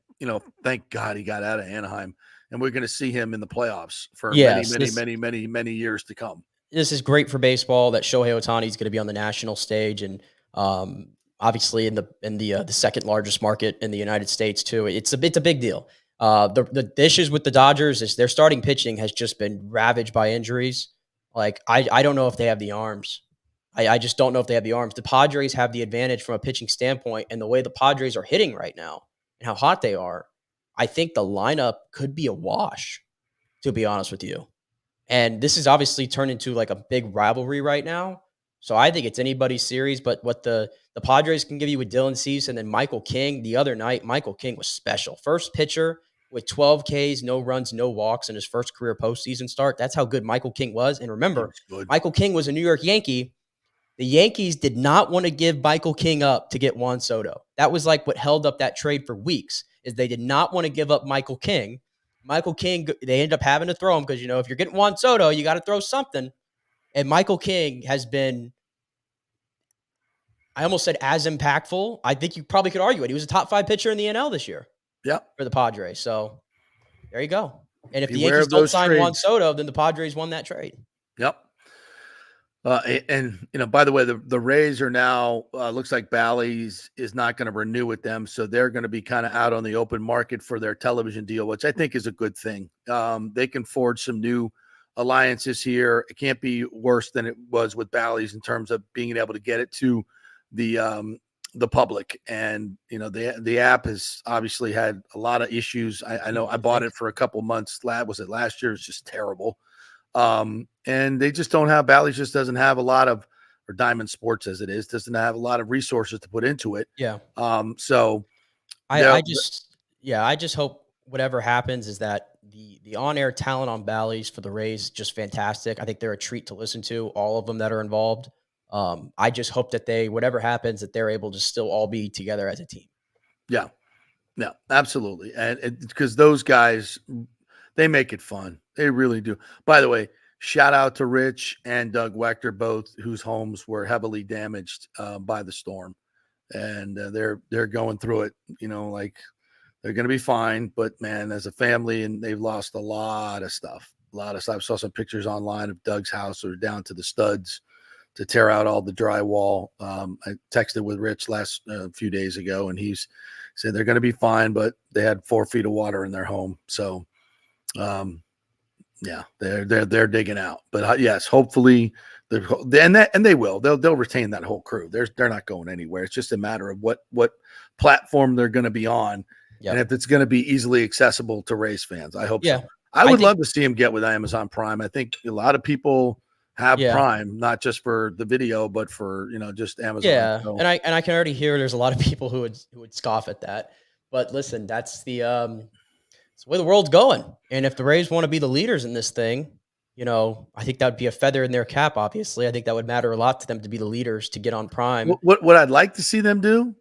Thank God he got out of Anaheim, and we're going to see him in the playoffs for many years to come. This is great for baseball that Shohei Ohtani is going to be on the national stage, and obviously in the second largest market in the United States too. It's a big deal. The issues with the Dodgers is their starting pitching has just been ravaged by injuries. Like, I don't know if they have the arms. I just don't know if they have the arms. The Padres have the advantage from a pitching standpoint, and the way the Padres are hitting right now, and how hot they are, I think the lineup could be a wash, to be honest with you. And this is obviously turned into like a big rivalry right now. So I think it's anybody's series. But what the Padres can give you with Dylan Cease and then Michael King the other night, Michael King was special. First pitcher with 12 Ks, no runs, no walks in his first career postseason start. That's how good Michael King was. And remember, Michael King was a New York Yankee. The Yankees did not want to give Michael King up to get Juan Soto. That was like what held up that trade for weeks, is they did not want to give up Michael King. Michael King, they ended up having to throw him because, if you're getting Juan Soto, you got to throw something. And Michael King has been, I almost said as impactful. I think you probably could argue it. He was a top 5 pitcher in the NL this year. Yep. For the Padres. So there you go. And if the Beware Yankees don't sign trades. Juan Soto, then the Padres won that trade. Yep. And by the way, the Rays are now, looks like Bally's is not going to renew with them. So they're going to be kind of out on the open market for their television deal, which I think is a good thing. They can forge some new alliances here. It can't be worse than it was with Bally's in terms of being able to get it to the public. And, the app has obviously had a lot of issues. I know I bought it for a couple months. Was it last year? It's just terrible. And they just don't have, Bally's just doesn't have a lot of, or Diamond Sports as it is, doesn't have a lot of resources to put into it. Yeah. So I just hope whatever happens is that the on-air talent on Bally's for the Rays, just fantastic. I think they're a treat to listen to, all of them that are involved. I just hope that whatever happens, that they're able to still all be together as a team. Yeah. No, absolutely. And because those guys, they make it fun. They really do. By the way, shout out to Rich and Doug Wechter, both whose homes were heavily damaged by the storm. And they're going through it, like they're going to be fine. But, man, as a family, and they've lost a lot of stuff. I saw some pictures online of Doug's house. They're down to the studs to tear out all the drywall. I texted with Rich a few days ago, and he's said they're going to be fine, but they had 4 feet of water in their home. So, yeah, they're digging out, but yes, hopefully they will. They'll retain that whole crew. They're not going anywhere. It's just a matter of what platform they're going to be on, and if it's going to be easily accessible to Rays fans. I hope so. I would love to see him get with Amazon Prime. I think a lot of people have Prime, not just for the video, but for just Amazon. Yeah, so. and I can already hear there's a lot of people who would scoff at that. But listen, that's it's the way the world's going. And if the Rays want to be the leaders in this thing, I think that would be a feather in their cap, obviously. I think that would matter a lot to them to be the leaders, to get on Prime. What I'd like to see them do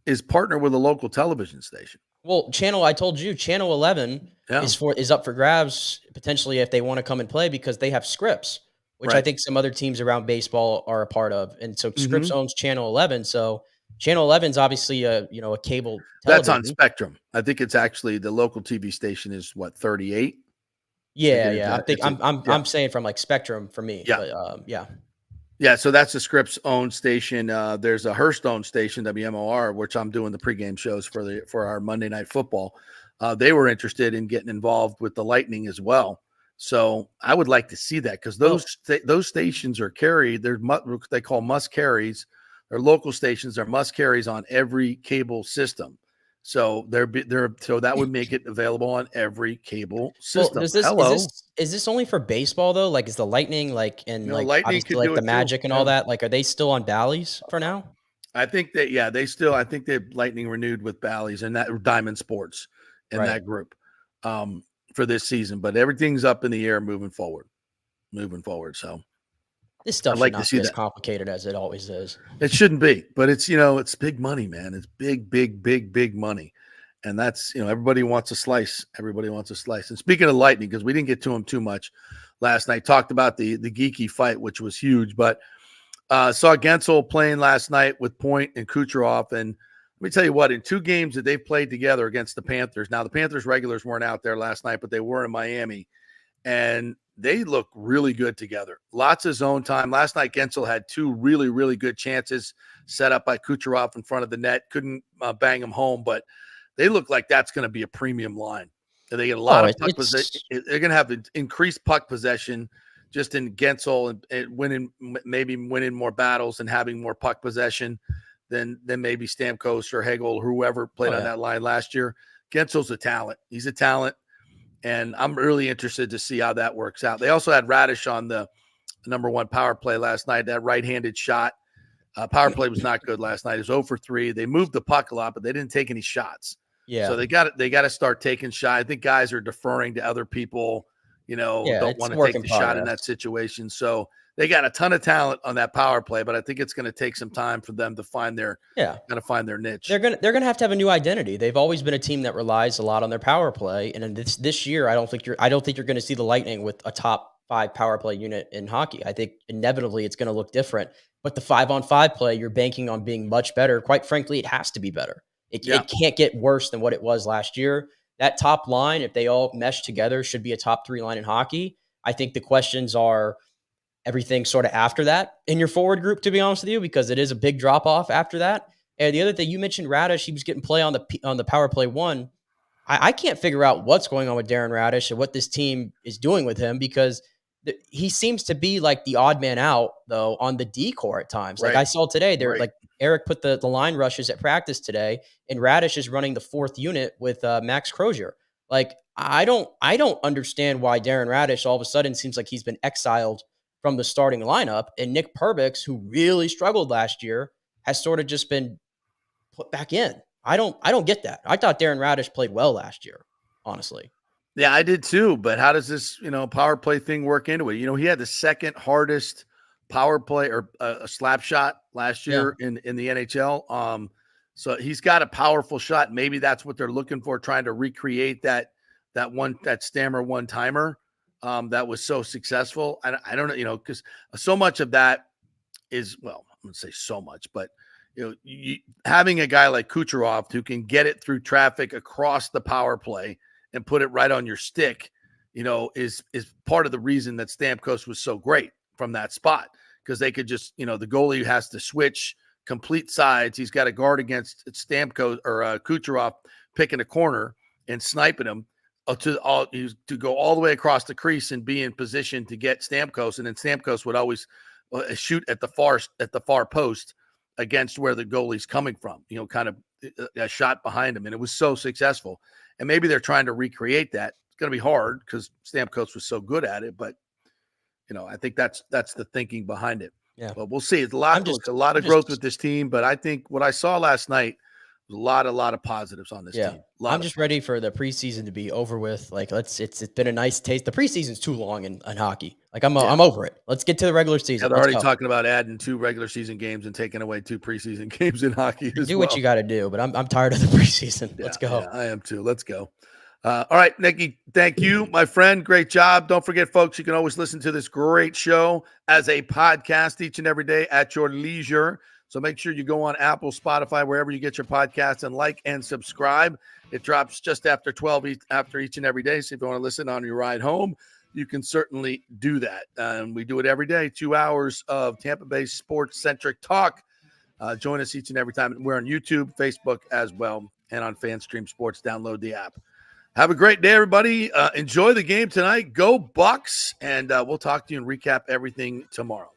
is partner with a local television station. Well, I told you, Channel 11 is up for grabs, potentially, if they want to come and play, because they have Scripps, which I think some other teams around baseball are a part of. And so Scripps owns Channel 11. So Channel 11 is obviously a cable television. That's on Spectrum. I think it's actually the local TV station is 38. Yeah. I'm saying from like Spectrum for me. Yeah. But, Yeah. So that's the Scripps owned station. There's a Hearst owned station, WMOR, which I'm doing the pregame shows for our Monday Night Football. They were interested in getting involved with the Lightning as well. So I would like to see that, because those stations are carried. They call must carries. They're local stations. They're must carries on every cable system. So so that would make it available on every cable system. Well, is this only for baseball though? Like, is the Lightning Lightning obviously the Magic and all that? Like, are they still on Bally's for now? I think that I think they Lightning renewed with Bally's and that Diamond Sports in that group for this season. But everything's up in the air moving forward. So this stuff should not be as complicated as it always is. It shouldn't be, but it's it's big money, man. It's big money. And that's, everybody wants a slice. And speaking of Lightning, because we didn't get to him too much last night, talked about the Geekie fight, which was huge, but saw Gensel playing last night with Point and Kucherov. And let me tell you what, in 2 games that they've played together against the Panthers, now the Panthers regulars weren't out there last night, but they were in Miami, and they look really good together. Lots of zone time. Last night, Gensel had 2 really, really good chances set up by Kucherov in front of the net. Couldn't bang them home, but they look like that's going to be a premium line. They get a lot of puck possession. They're going to have increased puck possession just in Gensel and winning more battles and having more puck possession. than maybe Stamkos or Hagel or whoever played on that line last year. Gensel's a talent. He's a talent, and I'm really interested to see how that works out. They also had Radish on the number 1 power play last night, that right-handed shot. Power play was not good last night. It was 0 for 3. They moved the puck a lot, but they didn't take any shots. Yeah. So they got to start taking shots. I think guys are deferring to other people, don't want to take the shot in that situation. So they got a ton of talent on that power play, but I think it's going to take some time for them to find their niche. They're gonna have to have a new identity. They've always been a team that relies a lot on their power play, and in this year, I don't think you're going to see the Lightning with a top 5 power play unit in hockey. I think inevitably it's going to look different. But the 5-on-5 play, you're banking on being much better. Quite frankly, it has to be better. It can't get worse than what it was last year. That top line, if they all mesh together, should be a top 3 line in hockey. I think the questions are everything sort of after that in your forward group, to be honest with you, because it is a big drop off after that. And the other thing, you mentioned Radish, he was getting play on the power play 1. I can't figure out what's going on with Darren Radish and what this team is doing with him, because he seems to be like the odd man out, though, on the D core at times. Like I saw today, like Eric put the line rushes at practice today, and Radish is running the 4th unit with Max Crozier. Like, I don't understand why Darren Radish all of a sudden seems like he's been exiled from the starting lineup, and Nick Perbix, who really struggled last year, has sort of just been put back in. I don't get that. I thought Darren Radish played well last year, honestly. Yeah, I did too. But how does this, power play thing work into it? He had the second hardest power play or a slap shot last year in the NHL. So he's got a powerful shot. Maybe that's what they're looking for, trying to recreate that Stammer one-timer that was so successful. I don't know, because so much of that is, well, I'm going to say so much, but having a guy like Kucherov who can get it through traffic across the power play and put it right on your stick, is part of the reason that Stamkos was so great from that spot, because they could just, the goalie has to switch complete sides. He's got to guard against Stamkos or Kucherov picking a corner and sniping him to go all the way across the crease and be in position to get Stamkos. And then Stamkos would always shoot at the far post against where the goalie's coming from, kind of a shot behind him. And it was so successful. And maybe they're trying to recreate that. It's going to be hard because Stamkos was so good at it, but I think that's the thinking behind it. Yeah. But we'll see. It's a lot of growth with this team, but I think what I saw last night was a lot of positives on this team. I'm just ready for the preseason to be over with. Like, it's been a nice taste. The preseason's too long in hockey. Like, I'm over it. Let's get to the regular season. They're already talking about adding 2 regular season games and taking away 2 preseason games in hockey. Do what you got to do, but I'm tired of the preseason. Let's go. Yeah, I am too. Let's go. All right, Nikki, thank you, my friend. Great job. Don't forget, folks, you can always listen to this great show as a podcast each and every day at your leisure. So make sure you go on Apple, Spotify, wherever you get your podcasts, and like and subscribe. It drops just after 12 after each and every day. So if you want to listen on your ride home, you can certainly do that. And we do it every day, 2 hours of Tampa-Bay sports-centric talk. Join us each and every time. We're on YouTube, Facebook as well, and on FanStream Sports. Download the app. Have a great day, everybody. Enjoy the game tonight. Go Bucs, and we'll talk to you and recap everything tomorrow.